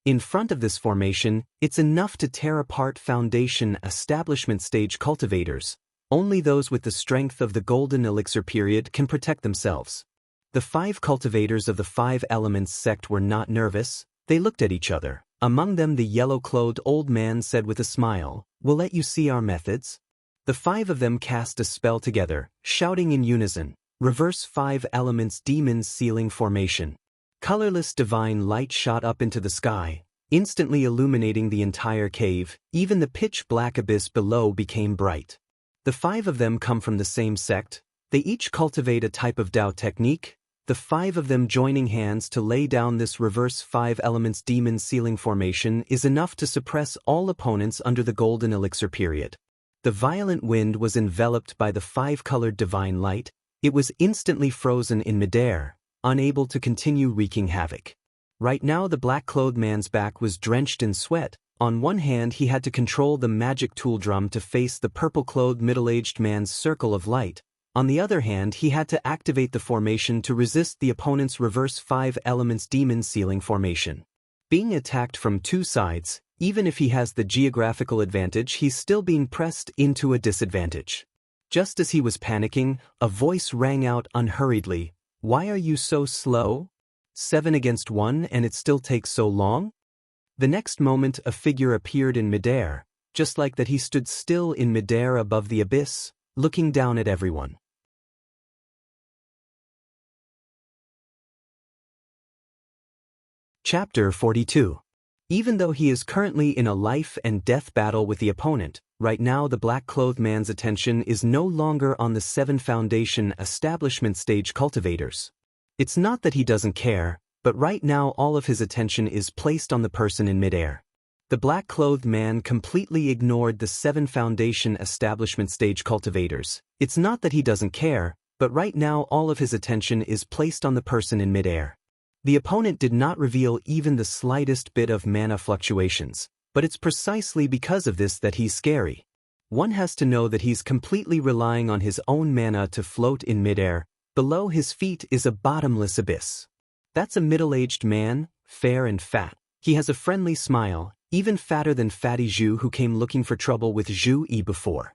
In front of this formation, it's enough to tear apart foundation establishment stage cultivators. Only those with the strength of the golden elixir period can protect themselves. The 5 cultivators of the 5 elements sect were not nervous. They looked at each other. Among them, the yellow-clothed old man said with a smile, "We'll let you see our methods." The 5 of them cast a spell together, shouting in unison, "Reverse 5 elements demons sealing formation." Colorless divine light shot up into the sky, instantly illuminating the entire cave. Even the pitch-black abyss below became bright. The 5 of them come from the same sect. They each cultivate a type of Tao technique. The 5 of them joining hands to lay down this reverse 5 elements demon sealing formation is enough to suppress all opponents under the golden elixir period. The violent wind was enveloped by the 5-colored divine light. It was instantly frozen in midair, unable to continue wreaking havoc. Right now the black-clothed man's back was drenched in sweat. On one hand he had to control the magic tool drum to face the purple-clothed middle-aged man's circle of light. On the other hand he had to activate the formation to resist the opponent's reverse 5 elements demon sealing formation. Being attacked from 2 sides, even if he has the geographical advantage, he's still being pressed into a disadvantage. Just as he was panicking, a voice rang out unhurriedly, "Why are you so slow? 7 against 1 and it still takes so long?" The next moment a figure appeared in midair. Just like that he stood still in midair above the abyss, looking down at everyone. Chapter 42. Even though he is currently in a life and death battle with the opponent, right now the black-clothed man's attention is no longer on the 7 foundation establishment stage cultivators. It's not that he doesn't care, but right now all of his attention is placed on the person in midair. The black-clothed man completely ignored the 7 foundation establishment stage cultivators. It's not that he doesn't care, but right now all of his attention is placed on the person in midair. The opponent did not reveal even the slightest bit of mana fluctuations, but it's precisely because of this that he's scary. One has to know that he's completely relying on his own mana to float in midair. Below his feet is a bottomless abyss. That's a middle-aged man, fair and fat. He has a friendly smile, even fatter than Fatty Zhu, who came looking for trouble with Zhu Yi before.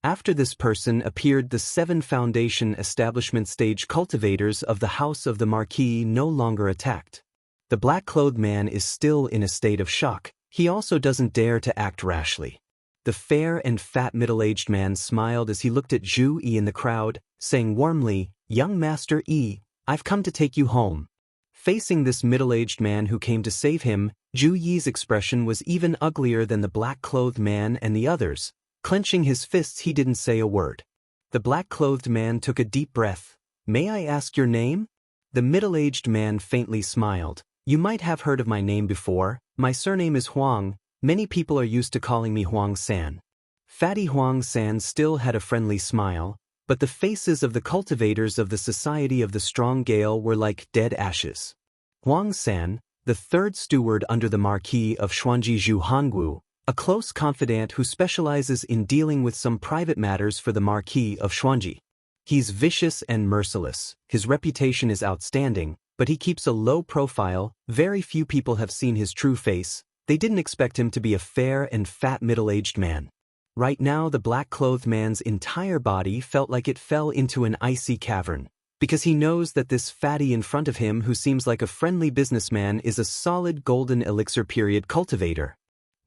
After this person appeared the 7 foundation establishment stage cultivators of the House of the Marquis, no longer attacked. The black-clothed man is still in a state of shock. He also doesn't dare to act rashly. The fair and fat middle-aged man smiled as he looked at Zhu Yi in the crowd, saying warmly, "Young Master Yi, I've come to take you home." Facing this middle-aged man who came to save him, Zhu Yi's expression was even uglier than the black-clothed man and the others. Clenching his fists, he didn't say a word. The black-clothed man took a deep breath. "May I ask your name?" The middle-aged man faintly smiled. "You might have heard of my name before. My surname is Huang. Many people are used to calling me Huang San." Fatty Huang San still had a friendly smile, but the faces of the cultivators of the Society of the Strong Gale were like dead ashes. Huang San, the 3rd steward under the Marquis of Xuanji Zhu Hanguo, a close confidant who specializes in dealing with some private matters for the Marquis of Xuanji. He's vicious and merciless. His reputation is outstanding. But he keeps a low profile, very few people have seen his true face, they didn't expect him to be a fair and fat middle-aged man. Right now the black-clothed man's entire body felt like it fell into an icy cavern, because he knows that this fatty in front of him who seems like a friendly businessman is a solid golden elixir period cultivator.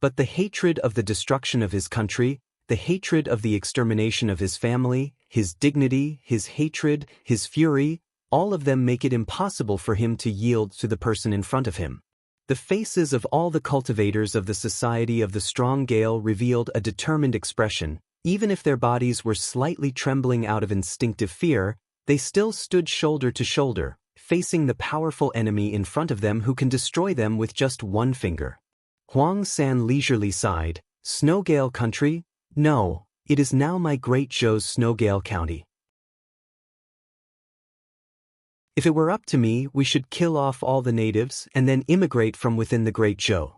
But the hatred of the destruction of his country, the hatred of the extermination of his family, his dignity, his hatred, his fury, all of them make it impossible for him to yield to the person in front of him. The faces of all the cultivators of the Society of the Strong Gale revealed a determined expression. Even if their bodies were slightly trembling out of instinctive fear, they still stood shoulder to shoulder, facing the powerful enemy in front of them who can destroy them with just one finger. Huang San leisurely sighed. Snowgale country? No, it is now my Great Zhou's Snowgale County. If it were up to me, we should kill off all the natives and then immigrate from within the Great Zhou.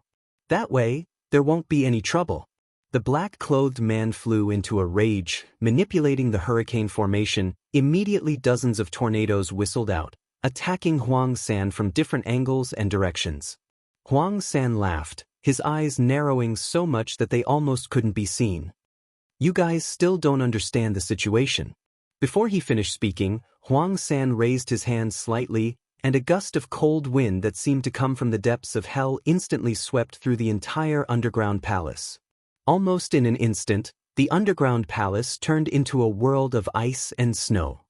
That way, there won't be any trouble. The black-clothed man flew into a rage, manipulating the hurricane formation. Immediately dozens of tornadoes whistled out, attacking Huang San from different angles and directions. Huang San laughed, his eyes narrowing so much that they almost couldn't be seen. You guys still don't understand the situation. Before he finished speaking, Huang San raised his hand slightly, and a gust of cold wind that seemed to come from the depths of hell instantly swept through the entire underground palace. Almost in an instant, the underground palace turned into a world of ice and snow.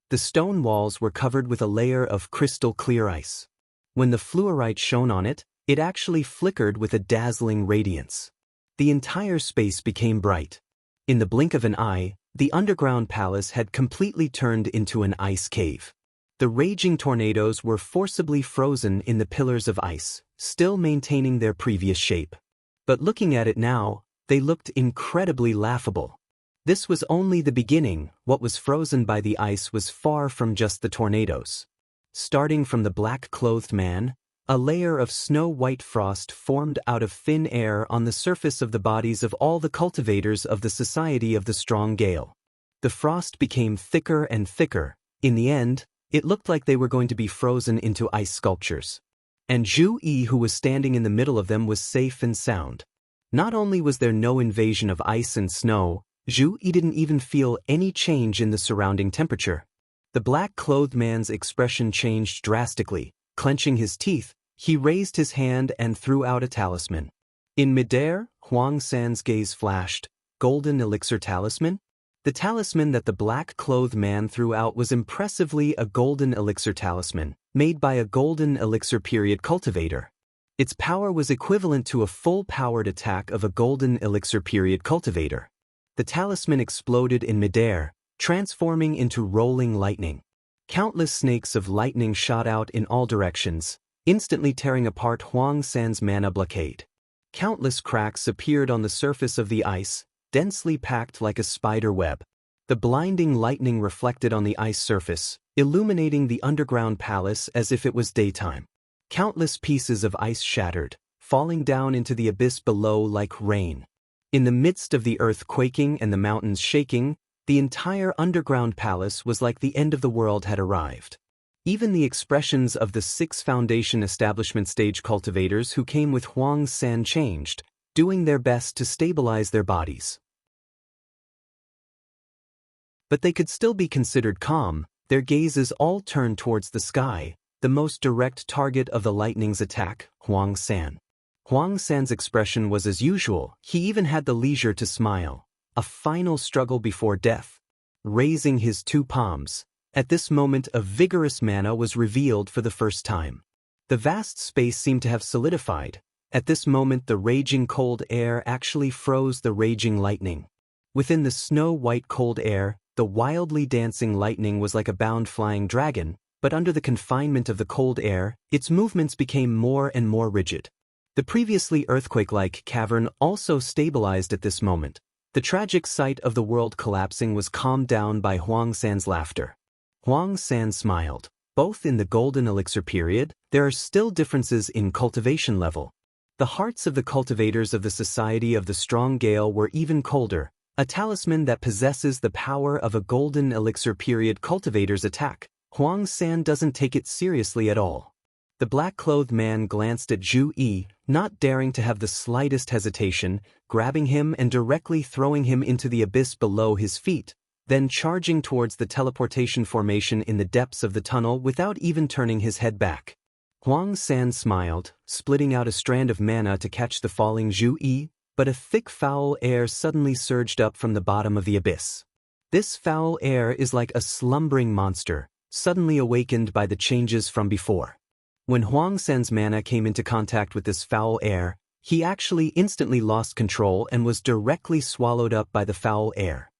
The stone walls were covered with a layer of crystal-clear ice. When the fluorite shone on it, it actually flickered with a dazzling radiance. The entire space became bright. In the blink of an eye, the underground palace had completely turned into an ice cave. The raging tornadoes were forcibly frozen in the pillars of ice, still maintaining their previous shape. But looking at it now, they looked incredibly laughable. This was only the beginning. What was frozen by the ice was far from just the tornadoes. Starting from the black-clothed man, a layer of snow-white frost formed out of thin air on the surface of the bodies of all the cultivators of the Society of the Strong Gale. The frost became thicker and thicker. In the end, it looked like they were going to be frozen into ice sculptures. And Zhu Yi, who was standing in the middle of them, was safe and sound. Not only was there no invasion of ice and snow, Zhu Yi didn't even feel any change in the surrounding temperature. The black-clothed man's expression changed drastically. Clenching his teeth, he raised his hand and threw out a talisman. In midair, Huang San's gaze flashed. Golden elixir talisman? The talisman that the black-clothed man threw out was impressively a golden elixir talisman, made by a golden elixir period cultivator. Its power was equivalent to a full-powered attack of a golden elixir period cultivator. The talisman exploded in midair, transforming into rolling lightning. Countless snakes of lightning shot out in all directions, instantly tearing apart Huang San's mana blockade. Countless cracks appeared on the surface of the ice, densely packed like a spider web. The blinding lightning reflected on the ice surface, illuminating the underground palace as if it was daytime. Countless pieces of ice shattered, falling down into the abyss below like rain. In the midst of the earth quaking and the mountains shaking, the entire underground palace was like the end of the world had arrived. Even the expressions of the 6 Foundation establishment stage cultivators who came with Huang San changed, doing their best to stabilize their bodies. But they could still be considered calm. Their gazes all turned towards the sky, the most direct target of the lightning's attack, Huang San. Huang San's expression was as usual. He even had the leisure to smile. A final struggle before death. Raising his 2 palms, at this moment a vigorous mana was revealed for the first time. The vast space seemed to have solidified. At this moment the raging cold air actually froze the raging lightning. Within the snow-white cold air, the wildly dancing lightning was like a bound flying dragon, but under the confinement of the cold air, its movements became more and more rigid. The previously earthquake-like cavern also stabilized at this moment. The tragic sight of the world collapsing was calmed down by Huang San's laughter. Huang San smiled. Both in the golden elixir period, there are still differences in cultivation level. The hearts of the cultivators of the Society of the Strong Gale were even colder. A talisman that possesses the power of a golden elixir period cultivator's attack. Huang San doesn't take it seriously at all. The black-clothed man glanced at Zhu Yi, not daring to have the slightest hesitation, grabbing him and directly throwing him into the abyss below his feet, then charging towards the teleportation formation in the depths of the tunnel without even turning his head back. Huang San smiled, splitting out a strand of mana to catch the falling Zhu Yi, but a thick foul air suddenly surged up from the bottom of the abyss. This foul air is like a slumbering monster, suddenly awakened by the changes from before. When Huang San's mana came into contact with this foul air, he actually instantly lost control and was directly swallowed up by the foul air.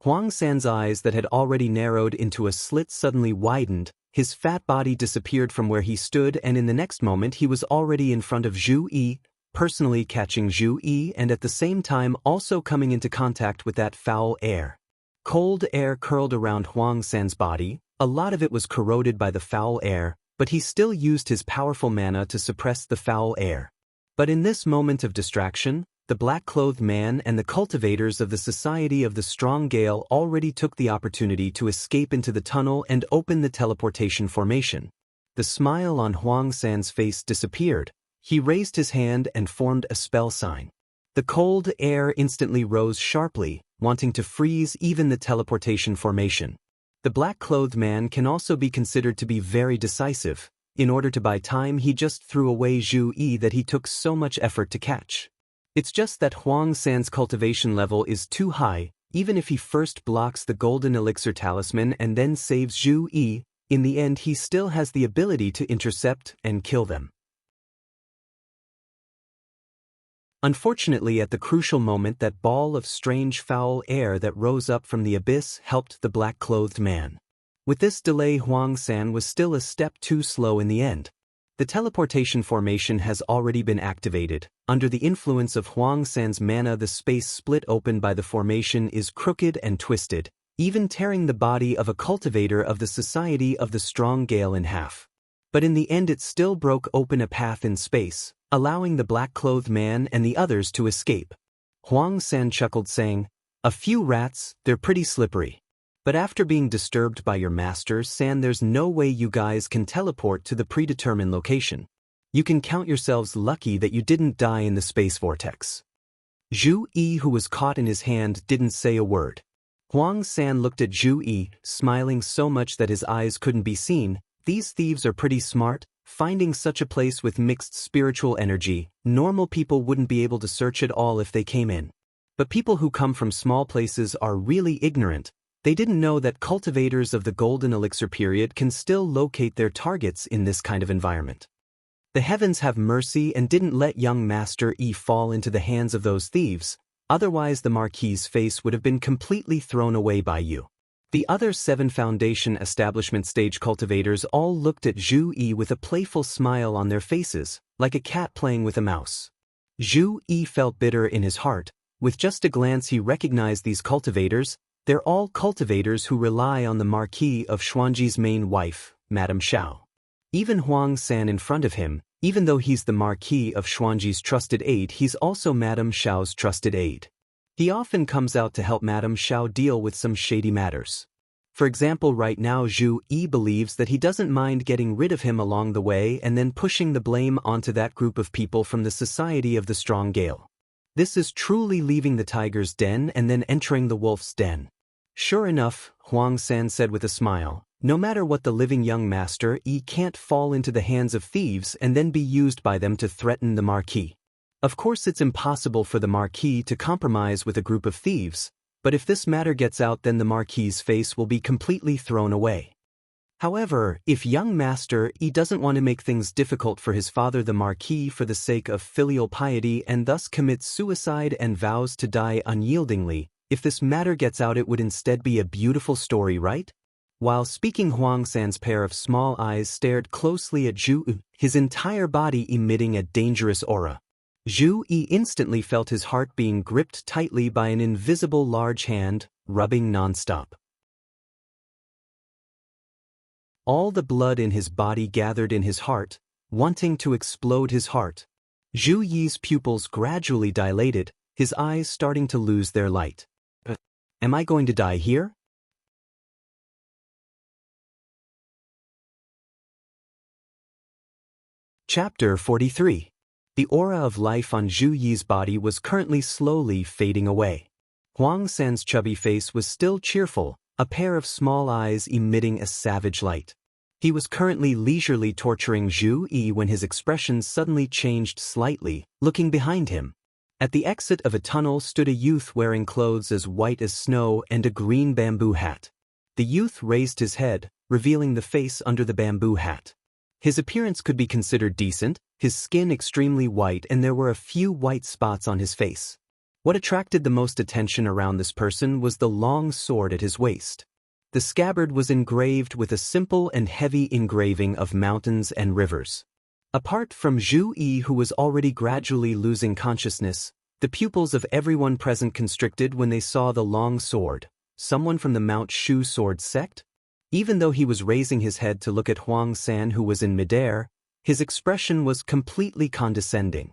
Huang San's eyes that had already narrowed into a slit suddenly widened, his fat body disappeared from where he stood, and in the next moment he was already in front of Zhu Yi, personally catching Zhu Yi and at the same time also coming into contact with that foul air. Cold air curled around Huang San's body, a lot of it was corroded by the foul air, but he still used his powerful mana to suppress the foul air. But in this moment of distraction, the black-clothed man and the cultivators of the Society of the Strong Gale already took the opportunity to escape into the tunnel and open the teleportation formation. The smile on Huang San's face disappeared. He raised his hand and formed a spell sign. The cold air instantly rose sharply, wanting to freeze even the teleportation formation. The black-clothed man can also be considered to be very decisive. In order to buy time, he just threw away Zhu Yi that he took so much effort to catch. It's just that Huang San's cultivation level is too high. Even if he first blocks the golden elixir talisman and then saves Zhu Yi, in the end he still has the ability to intercept and kill them. Unfortunately, at the crucial moment, that ball of strange foul air that rose up from the abyss helped the black-clothed man. With this delay, Huang San was still a step too slow in the end. The teleportation formation has already been activated. Under the influence of Huang San's mana, the space split open by the formation is crooked and twisted, even tearing the body of a cultivator of the Society of the Strong Gale in half. But in the end it still broke open a path in space, allowing the black-clothed man and the others to escape. Huang San chuckled, saying, "A few rats, they're pretty slippery. But after being disturbed by your master, San, there's no way you guys can teleport to the predetermined location. You can count yourselves lucky that you didn't die in the space vortex." Zhu Yi, who was caught in his hand, didn't say a word. Huang San looked at Zhu Yi, smiling so much that his eyes couldn't be seen. These thieves are pretty smart, finding such a place with mixed spiritual energy. Normal people wouldn't be able to search at all if they came in. But people who come from small places are really ignorant. They didn't know that cultivators of the golden elixir period can still locate their targets in this kind of environment. The heavens have mercy and didn't let young Master Yi fall into the hands of those thieves, otherwise the Marquis's face would have been completely thrown away by you. The other 7 Foundation establishment stage cultivators all looked at Zhu Yi with a playful smile on their faces, like a cat playing with a mouse. Zhu Yi felt bitter in his heart. With just a glance he recognized these cultivators. They're all cultivators who rely on the Marquis of Xuanji's main wife, Madame Xiao. Even Huang San in front of him, even though he's the Marquis of Xuanji's trusted aide, he's also Madame Xiao's trusted aide. He often comes out to help Madame Xiao deal with some shady matters. For example, right now Zhu Yi believes that he doesn't mind getting rid of him along the way and then pushing the blame onto that group of people from the Society of the Strong Gale. This is truly leaving the tiger's den and then entering the wolf's den. Sure enough, Huang San said with a smile, no matter what, the living young Master Yi can't fall into the hands of thieves and then be used by them to threaten the Marquis. Of course it's impossible for the Marquis to compromise with a group of thieves, but if this matter gets out, then the Marquis's face will be completely thrown away. However, if young Master Yi doesn't want to make things difficult for his father the Marquis for the sake of filial piety and thus commits suicide and vows to die unyieldingly, if this matter gets out it would instead be a beautiful story, right? While speaking, Huang San's pair of small eyes stared closely at Zhu Yi, his entire body emitting a dangerous aura. Zhu Yi instantly felt his heart being gripped tightly by an invisible large hand, rubbing non-stop. All the blood in his body gathered in his heart, wanting to explode his heart. Zhu Yi's pupils gradually dilated, his eyes starting to lose their light. Am I going to die here? Chapter 43. The aura of life on Zhu Yi's body was currently slowly fading away. Huang San's chubby face was still cheerful, a pair of small eyes emitting a savage light. He was currently leisurely torturing Zhu Yi when his expression suddenly changed slightly, looking behind him. At the exit of a tunnel stood a youth wearing clothes as white as snow and a green bamboo hat. The youth raised his head, revealing the face under the bamboo hat. His appearance could be considered decent, his skin extremely white, and there were a few white spots on his face. What attracted the most attention around this person was the long sword at his waist. The scabbard was engraved with a simple and heavy engraving of mountains and rivers. Apart from Zhu Yi, who was already gradually losing consciousness, the pupils of everyone present constricted when they saw the long sword. Someone from the Mount Shu sword sect? Even though he was raising his head to look at Huang San, who was in midair, his expression was completely condescending.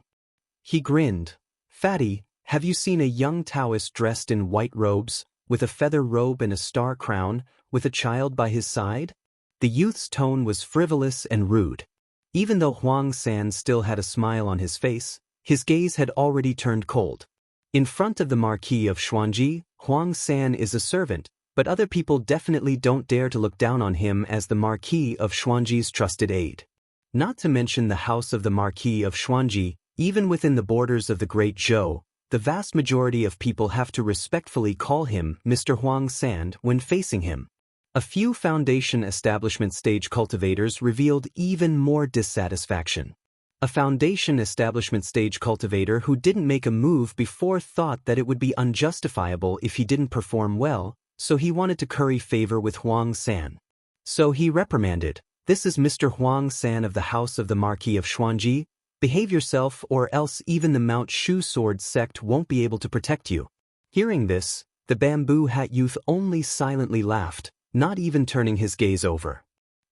He grinned. "Fatty, have you seen a young Taoist dressed in white robes, with a feather robe and a star crown, with a child by his side?" The youth's tone was frivolous and rude. Even though Huang San still had a smile on his face, his gaze had already turned cold. In front of the Marquis of Xuanji, Huang San is a servant, but other people definitely don't dare to look down on him as the Marquis of Xuanji's trusted aide. Not to mention the house of the Marquis of Xuanji, even within the borders of the Great Zhou, the vast majority of people have to respectfully call him Mr. Huang San when facing him. A few foundation establishment stage cultivators revealed even more dissatisfaction. A foundation establishment stage cultivator who didn't make a move before thought that it would be unjustifiable if he didn't perform well, so he wanted to curry favor with Huang San. So he reprimanded, "This is Mr. Huang San of the House of the Marquis of Xuanji. Behave yourself or else even the Mount Shu sword sect won't be able to protect you." Hearing this, the bamboo hat youth only silently laughed, not even turning his gaze over.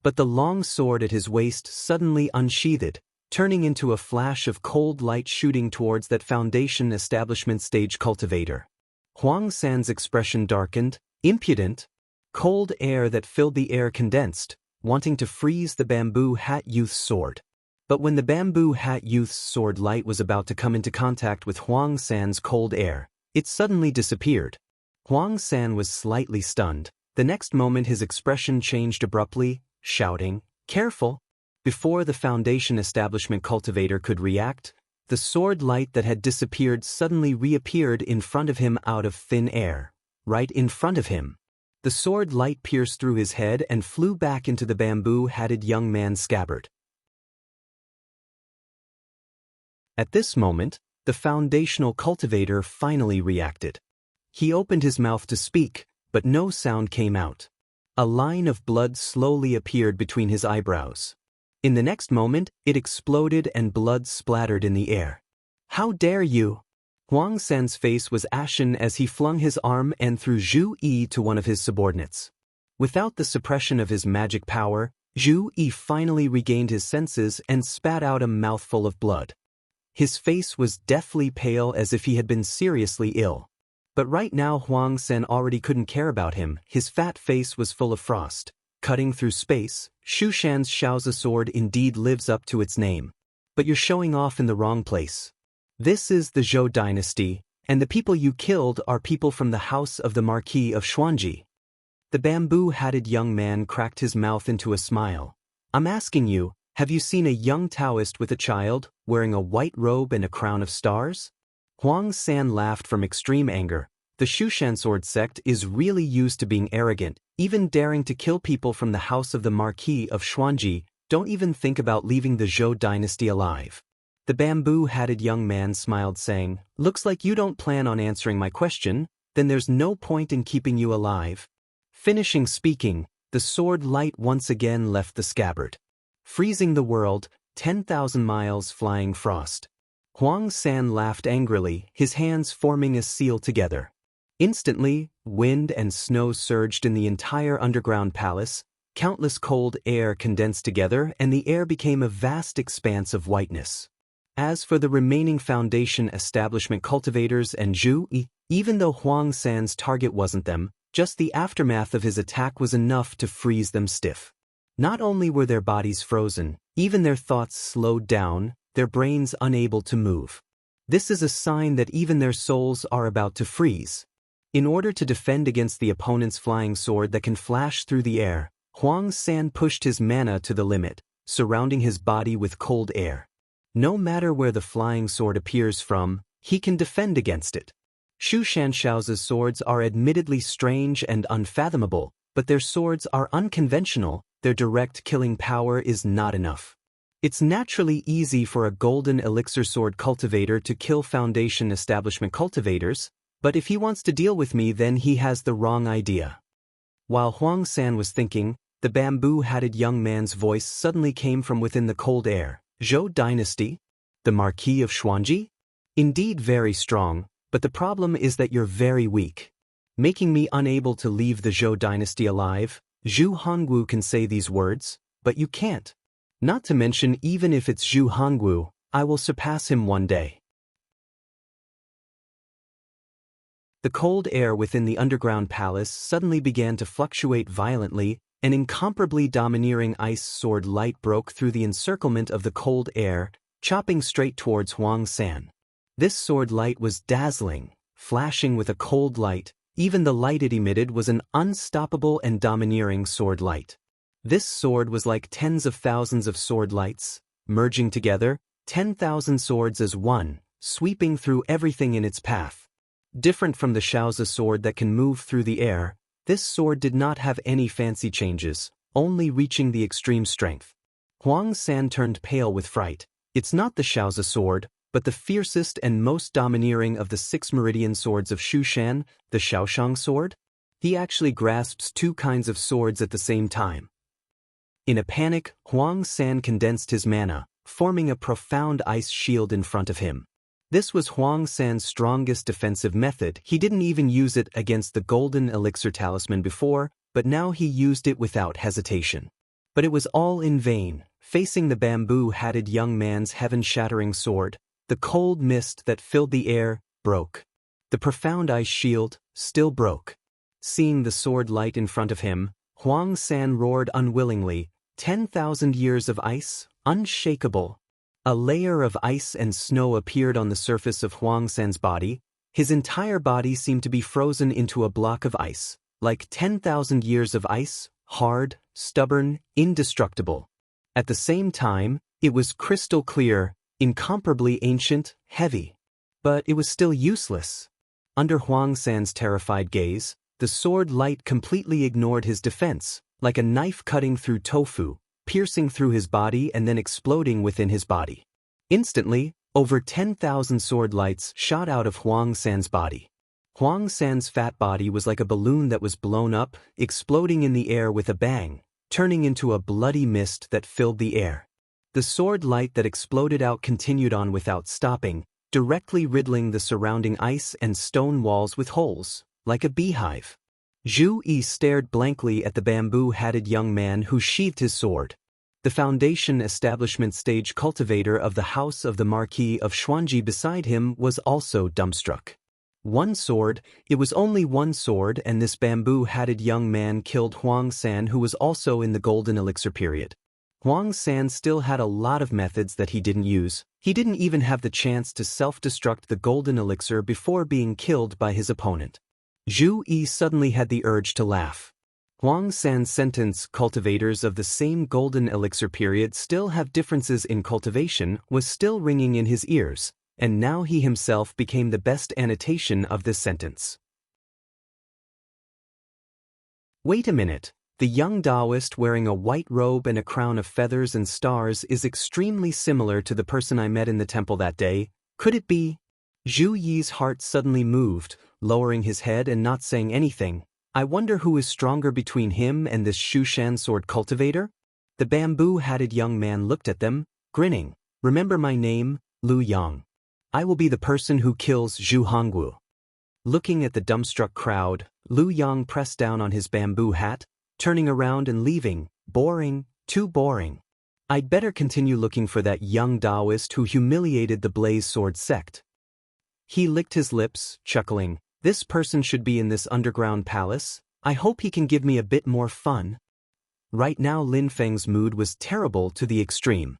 But the long sword at his waist suddenly unsheathed, turning into a flash of cold light shooting towards that foundation establishment stage cultivator. Huang San's expression darkened. Impudent. Cold air that filled the air condensed, wanting to freeze the bamboo hat youth's sword. But when the bamboo hat youth's sword light was about to come into contact with Huang San's cold air, it suddenly disappeared. Huang San was slightly stunned. The next moment his expression changed abruptly, shouting, "Careful!" Before the foundation establishment cultivator could react, the sword light that had disappeared suddenly reappeared in front of him out of thin air. Right in front of him. The sword light pierced through his head and flew back into the bamboo-hatted young man's scabbard. At this moment, the foundational cultivator finally reacted. He opened his mouth to speak, but no sound came out. A line of blood slowly appeared between his eyebrows. In the next moment, it exploded and blood splattered in the air. "How dare you!" Huang San's face was ashen as he flung his arm and threw Zhu Yi to one of his subordinates. Without the suppression of his magic power, Zhu Yi finally regained his senses and spat out a mouthful of blood. His face was deathly pale as if he had been seriously ill. But right now Huang San already couldn't care about him. His fat face was full of frost. Cutting through space, Shushan's Shaozi sword indeed lives up to its name. But you're showing off in the wrong place. This is the Zhou dynasty, and the people you killed are people from the house of the Marquis of Xuanji. The bamboo-hatted young man cracked his mouth into a smile. "I'm asking you, have you seen a young Taoist with a child, wearing a white robe and a crown of stars?" Huang San laughed from extreme anger. The Shushan sword sect is really used to being arrogant, even daring to kill people from the house of the Marquis of Xuanji. Don't even think about leaving the Zhou dynasty alive. The bamboo-hatted young man smiled, saying, "Looks like you don't plan on answering my question, then there's no point in keeping you alive." Finishing speaking, the sword light once again left the scabbard. Freezing the world, 10,000 miles flying frost. Huang San laughed angrily, his hands forming a seal together. Instantly, wind and snow surged in the entire underground palace, countless cold air condensed together, and the air became a vast expanse of whiteness. As for the remaining foundation establishment cultivators and Zhu Yi, even though Huang San's target wasn't them, just the aftermath of his attack was enough to freeze them stiff. Not only were their bodies frozen, Even their thoughts slowed down, their brains unable to move. This is a sign that even their souls are about to freeze. In order to defend against the opponent's flying sword that can flash through the air, Huang San pushed his mana to the limit, surrounding his body with cold air. No matter where the flying sword appears from, he can defend against it. Shu Shanshao's swords are admittedly strange and unfathomable, but their swords are unconventional, their direct killing power is not enough. It's naturally easy for a golden elixir sword cultivator to kill Foundation establishment cultivators, but if he wants to deal with me then he has the wrong idea. While Huang San was thinking, the bamboo-hatted young man's voice suddenly came from within the cold air. Zhou Dynasty? The Marquis of Xuanji? Indeed very strong, but the problem is that you're very weak. Making me unable to leave the Zhou Dynasty alive, Zhu Hongwu can say these words, but you can't. Not to mention even if it's Zhu Hongwu, I will surpass him one day. The cold air within the underground palace suddenly began to fluctuate violently. An incomparably domineering ice sword light broke through the encirclement of the cold air, chopping straight towards Huang San. This sword light was dazzling, flashing with a cold light. Even the light it emitted was an unstoppable and domineering sword light. This sword was like tens of thousands of sword lights, merging together, 10,000 swords as one, sweeping through everything in its path. Different from the Shaozi sword that can move through the air, this sword did not have any fancy changes, only reaching the extreme strength. Huang San turned pale with fright. It's not the Shaozi sword, but the fiercest and most domineering of the 6 meridian swords of Shushan, the Shaoshang sword? He actually grasps 2 kinds of swords at the same time. In a panic, Huang San condensed his mana, forming a profound ice shield in front of him. This was Huang San's strongest defensive method. He didn't even use it against the golden elixir talisman before, but now he used it without hesitation. But it was all in vain. Facing the bamboo-hatted young man's heaven-shattering sword, the cold mist that filled the air broke. The profound ice shield still broke. Seeing the sword light in front of him, Huang San roared unwillingly, 10,000 years of ice, unshakable. A layer of ice and snow appeared on the surface of Huang San's body. His entire body seemed to be frozen into a block of ice, like 10,000 years of ice, hard, stubborn, indestructible. At the same time, it was crystal clear, incomparably ancient, heavy. But it was still useless. Under Huang San's terrified gaze, the sword light completely ignored his defense, like a knife cutting through tofu, piercing through his body and then exploding within his body. Instantly, over 10,000 sword lights shot out of Huang San's body. Huang San's fat body was like a balloon that was blown up, exploding in the air with a bang, turning into a bloody mist that filled the air. The sword light that exploded out continued on without stopping, directly riddling the surrounding ice and stone walls with holes, like a beehive. Zhu Yi stared blankly at the bamboo-hatted young man who sheathed his sword. The Foundation establishment stage cultivator of the House of the Marquis of Xuanji beside him was also dumbstruck. One sword, it was only one sword, and this bamboo-hatted young man killed Huang San, who was also in the golden elixir period. Huang San still had a lot of methods that he didn't use. He didn't even have the chance to self-destruct the golden elixir before being killed by his opponent. Zhu Yi suddenly had the urge to laugh. Huang San's sentence, cultivators of the same golden elixir period still have differences in cultivation, was still ringing in his ears, and now he himself became the best annotation of this sentence. Wait a minute. The young Taoist wearing a white robe and a crown of feathers and stars is extremely similar to the person I met in the temple that day. Could it be? Zhu Yi's heart suddenly moved, lowering his head and not saying anything. I wonder who is stronger between him and this Shushan sword cultivator? The bamboo-hatted young man looked at them, grinning. Remember my name, Lu Yang. I will be the person who kills Zhu Hongwu. Looking at the dumbstruck crowd, Lu Yang pressed down on his bamboo hat, turning around and leaving. Boring, too boring. I'd better continue looking for that young Taoist who humiliated the Blaze Sword sect. He licked his lips, chuckling. This person should be in this underground palace. I hope he can give me a bit more fun. Right now Lin Feng's mood was terrible to the extreme.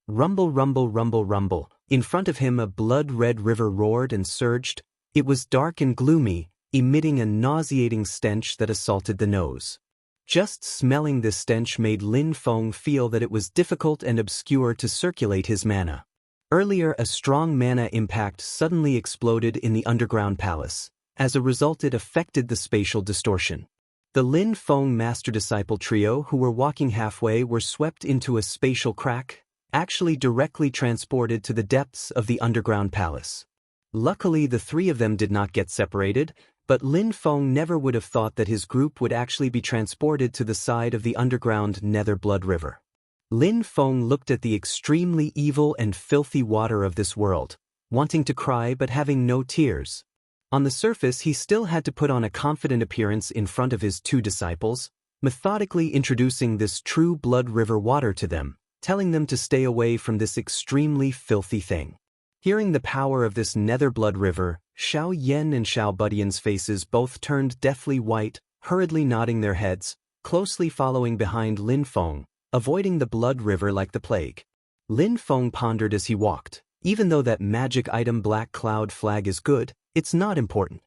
Rumble, rumble, rumble, rumble. In front of him a blood-red river roared and surged. It was dark and gloomy, emitting a nauseating stench that assaulted the nose. Just smelling this stench made Lin Feng feel that it was difficult and obscure to circulate his mana. Earlier a strong mana impact suddenly exploded in the underground palace. As a result it affected the spatial distortion. The Lin Feng master-disciple trio who were walking halfway were swept into a spatial crack, actually directly transported to the depths of the underground palace. Luckily the three of them did not get separated, but Lin Feng never would have thought that his group would actually be transported to the side of the underground Nether Blood River. Lin Feng looked at the extremely evil and filthy water of this world, wanting to cry but having no tears. On the surface he still had to put on a confident appearance in front of his two disciples, methodically introducing this true blood river water to them, telling them to stay away from this extremely filthy thing. Hearing the power of this nether blood river, Xiao Yan and Xiao Budian's faces both turned deathly white, hurriedly nodding their heads, closely following behind Lin Feng, avoiding the blood river like the plague. Lin Feng pondered as he walked. Even though that magic item Black Cloud Flag is good, it's not important.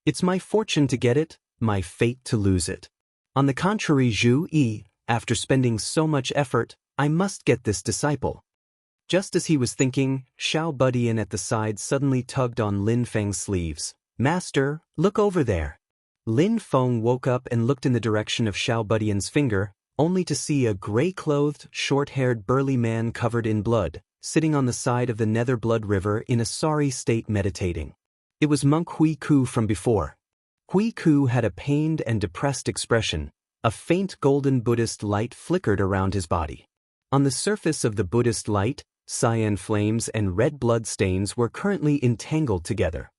It's my fortune to get it, my fate to lose it. On the contrary, Zhu Yi, after spending so much effort, I must get this disciple. Just as he was thinking, Xiao Budian at the side suddenly tugged on Lin Feng's sleeves. Master, look over there. Lin Feng woke up and looked in the direction of Xiao Budian's finger, only to see a gray-clothed, short-haired burly man covered in blood, sitting on the side of the Nether Blood River in a sorry state meditating. It was monk Hui Ku from before. Hui Ku had a pained and depressed expression. A faint golden Buddhist light flickered around his body. On the surface of the Buddhist light, cyan flames and red blood stains were currently entangled together.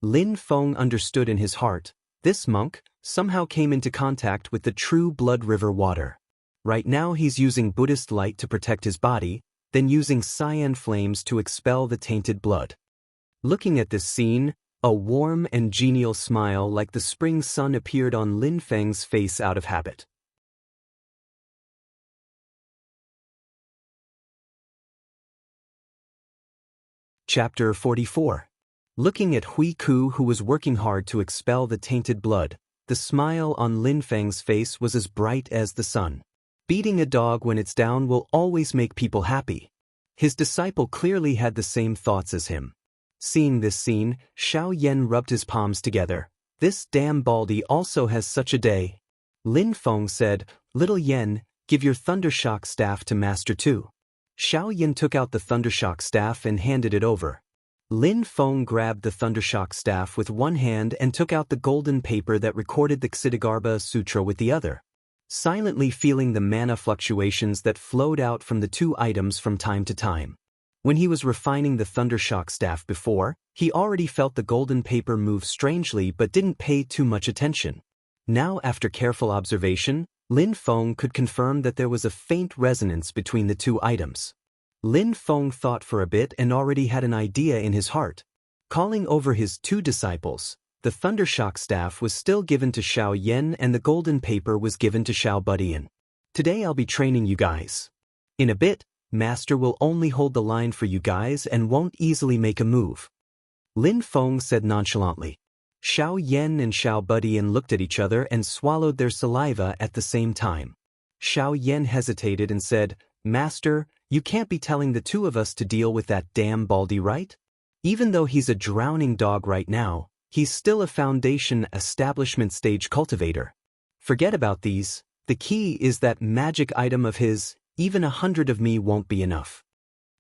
Lin Feng understood in his heart, this monk somehow came into contact with the true blood river water. Right now he's using Buddhist light to protect his body, then using cyan flames to expel the tainted blood. Looking at this scene, a warm and genial smile like the spring sun appeared on Lin Feng's face out of habit. Chapter 44. Looking at Hui Ku who was working hard to expel the tainted blood, the smile on Lin Feng's face was as bright as the sun. Beating a dog when it's down will always make people happy. His disciple clearly had the same thoughts as him. Seeing this scene, Xiao Yan rubbed his palms together. This damn Baldy also has such a day. Lin Feng said, Little Yan, give your Thundershock staff to Master too. Xiao Yan took out the Thundershock staff and handed it over. Lin Feng grabbed the Thundershock staff with one hand and took out the golden paper that recorded the Ksitigarbha Sutra with the other, silently feeling the mana fluctuations that flowed out from the two items from time to time. When he was refining the Thundershock staff before, he already felt the golden paper move strangely but didn't pay too much attention. Now after careful observation, Lin Feng could confirm that there was a faint resonance between the two items. Lin Feng thought for a bit and already had an idea in his heart. Calling over his two disciples, the Thundershock staff was still given to Xiao Yan and the golden paper was given to Xiao Budian. Today I'll be training you guys. In a bit, Master will only hold the line for you guys and won't easily make a move. Lin Feng said nonchalantly. Xiao Yan and Xiao Budian looked at each other and swallowed their saliva at the same time. Xiao Yan hesitated and said, Master, you can't be telling the two of us to deal with that damn Baldy, right? Even though he's a drowning dog right now, he's still a foundation establishment stage cultivator. Forget about these. The key is that magic item of his, even 100 of me won't be enough.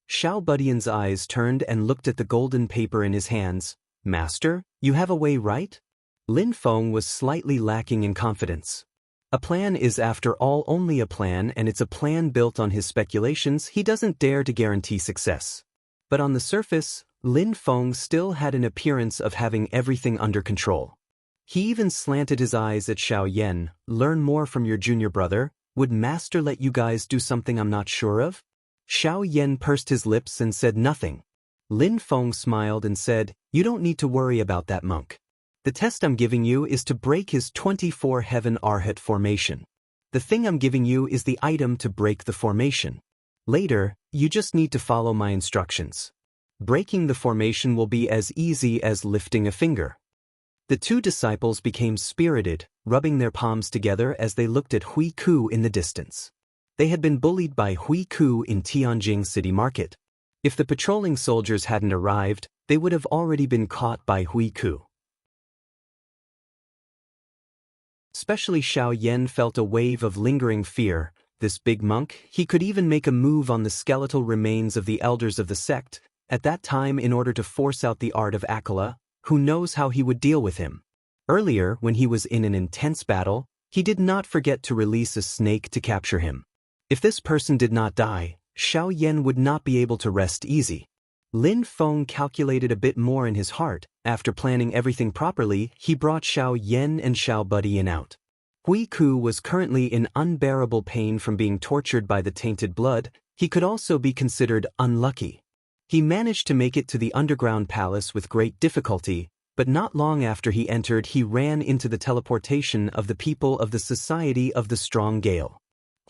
Xiao Budian's eyes turned and looked at the golden paper in his hands. Master, you have a way, right? Lin Feng was slightly lacking in confidence. A plan is after all only a plan and it's a plan built on his speculations. He doesn't dare to guarantee success. But on the surface, Lin Feng still had an appearance of having everything under control. He even slanted his eyes at Xiao Yan. Learn more from your junior brother. Would Master let you guys do something I'm not sure of? Xiao Yan pursed his lips and said nothing. Lin Feng smiled and said, You don't need to worry about that, monk. The test I'm giving you is to break his 24 heaven Arhat formation. The thing I'm giving you is the item to break the formation. Later, you just need to follow my instructions. Breaking the formation will be as easy as lifting a finger. The two disciples became spirited, rubbing their palms together as they looked at Hui Ku in the distance. They had been bullied by Hui Ku in Tianjing City Market. If the patrolling soldiers hadn't arrived, they would have already been caught by Hui Ku. Especially Xiao Yan felt a wave of lingering fear. This big monk, he could even make a move on the skeletal remains of the elders of the sect, at that time in order to force out the art of Akela. Who knows how he would deal with him? Earlier, when he was in an intense battle, he did not forget to release a snake to capture him. If this person did not die, Xiao Yan would not be able to rest easy. Lin Feng calculated a bit more in his heart. After planning everything properly, he brought Xiao Yan and Xiao Buddy in out. Hui Ku was currently in unbearable pain from being tortured by the tainted blood. He could also be considered unlucky. He managed to make it to the underground palace with great difficulty, but not long after he entered he ran into the teleportation of the people of the Society of the Strong Gale.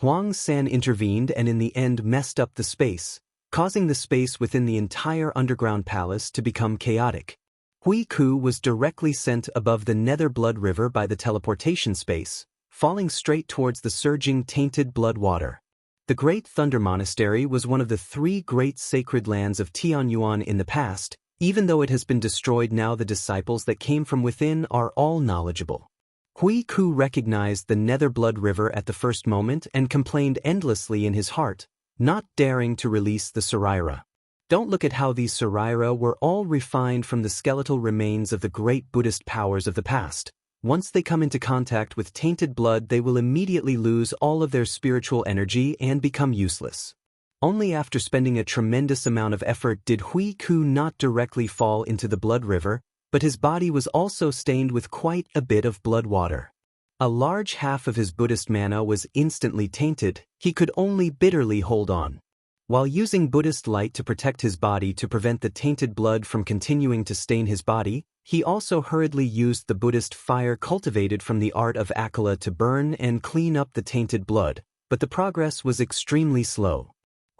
Huang San intervened and in the end messed up the space, causing the space within the entire underground palace to become chaotic. Hui Ku was directly sent above the Nether Blood River by the teleportation space, falling straight towards the surging tainted blood water. The Great Thunder Monastery was one of the 3 great sacred lands of Tianyuan in the past. Even though it has been destroyed now, the disciples that came from within are all knowledgeable. Hui Ku recognized the Nether Blood River at the first moment and complained endlessly in his heart, not daring to release the Saraira. Don't look at how these Saraira were all refined from the skeletal remains of the great Buddhist powers of the past. Once they come into contact with tainted blood, they will immediately lose all of their spiritual energy and become useless. Only after spending a tremendous amount of effort did Hui Ku not directly fall into the blood river, but his body was also stained with quite a bit of blood water. A large half of his Buddhist mana was instantly tainted. He could only bitterly hold on. While using Buddhist light to protect his body to prevent the tainted blood from continuing to stain his body, he also hurriedly used the Buddhist fire cultivated from the art of Akela to burn and clean up the tainted blood, but the progress was extremely slow.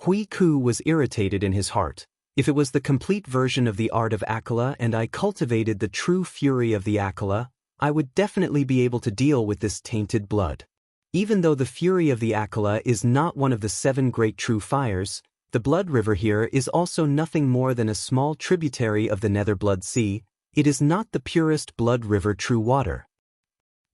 Hui Ku was irritated in his heart. If it was the complete version of the art of Akela and I cultivated the true fury of the Akela, I would definitely be able to deal with this tainted blood. Even though the fury of the Akela is not one of the 7 great true fires, the blood river here is also nothing more than a small tributary of the Nether Blood Sea. It is not the purest blood river true water.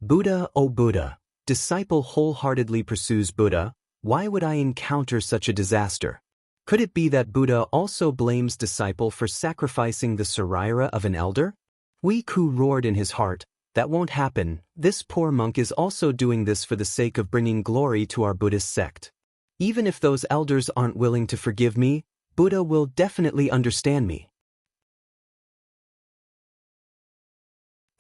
Buddha, O Buddha, disciple wholeheartedly pursues Buddha. Why would I encounter such a disaster? Could it be that Buddha also blames disciple for sacrificing the Saraira of an elder? Hui Ku roared in his heart. That won't happen. This poor monk is also doing this for the sake of bringing glory to our Buddhist sect. Even if those elders aren't willing to forgive me, Buddha will definitely understand me.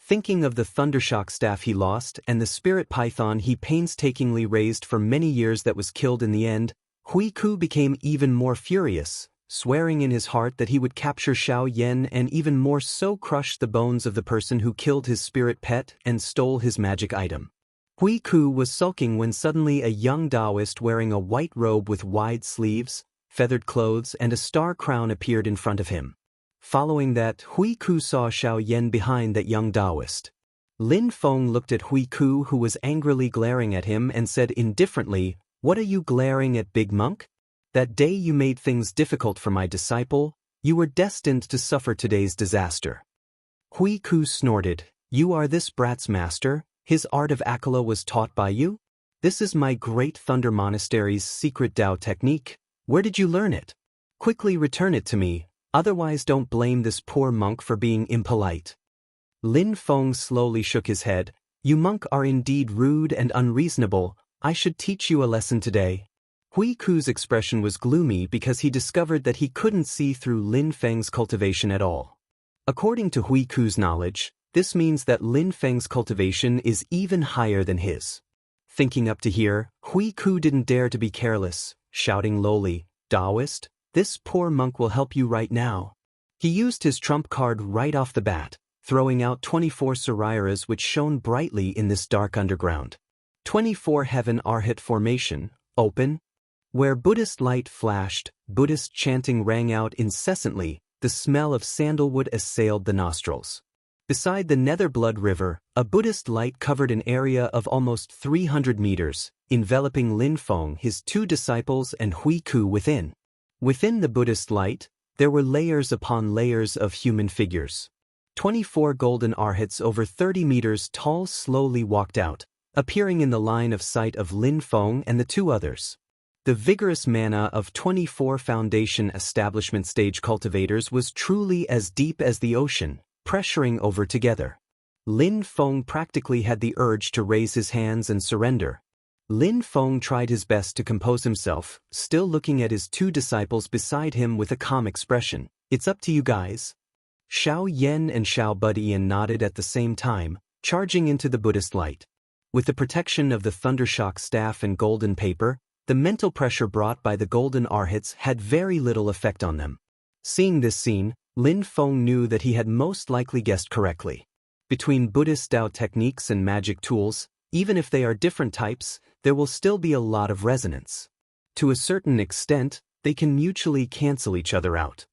Thinking of the thundershock staff he lost and the spirit python he painstakingly raised for many years that was killed in the end, Hui Ku became even more furious, swearing in his heart that he would capture Xiao Yan and even more so crush the bones of the person who killed his spirit pet and stole his magic item. Hui Ku was sulking when suddenly a young Taoist wearing a white robe with wide sleeves, feathered clothes and a star crown appeared in front of him. Following that, Hui Ku saw Xiao Yan behind that young Taoist. Lin Feng looked at Hui Ku, who was angrily glaring at him, and said indifferently, "What are you glaring at, big monk? That day you made things difficult for my disciple. You were destined to suffer today's disaster." Hui Ku snorted, "You are this brat's master? His art of Akela was taught by you? This is my Great Thunder Monastery's secret Tao technique. Where did you learn it? Quickly return it to me. Otherwise don't blame this poor monk for being impolite." Lin Feng slowly shook his head. "You monk are indeed rude and unreasonable. I should teach you a lesson today." Hui Ku's expression was gloomy because he discovered that he couldn't see through Lin Feng's cultivation at all. According to Hui Ku's knowledge, this means that Lin Feng's cultivation is even higher than his. Thinking up to here, Hui Ku didn't dare to be careless, shouting lowly, "Taoist, this poor monk will help you right now." He used his trump card right off the bat. throwing out 24 sariras which shone brightly in this dark underground. 24 Heaven Arhat Formation, open. Where Buddhist light flashed, Buddhist chanting rang out incessantly, the smell of sandalwood assailed the nostrils. Beside the Netherblood River, a Buddhist light covered an area of almost 300 meters, enveloping Lin Feng, his 2 disciples and Hui Ku within. Within the Buddhist light, there were layers upon layers of human figures. 24 golden arhats over 30 meters tall slowly walked out, appearing in the line of sight of Lin Feng and the 2 others. The vigorous mana of 24 Foundation Establishment Stage cultivators was truly as deep as the ocean, pressuring over together. Lin Feng practically had the urge to raise his hands and surrender. Lin Feng tried his best to compose himself, still looking at his 2 disciples beside him with a calm expression. "It's up to you guys." Xiao Yan and Xiao Budian nodded at the same time, charging into the Buddhist light. With the protection of the Thundershock staff and golden paper, the mental pressure brought by the golden arhats had very little effect on them. Seeing this scene, Lin Feng knew that he had most likely guessed correctly. Between Buddhist Tao techniques and magic tools, even if they are different types, there will still be a lot of resonance. To a certain extent, they can mutually cancel each other out.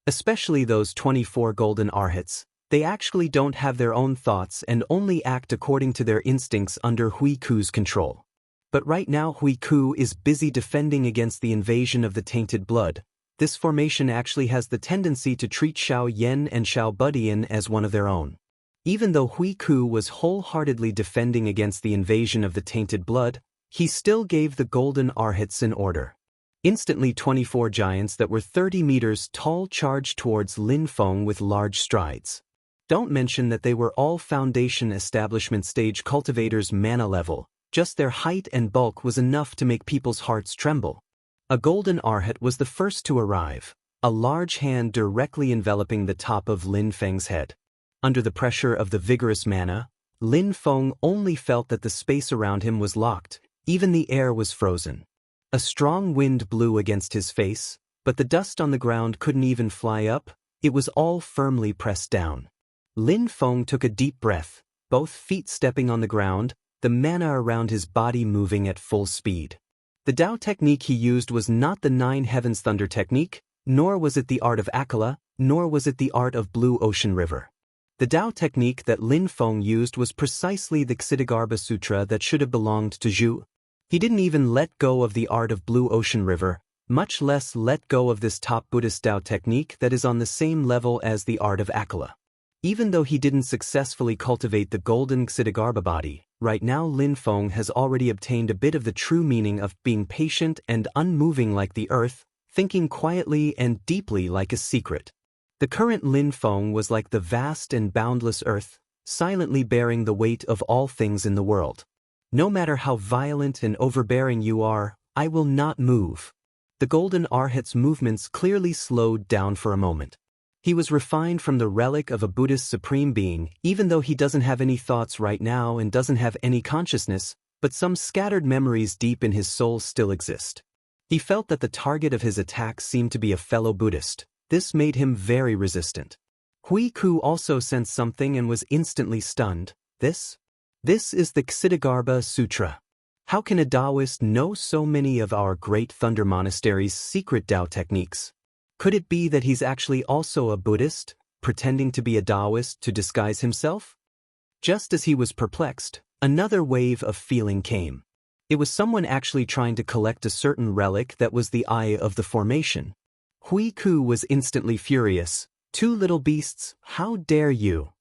Especially those 24 golden arhats, they actually don't have their own thoughts and only act according to their instincts under Hui Ku's control. But right now Hui Ku is busy defending against the invasion of the tainted blood. This formation actually has the tendency to treat Xiao Yan and Xiao Budian as one of their own. Even though Hui Ku was wholeheartedly defending against the invasion of the tainted blood, he still gave the golden arhats an order. Instantly 24 giants that were 30 meters tall charged towards Lin Feng with large strides. Don't mention that they were all Foundation Establishment Stage cultivators mana level. Just their height and bulk was enough to make people's hearts tremble. A golden arhat was the first to arrive, a large hand directly enveloping the top of Lin Feng's head. Under the pressure of the vigorous mana, Lin Feng only felt that the space around him was locked, even the air was frozen. A strong wind blew against his face, but the dust on the ground couldn't even fly up, it was all firmly pressed down. Lin Feng took a deep breath, both feet stepping on the ground, the mana around his body moving at full speed. The Tao technique he used was not the 9 Heavens Thunder technique, nor was it the art of Akala, nor was it the art of Blue Ocean River. The Tao technique that Lin Feng used was precisely the Ksitigarbha Sutra that should have belonged to Zhu. He didn't even let go of the art of Blue Ocean River, much less let go of this top Buddhist Tao technique that is on the same level as the art of Akala. Even though he didn't successfully cultivate the golden Ksitigarbha body, right now Lin Feng has already obtained a bit of the true meaning of being patient and unmoving like the earth, thinking quietly and deeply like a secret. The current Lin Feng was like the vast and boundless earth, silently bearing the weight of all things in the world. No matter how violent and overbearing you are, I will not move. The golden arhat's movements clearly slowed down for a moment. He was refined from the relic of a Buddhist supreme being, even though he doesn't have any thoughts right now and doesn't have any consciousness, but some scattered memories deep in his soul still exist. He felt that the target of his attack seemed to be a fellow Buddhist. This made him very resistant. Hui Ku also sensed something and was instantly stunned. This is the Ksitigarbha Sutra. How can a Taoist know so many of our great Thunder Monastery's secret Tao techniques? Could it be that he's actually also a Buddhist, pretending to be a Taoist to disguise himself? Just as he was perplexed, another wave of feeling came. It was someone actually trying to collect a certain relic that was the eye of the formation. Hui Ku was instantly furious. "Two little beasts, how dare you?"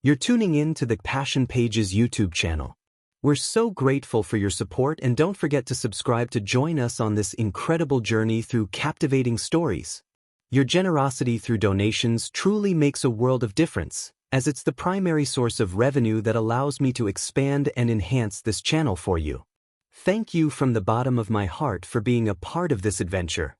You're tuning in to the Passion Pages YouTube channel. We're so grateful for your support, and don't forget to subscribe to join us on this incredible journey through captivating stories. Your generosity through donations truly makes a world of difference, as it's the primary source of revenue that allows me to expand and enhance this channel for you. Thank you from the bottom of my heart for being a part of this adventure.